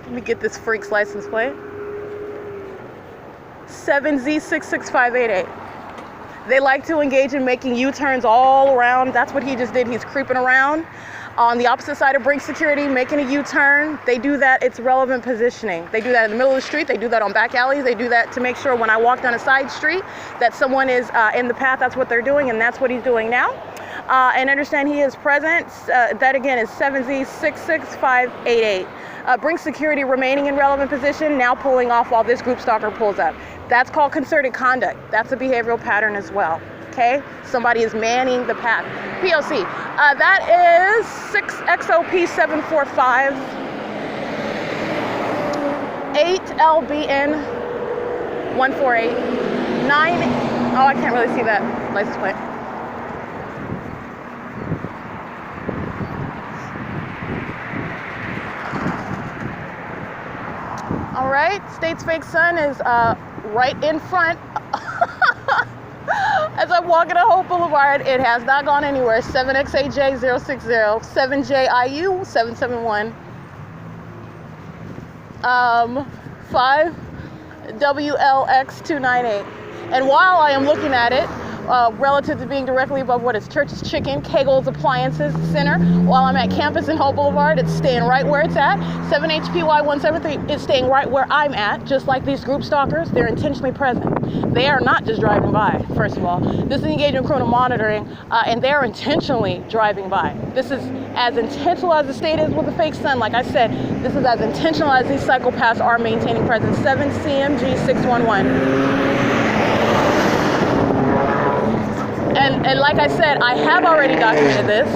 Let me get this freak's license plate. 7Z66588. They like to engage in making U-turns all around. That's what he just did. He's creeping around on the opposite side of Brinks Security, making a U-turn. They do that. It's relevant positioning. They do that in the middle of the street. They do that on back alleys. They do that to make sure when I walk down a side street that someone is in the path. That's what they're doing, and that's what he's doing now. And understand he is present. That again is 7Z66588. Brinks Security remaining in relevant position, now pulling off while this group stalker pulls up. That's called concerted conduct. That's a behavioral pattern as well. Okay? Somebody is manning the path. P.O.C. That is 6XOP745 8LBN 148 9. Oh, I can't really see that license plate. All right, State's Fake Son is right in front. As I'm walking on Holt Boulevard, it has not gone anywhere. 7XAJ060, 7JIU771, 5WLX298. And while I am looking at it, relative to being directly above what is Church's Chicken, Kegel's Appliances Center, while I'm at campus in Holt Boulevard, it's staying right where it's at. 7HPY173 is staying right where I'm at, just like these group stalkers. They're intentionally present. They are not just driving by, first of all. This is engaged in criminal monitoring, and they're intentionally driving by. This is as intentional as the state is with the fake son. Like I said, this is as intentional as these psychopaths are maintaining presence. 7CMG611. And like I said, I have already documented this.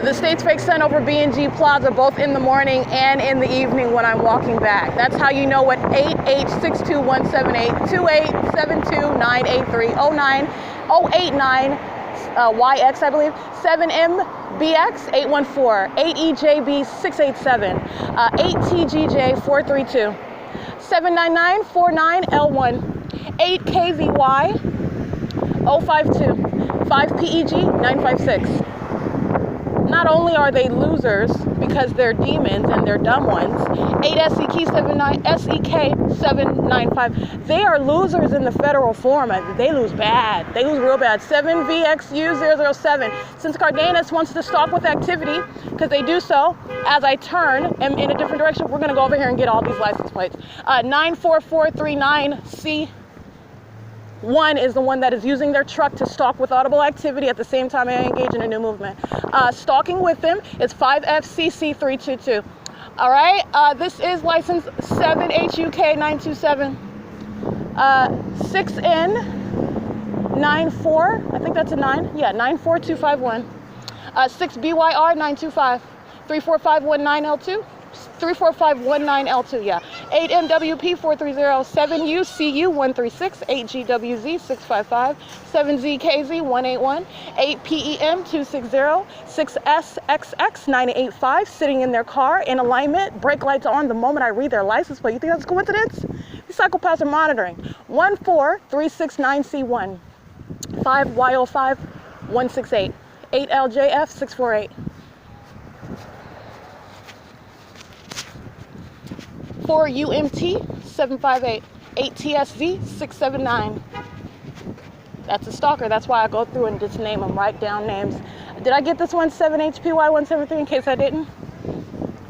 The State's Fake Son over B&G Plaza, both in the morning and in the evening when I'm walking back. That's how you know what 8H62178 287298309 YX, I believe, 7MBX 814 8EJB 687 8TGJ 432 79949L1 8KVY 052 5PEG 956. Not only are they losers because they're demons and they're dumb ones, 8SEK795, they are losers in the federal form. They lose bad. They lose real bad. 7VXU007. Since Cardenas wants to stalk with activity, because they do so, as I turn in a different direction, we're going to go over here and get all these license plates. 94439C. One is the one that is using their truck to stalk with audible activity at the same time I engage in a new movement. Stalking with them is 5FCC322. All right, this is license 7HUK927. 6N94, I think that's a 9. Yeah, 94251. 6BYR925. 34519L2. 34519L2, yeah. 8MWP430, 7UCU136, 8GWZ655, 7ZKZ181, 8PEM260, 6SXX985, sitting in their car in alignment, brake lights on the moment I read their license plate. You think that's a coincidence? These psychopaths are monitoring. 14369C1, 5Y05168, 8LJF648. 4UMT758, 8TSV679. That's a stalker. That's why I go through and just name them, write down names. Did I get this one? 7HPY173 in case I didn't?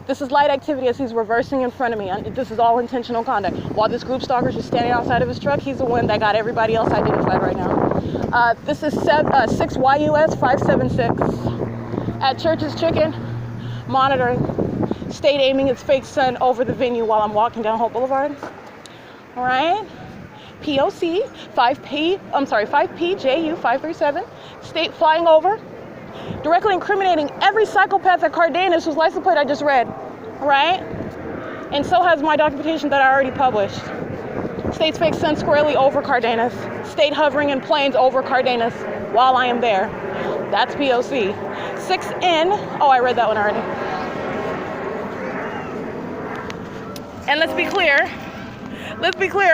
This is light activity as he's reversing in front of me. This is all intentional conduct. While this group stalker is just standing outside of his truck, he's the one that got everybody else identified right now. This is 6 U.S. 576 at Church's Chicken, monitoring. State aiming its fake sun over the venue while I'm walking down Holt Boulevard. All right. P.O.C. 5PJU 537. State flying over. Directly incriminating every psychopath at Cardenas whose license plate I just read. All right. And so has my documentation that I already published. State's fake sun squarely over Cardenas. State hovering in planes over Cardenas while I am there. That's P.O.C. 6N. Oh, I read that one already. And let's be clear,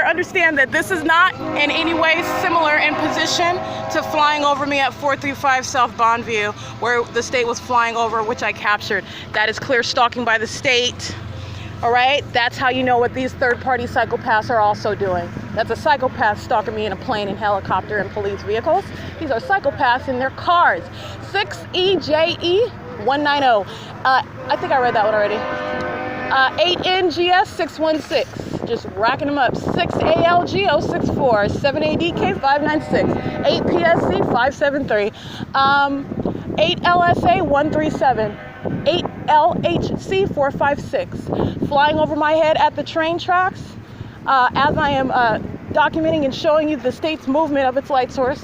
understand that this is not in any way similar in position to flying over me at 435 South BONVIEW, where the state was flying over, which I captured. That is clear stalking by the state. All right, that's how you know what these third-party psychopaths are also doing. That's a psychopath stalking me in a plane and helicopter and police vehicles. These are psychopaths in their cars. 6EJE 190. I think I read that one already. 8NGS 616, just racking them up. 6ALG 064, 7ADK 596, 8PSC 573, 8LSA 137, 8LHC 456. Flying over my head at the train tracks as I am documenting and showing you the state's movement of its light source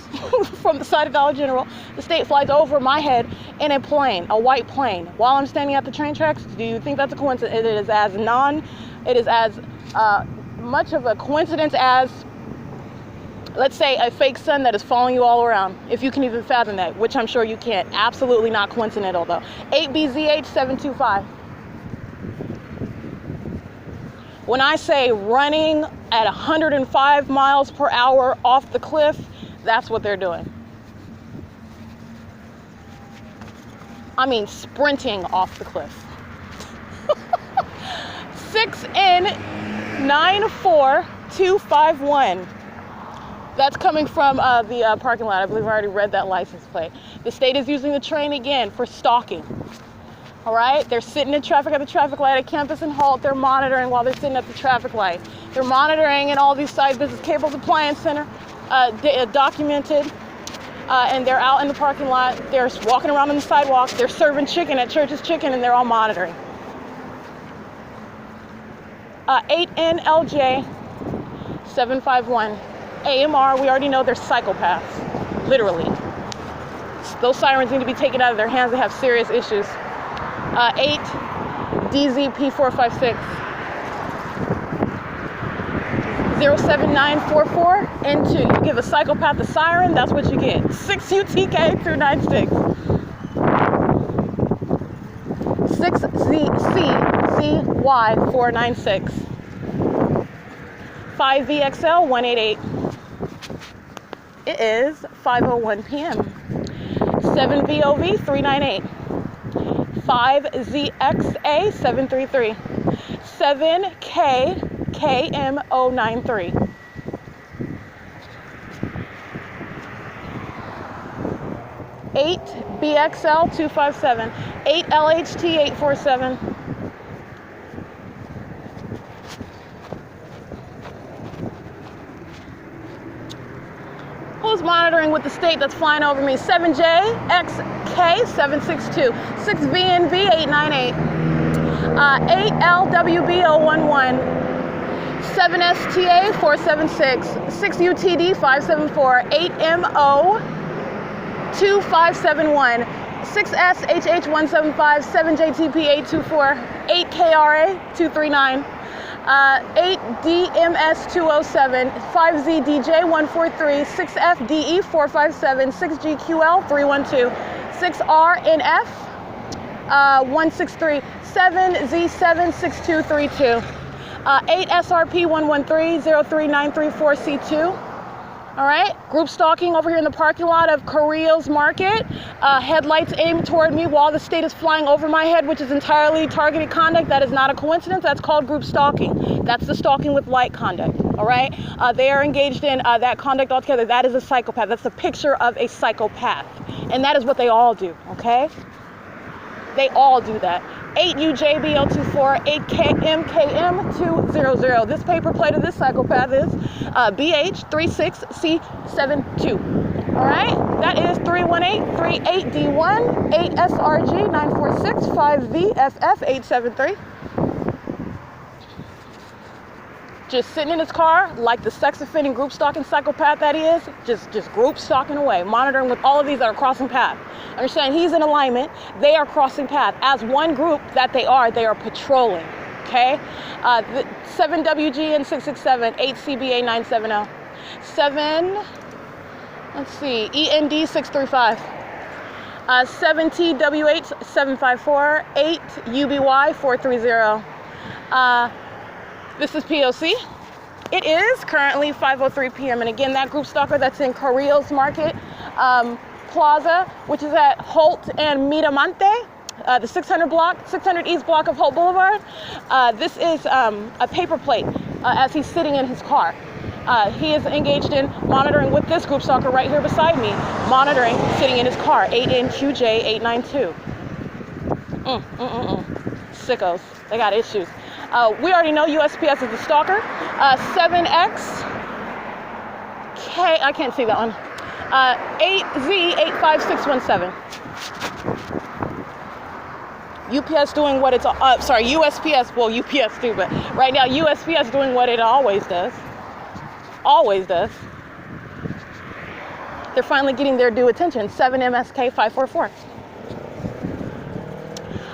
from the side of Dollar General. The state flies over my head in a plane, a white plane, while I'm standing at the train tracks. Do you think that's a coincidence? It is as much of a coincidence as, let's say, a fake sun that is following you all around, if you can even fathom that, which I'm sure you can't. Absolutely not coincidental, though. 8BZH 725. When I say running at 105 miles per hour off the cliff, that's what they're doing. I mean, sprinting off the cliff. 6N94251. That's coming from the parking lot. I believe I already read that license plate. The state is using the train again for stalking. All right, they're sitting in traffic at the traffic light at campus and HOLT. They're monitoring while they're sitting at the traffic light. They're monitoring in all these sites. This is Cable's Appliance Center, documented. And they're out in the parking lot. They're walking around on the sidewalk. They're serving chicken at Church's Chicken, and they're all monitoring. 8NLJ 751. AMR, we already know they're psychopaths, literally. Those sirens need to be taken out of their hands. They have serious issues. 8DZP456. 07944 N2. You give a psychopath a siren, that's what you get. 6UTK 296. 6ZCCY 496. 5VXL 188. It is 5:01 p.m. 7VOV 398. 5ZXA 733. 7KKM093. 8BXL 257. 8LHT 847. Who's monitoring with the state that's flying over me? 7JXK 762. 6VNV 898. 8LWB 011. 7STA 476. 6UTD 574. 8MO 2571. 6SHH 175. 7JTP 824. 8KRA 239. 8DMS 207, 5ZDJ 143, 6FDE 457, 6GQL 312, 6RNF 163, 7Z7 6232, 8SRP 113, 03934C2. All right, group stalking over here in the parking lot of Carrillo's Market. Headlights aimed toward me while the state is flying over my head, which is entirely targeted conduct. That is not a coincidence. That's called group stalking. That's the stalking with light conduct. All right, they are engaged in that conduct altogether. That is a psychopath. That's a picture of a psychopath, and that is what they all do. Okay, they all do that. 8UJBO24, 8MKM200. This paper plate of this psychopath is BH36C72. All right, that is 31838D1, 8SRG946, 5VFF873. Just sitting in his car like the sex offending group stalking psychopath that he is, just group stalking away, monitoring with all of these that are crossing path. Understand, he's in alignment, they are crossing path. As one group that they are patrolling, okay? 7WG and 667, 8CBA 970. END 635. 7TWH 754, 8UBY 430. This is P.O.C. It is currently 5:03 p.m. And again, that group stalker that's in Carrillo's Market Plaza, which is at HOLT and Miramonte, the 600 East block of HOLT Boulevard. This is a paper plate as he's sitting in his car. He is engaged in monitoring with this group stalker right here beside me, monitoring, sitting in his car, 8NQJ892. Sickos, they got issues. We already know USPS is the stalker. 7X, I can't see that one. 8Z85617. UPS doing what it's, USPS, well, UPS too, but right now USPS doing what it always does. Always does. They're finally getting their due attention. 7MSK544.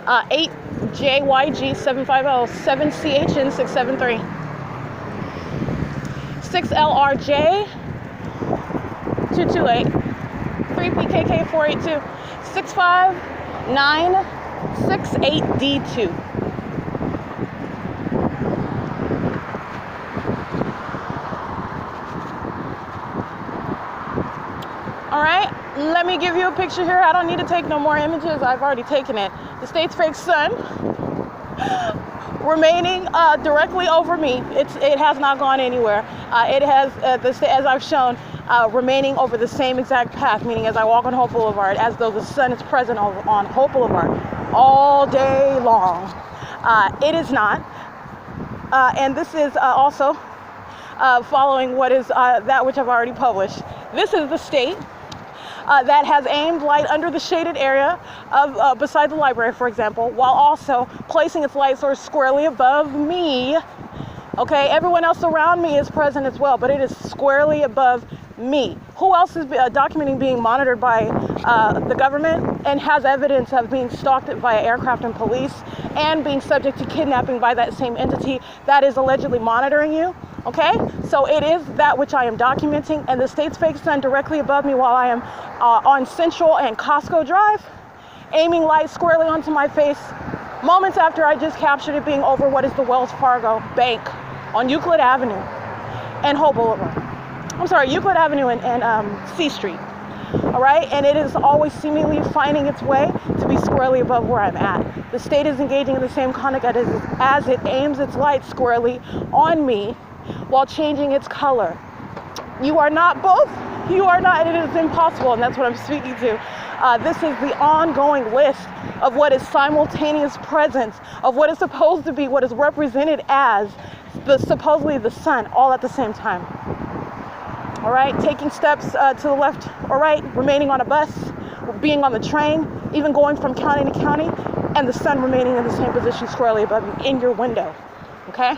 8JYG 750, 7CHN 673. 6LRJ 228. 3PKK 482. 65968D2. All right, let me give you a picture here. I don't need to take no more images. I've already taken it. The state's fake sun remaining directly over me. It has not gone anywhere. It has, as I've shown, remaining over the same exact path, meaning as I walk on Hope Boulevard, as though the sun is present on Hope Boulevard all day long. It is not. And this is also following what is that which I've already published. This is the state that has aimed light under the shaded area of beside the library, for example, while also placing its light source squarely above me. Okay, everyone else around me is present as well, but it is squarely above me. Who else is documenting being monitored by the government and has evidence of being stalked via aircraft and police and being subject to kidnapping by that same entity that is allegedly monitoring you? Okay, so it is that which I am documenting, and the state's fake sun directly above me while I am on Central and Costco Drive, aiming light squarely onto my face moments after I just captured it being over what is the Wells Fargo Bank on Euclid Avenue and Hope Boulevard. I'm sorry, Euclid Avenue and C Street. All right, and it is always seemingly finding its way to be squarely above where I'm at. The state is engaging in the same conduct as it aims its light squarely on me while changing its color. You are not both. You are not, and it is impossible, and that's what I'm speaking to. This is the ongoing list of what is simultaneous presence of what is supposed to be, what is represented as supposedly the sun, all at the same time. All right, taking steps to the left or right, remaining on a bus, being on the train, even going from county to county, and the sun remaining in the same position squarely above you in your window. Okay?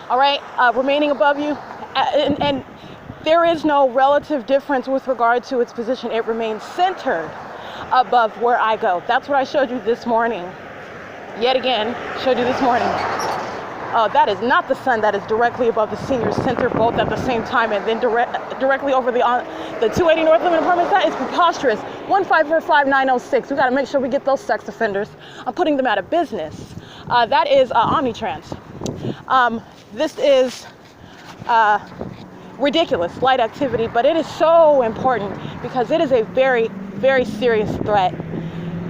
All right, remaining above you, and there is no relative difference with regard to its position. It remains centered above where I go. That's what I showed you this morning. Yet again, showed you this morning. That is not the sun. That is directly above the senior center, both at the same time, and then directly over the 280 North Limit Apartments. That is preposterous. 1545906. We got to make sure we get those sex offenders. I'm putting them out of business. That is Omnitrans. This is ridiculous light activity, but it is so important because it is a very, very serious threat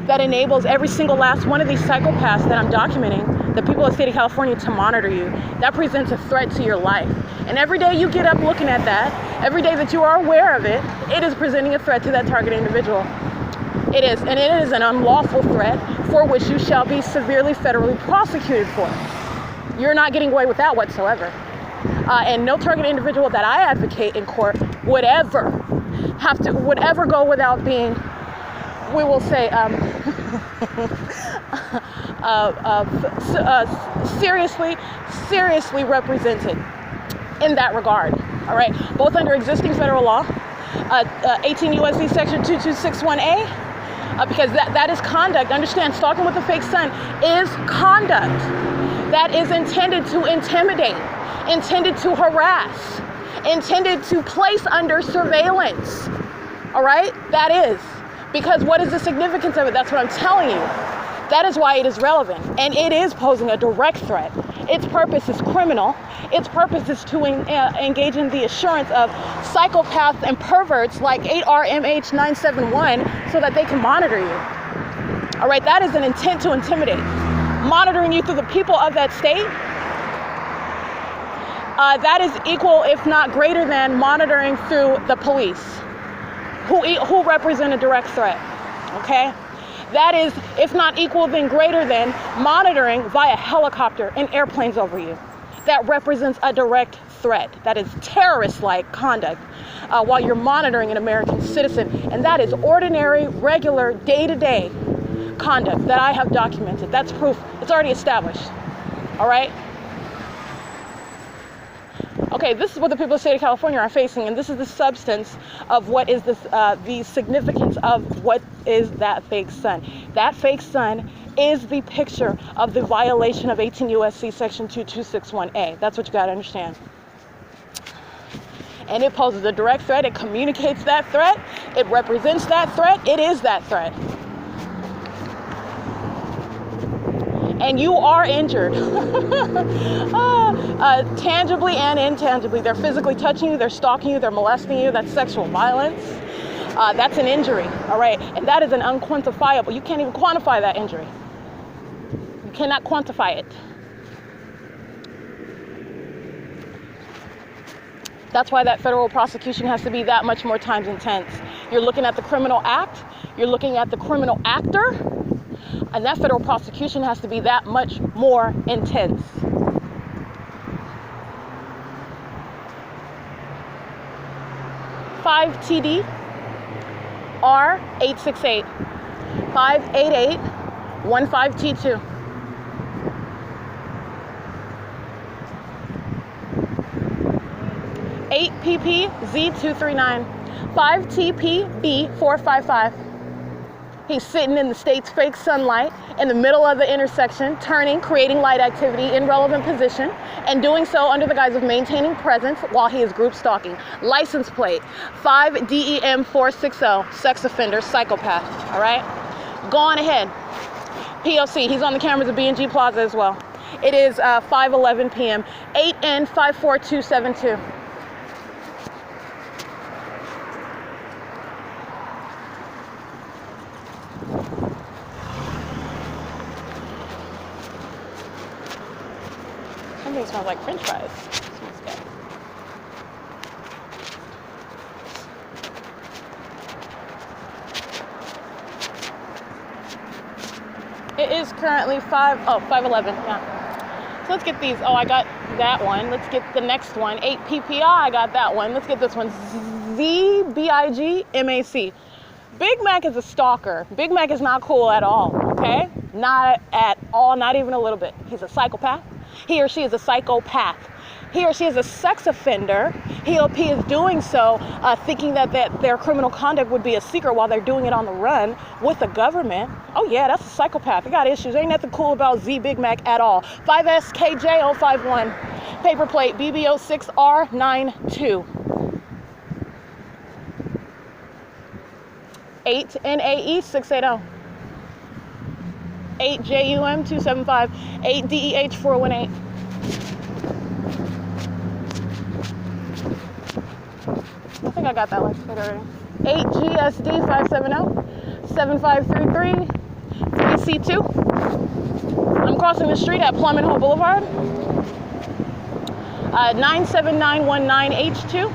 that enables every single last one of these psychopaths that I'm documenting, the people of the state of California, to monitor you. That presents a threat to your life. And every day you get up looking at that, every day that you are aware of it, it is presenting a threat to that target individual. It is, and it is an unlawful threat for which you shall be severely federally prosecuted for. You're not getting away with that whatsoever. And no target individual that I advocate in court would ever go without being, we will say, seriously represented in that regard. All right, both under existing federal law, 18 U.S.C. section 2261A, because that is conduct. Understand, stalking with a fake son is conduct that is intended to intimidate, intended to harass, intended to place under surveillance. All right, that is. Because what is the significance of it? That's what I'm telling you. That is why it is relevant. And it is posing a direct threat. Its purpose is criminal. Its purpose is to engage in the assurance of psychopaths and perverts like 8RMH971 so that they can monitor you. All right, that is an intent to intimidate. Monitoring you through the people of that state, that is equal, if not greater than, monitoring through the police, who represent a direct threat, okay? That is, if not equal, then greater than monitoring via helicopter and airplanes over you. That represents a direct threat. That is terrorist-like conduct while you're monitoring an American citizen. And that is ordinary, regular, day-to-day conduct that I have documented. That's proof. It's already established. All right? Okay, this is what the people of the state of California are facing, and this is the substance of what is this, the significance of what is that fake son. That fake son is the picture of the violation of 18 U.S.C. section 2261A. That's what you got to understand. And it poses a direct threat. It communicates that threat. It represents that threat. It is that threat. And you are injured, tangibly and intangibly. They're physically touching you, they're stalking you, they're molesting you. That's sexual violence. That's an injury, all right? And that is an unquantifiable. You can't even quantify that injury. You cannot quantify it. That's why that federal prosecution has to be that much more times intense. You're looking at the criminal act, you're looking at the criminal actor, and that federal prosecution has to be that much more intense. (5TD R868 588 15T2). (8PP-Z239) 5TP-B455. He's sitting in the state's fake sunlight in the middle of the intersection, turning, creating light activity in relevant position, and doing so under the guise of maintaining presence while he is group stalking. License plate 5DEM460, sex offender, psychopath. All right? Go on ahead. P.O.C. He's on the cameras of B&G Plaza as well. It is 5:11 p.m. 8N54272. Something smells like French fries. Smells good. It is currently 5:11. Yeah. So let's get these. Oh, I got that one. Let's get the next one. 8PPI. I got that one. Let's get this one. ZBIGMAC. Big Mac is a stalker. Big Mac is not cool at all. Okay? Not at all. Not even a little bit. He's a psychopath. He or she is a psychopath. He or she is a sex offender. He or she is doing so thinking that their criminal conduct would be a secret while they're doing it on the run with the government. Oh yeah, that's a psychopath. They got issues. Ain't nothing cool about Z Big Mac at all. 5SKJ051. Paper plate BBO6R92. 8NAE680. 8JUM275, 8DEH418. I think I got that last plate already. 8GSD570, 7533, 3C2. I'm crossing the street at Plum and Hill Boulevard. 97919H2.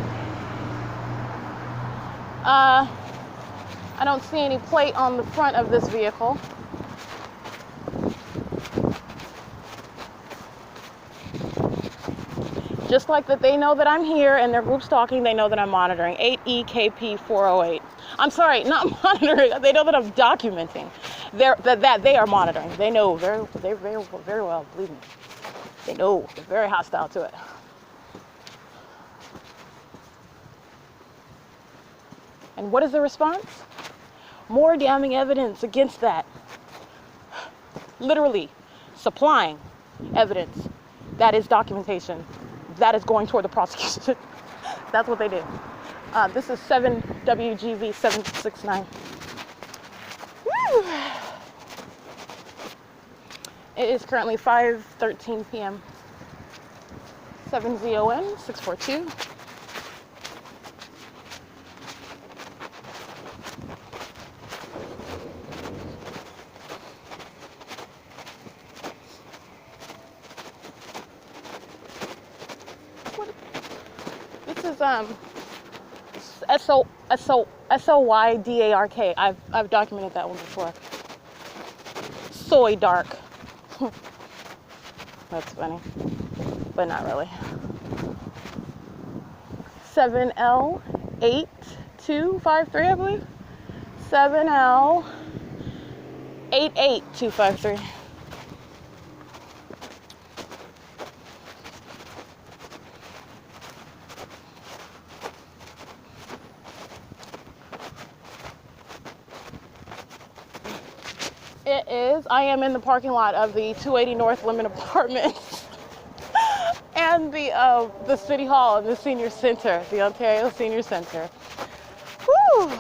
I don't see any plate on the front of this vehicle. Just like that they know that I'm here and they're group stalking, they know that I'm monitoring. 8EKP408. I'm sorry, not monitoring. They know that I'm documenting. That they are monitoring. They know very well, believe me. They know. They're very hostile to it. And what is the response? More damning evidence against that. Literally supplying evidence. That is documentation. That is going toward the prosecution. That's what they did. This is 7WGV769. Woo! It is currently 5:13 p.m. 7ZON 642. This is SOYDARK. I've documented that one before. Soy dark. That's funny, but not really. 7L8253, I believe. 7L88253. It is. I am in the parking lot of the 280 North Lemon Apartments and the City Hall and the Senior Center, the Ontario Senior Center. Whew.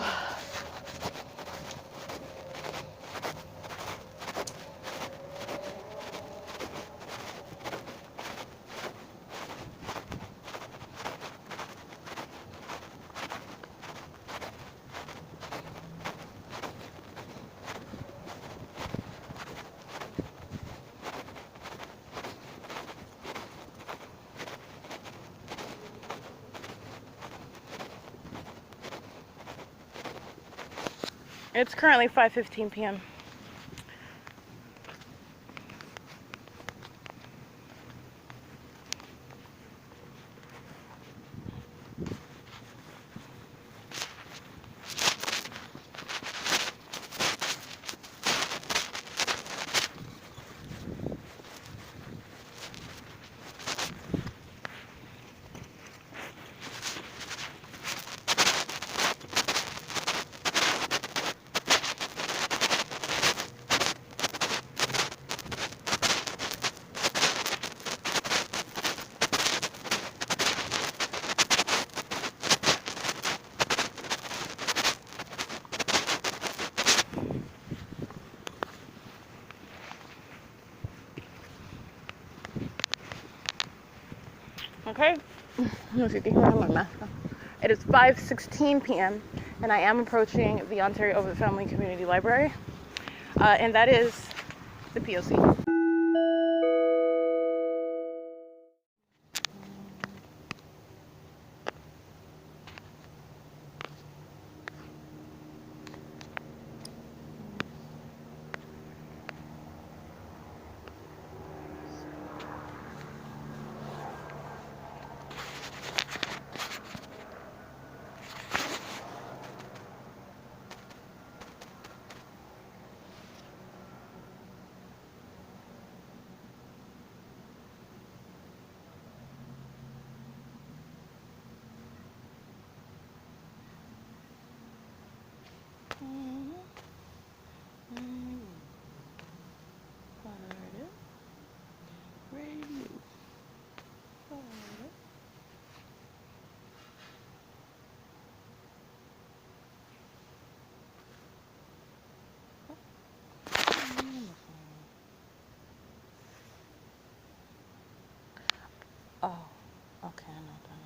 It's currently 5:15 p.m. Okay, let me see if you can hear my mask on. It is 5:16 p.m. and I am approaching the Ontario OVITT Family Community Library, and that is the P.O.C. Oh, okay, I know what that is.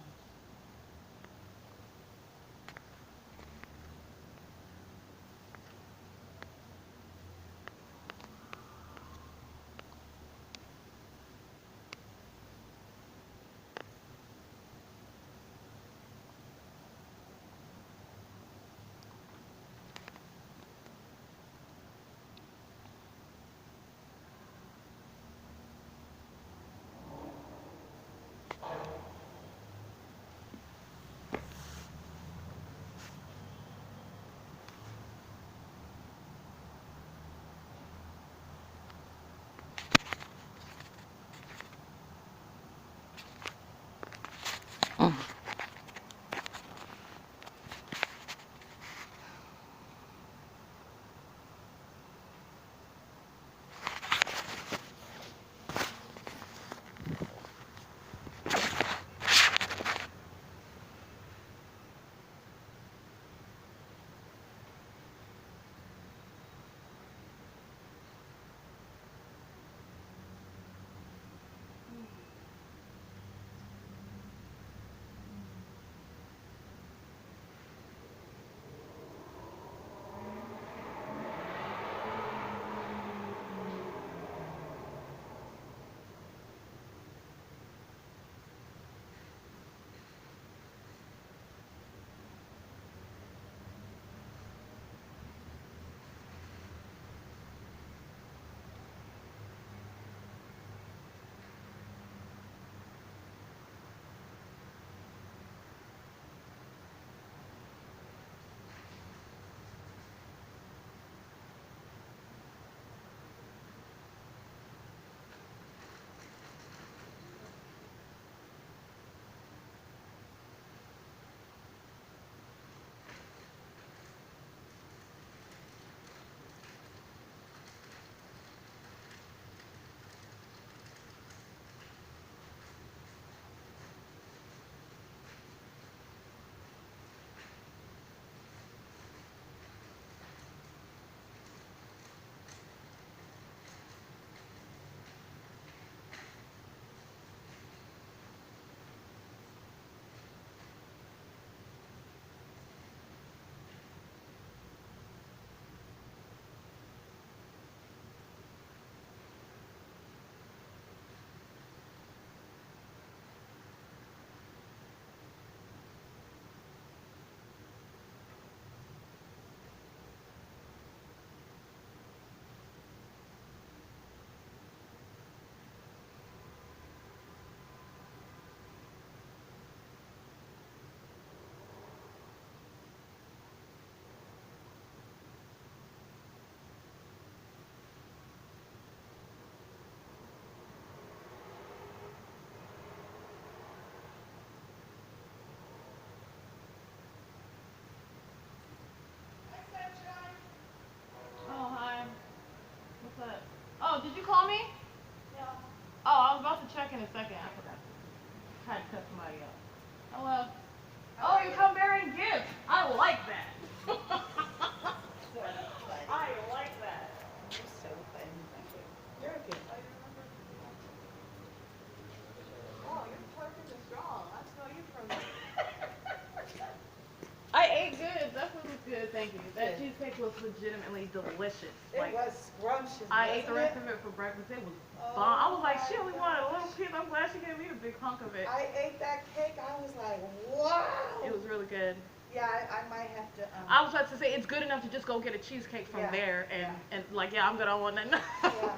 cheesecake was legitimately delicious. It was scrumptious, I ate the rest wasn't of it for breakfast. It was Oh bomb. I was like, my she only wanted a little gosh. piece. I'm glad she gave me the big hunk of it. I ate that cake. I was like, wow. It was really good. Yeah, I might have to. I was about to say it's good enough to just go get a cheesecake from there and like yeah, I'm good. I want nothing. Yeah.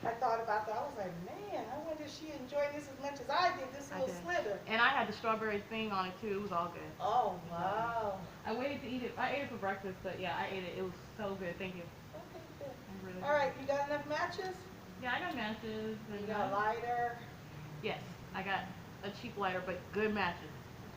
I thought about that. I was like, man, I wonder if she enjoyed this as much as I did. This little slither. And I had the strawberry thing on it too. It was all good. Oh wow. I waited to eat it. I ate it for breakfast, but yeah, I ate it. It was so good. Thank you. Okay, good. Really All right, you got enough matches? Yeah, I got matches. You got a lighter? Yes, I got a cheap lighter, but good matches.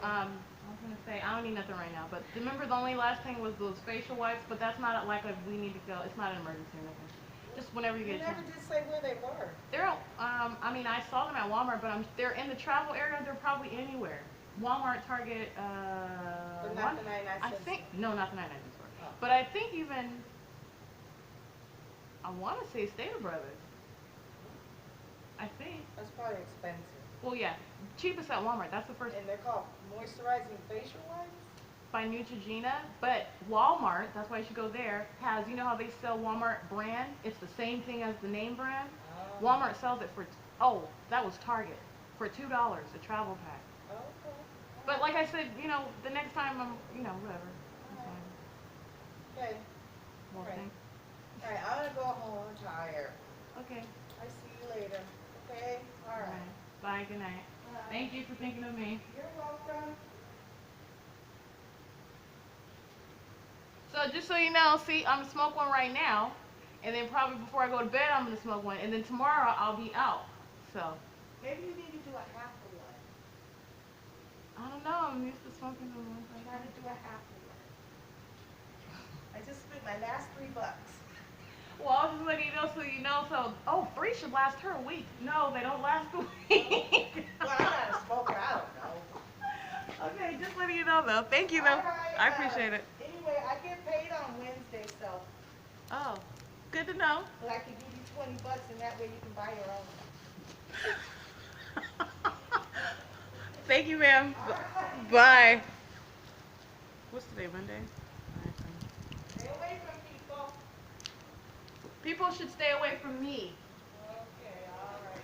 I was gonna say I don't need nothing right now, but remember the only last thing was those facial wipes, but that's not like a we need to go. It's not an emergency or nothing. Just whenever you get a chance. You never did say where they were. They're I mean I saw them at Walmart, but they're in the travel area. They're probably anywhere. Walmart, Target, But not the 99 cents. I think no, not the 99 cent store. Oh. But I think even I want to say Stater Brothers. I think. That's probably expensive. Well, yeah, cheapest at Walmart. That's the first. And they're called moisturizing facial wipes? By Neutrogena, but Walmart, that's why you should go there, has, you know how they sell Walmart brand? It's the same thing as the name brand. Oh. Walmart sells it for, that was Target, for $2, a travel pack. Okay. But like I said, you know, the next time I'm, whatever. Okay. More thing. All right, I'm gonna go home. I'm tired. Okay. I see you later. Okay? All right. Bye, good night. Bye. Thank you for thinking of me. You're welcome. So just so you know, see, I'm gonna smoke one right now, and then probably before I go to bed, I'm gonna smoke one, and then tomorrow I'll be out. So. Maybe you need to do a half a one. I don't know. I'm used to smoking the ones like Try to do a half a one. I just spent my last $3. Well, I was just letting you know so you know. So, 3 should last her a week. No, they don't last a week. Well, I'm not a smoker. I don't know. Okay, just letting you know though. Thank you though. Right, I appreciate it. Anyway, I get paid on Wednesday, so. Oh, good to know. But I can give you $20 and that way you can buy your own. Thank you, ma'am. Bye. What's today, Monday? Stay away from people. People should stay away from me. Okay, all right.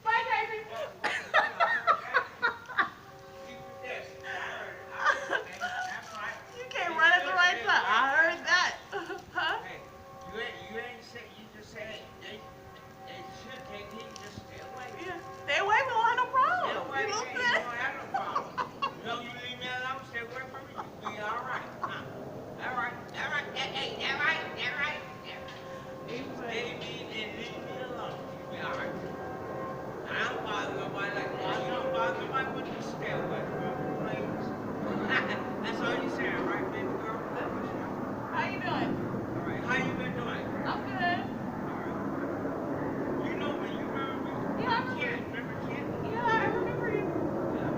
Bye, Daisy. You can't run at the right time. I heard that. Huh? Hey, you ain't say, you just said they should take heed, just stay away. Yeah, stay away. We don't have no problem. Stay away, You know what you I'm saying? don't have no problem. You know, you leave me alone, stay away from me, you'll be all right. Huh? All right, hey, all right. Stay me and leave me alone, you'll be all right. I don't bother nobody like that. You don't bother nobody, but you stay away from me, please. That's all you saying, right, baby girl? How you doing? All right, how you been doing? I'm good. All right. You know me, you remember me? Yeah, I remember. Kid, remember Kid? Yeah, I remember you. Yeah.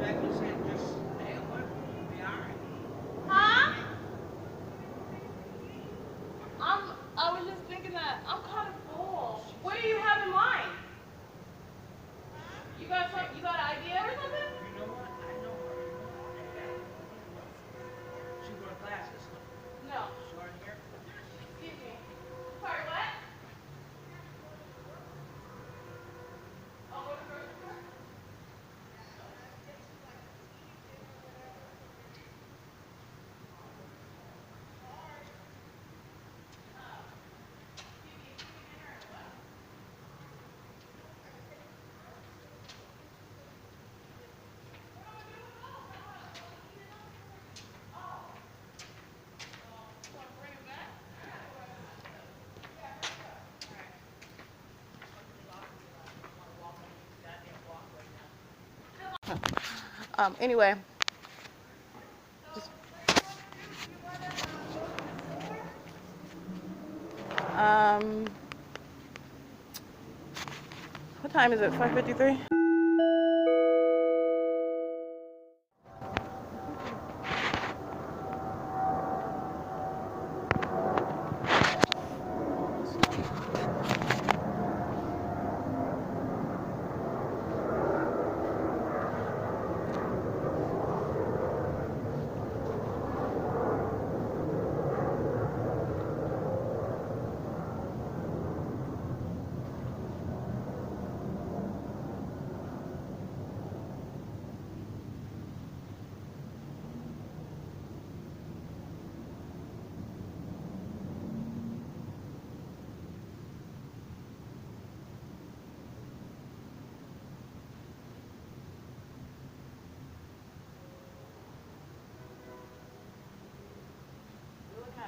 Like you said, just stay away from me, you'll be all right. Huh? I was just thinking that I'm kind of full. What do you have in mind? You got an idea or something? You know what? I know her. She wear glasses. No. Short hair. Excuse me. Sorry, what? Oh, go to the grocery store? Anyway. What time is it? 5:53?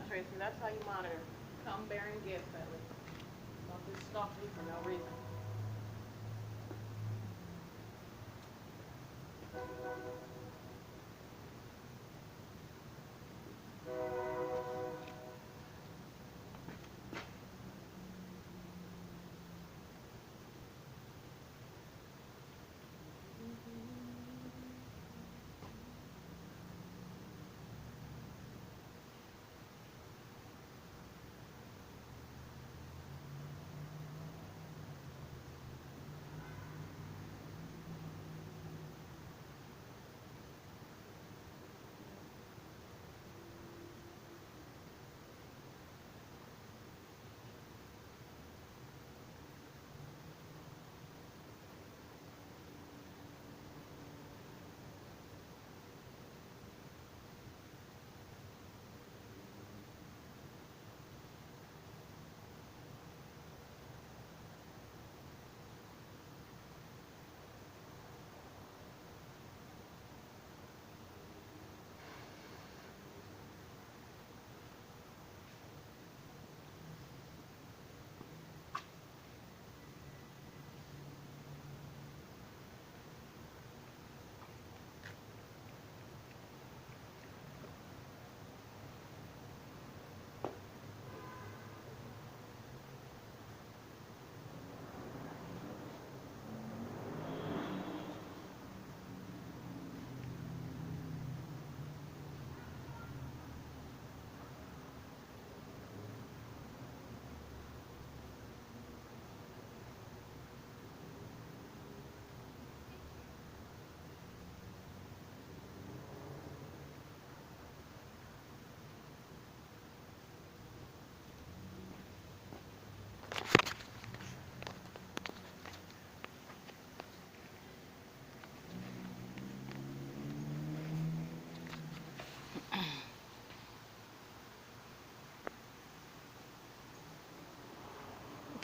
Tracy. That's how you monitor. Come bearing gifts, at least. Don't just stalk me for no reason.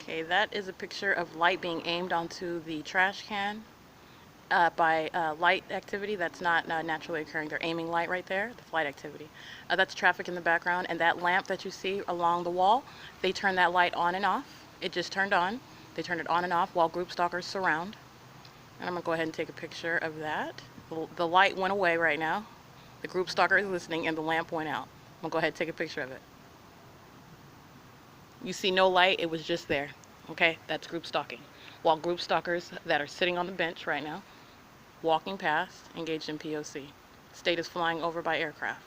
Okay, that is a picture of light being aimed onto the trash can by light activity that's not naturally occurring. They're aiming light right there. That's light activity. That's traffic in the background, and that lamp that you see along the wall, they turn that light on and off. It just turned on. They turn it on and off while group stalkers surround. And I'm going to go ahead and take a picture of that. The light went away right now. The group stalker is listening, and the lamp went out. I'm going to go ahead and take a picture of it. You see no light, it was just there. Okay, that's group stalking. While group stalkers that are sitting on the bench right now, walking past, engaged in P.O.C. State is flying over by aircraft.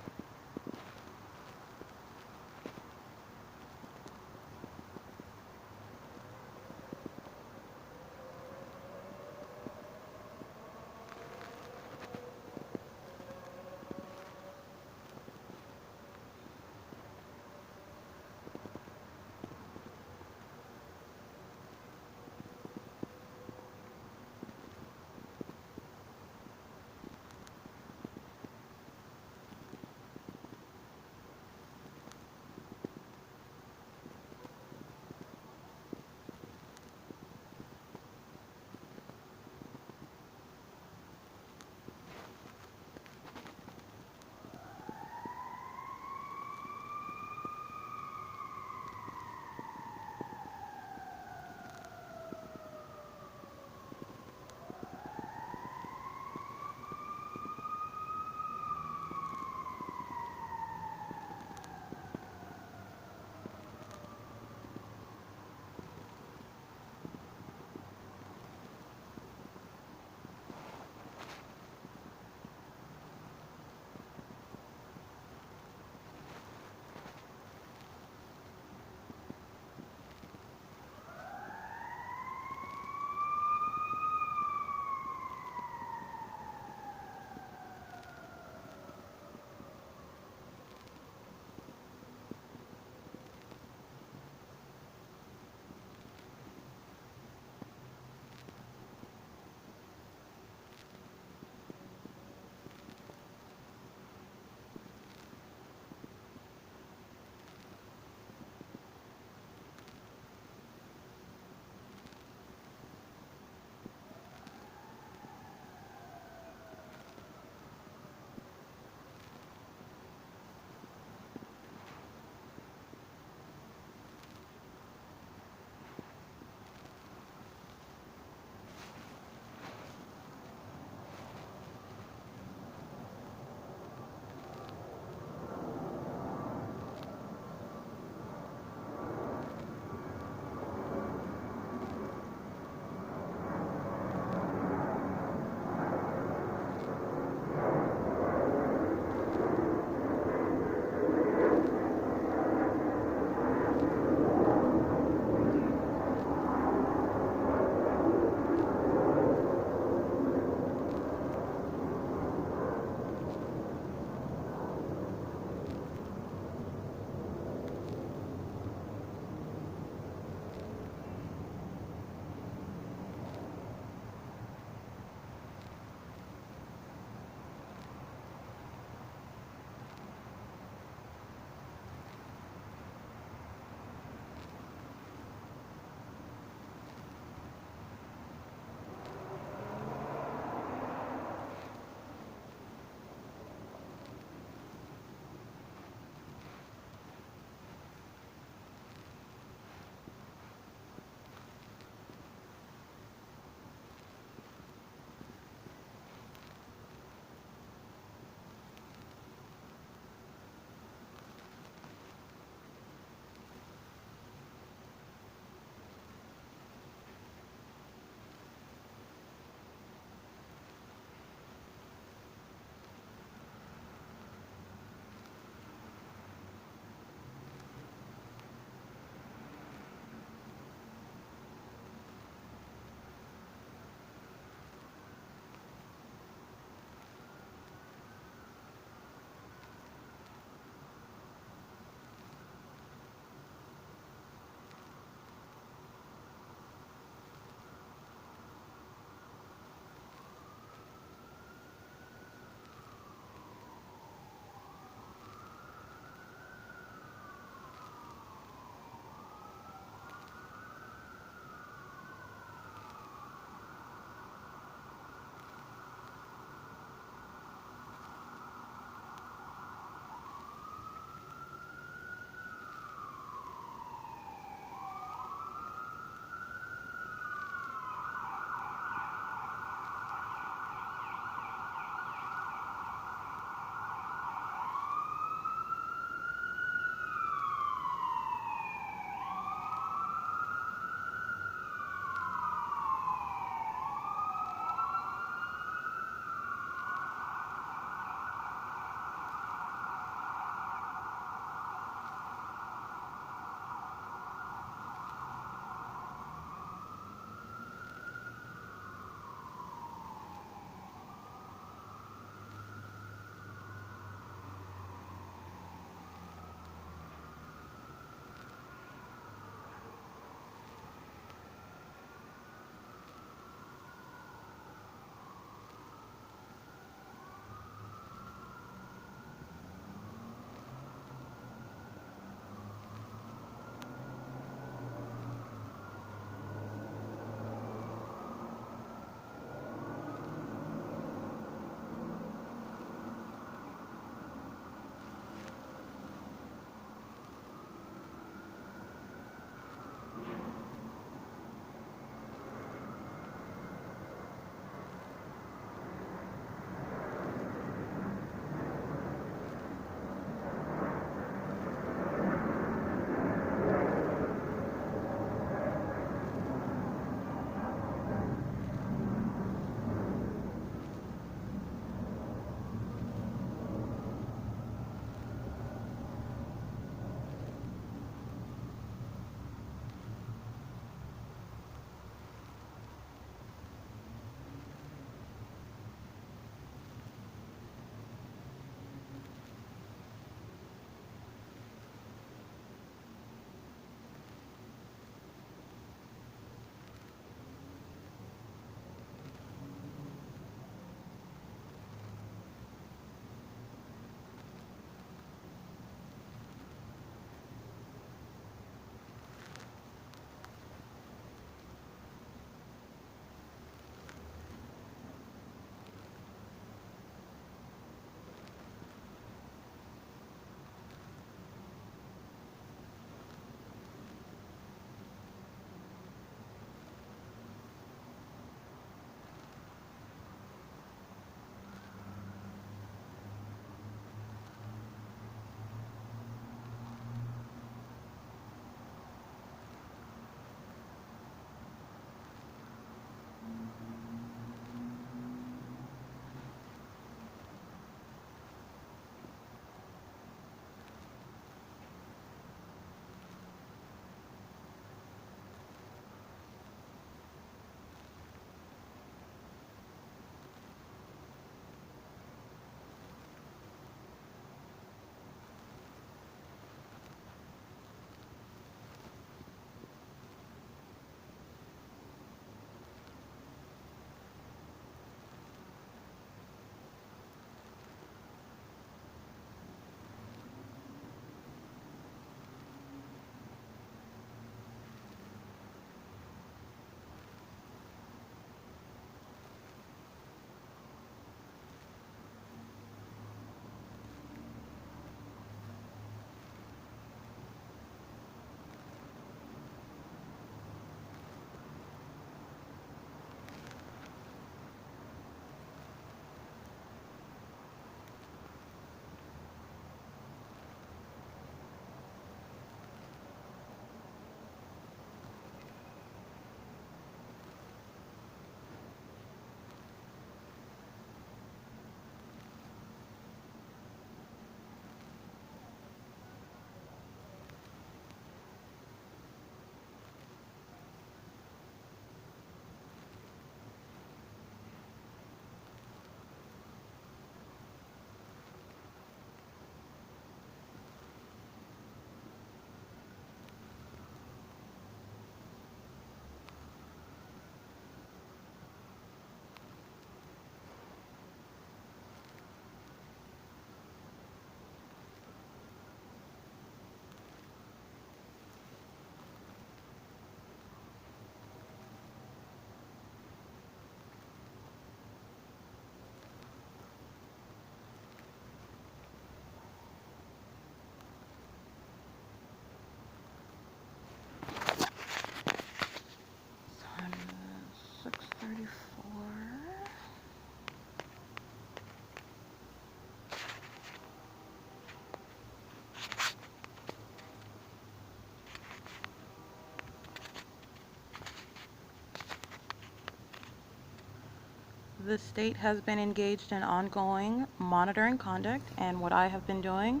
The state has been engaged in ongoing monitoring conduct, and what I have been doing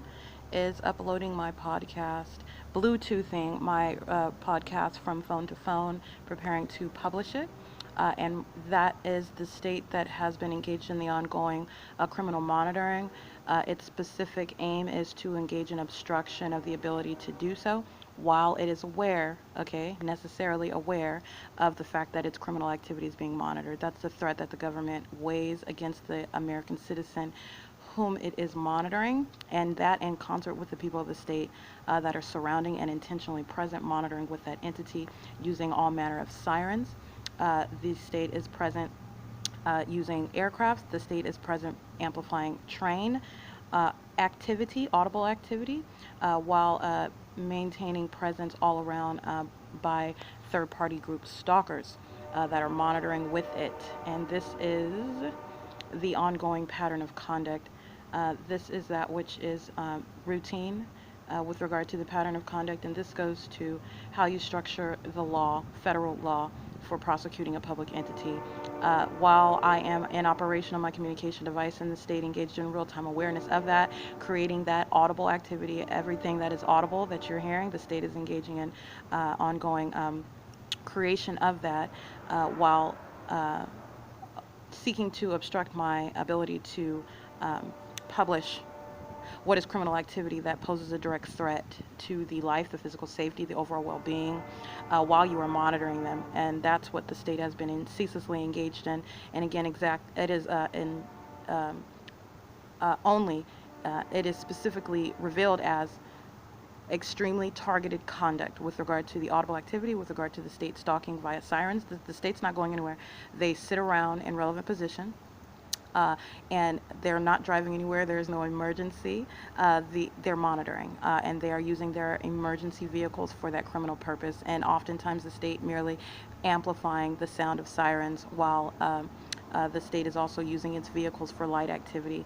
is uploading my podcast, Bluetoothing my podcast from phone to phone, preparing to publish it. And that is the state that has been engaged in the ongoing criminal monitoring. Its specific aim is to engage in obstruction of the ability to do so while it is aware, okay, necessarily aware of the fact that its criminal activity is being monitored. That's the threat that the government weighs against the American citizen whom it is monitoring, and that in concert with the people of the state that are surrounding and intentionally present monitoring with that entity using all manner of sirens. The state is present using aircrafts. The state is present amplifying train activity, audible activity, while maintaining presence all around by third-party group stalkers that are monitoring with it. And this is the ongoing pattern of conduct. This is that which is routine with regard to the pattern of conduct, and this goes to how you structure the law, federal law, for prosecuting a public entity. While I am in operation on my communication device and the state engaged in real-time awareness of that, creating that audible activity, everything that is audible that you're hearing, the state is engaging in ongoing creation of that while seeking to obstruct my ability to publish what is criminal activity that poses a direct threat to the life, the physical safety, the overall well-being while you are monitoring them. And that's what the state has been ceaselessly engaged in. And again, it is it is specifically revealed as extremely targeted conduct with regard to the audible activity, with regard to the state stalking via sirens. The state's not going anywhere. They sit around in relevant position. And they're not driving anywhere. There is no emergency. They're monitoring, and they are using their emergency vehicles for that criminal purpose. And oftentimes the state merely amplifying the sound of sirens while the state is also using its vehicles for light activity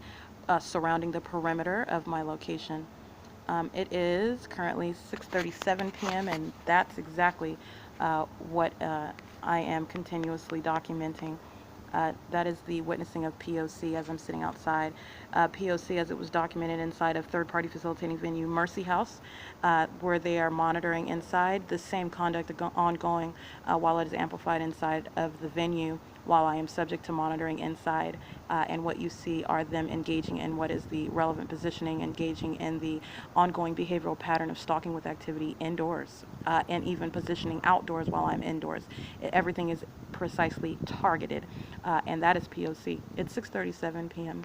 surrounding the perimeter of my location. It is currently 6:37 p.m. and that's exactly what I am continuously documenting. That is the witnessing of P.O.C. as I'm sitting outside. P.O.C. as it was documented inside of third-party facilitating venue Mercy House, where they are monitoring inside the same conduct ongoing while it is amplified inside of the venue while I am subject to monitoring inside. And what you see are them engaging in what is the relevant positioning, engaging in the ongoing behavioral pattern of stalking with activity indoors and even positioning outdoors while I'm indoors. Everything is precisely targeted, and that is P.O.C. It's 6:37 p.m.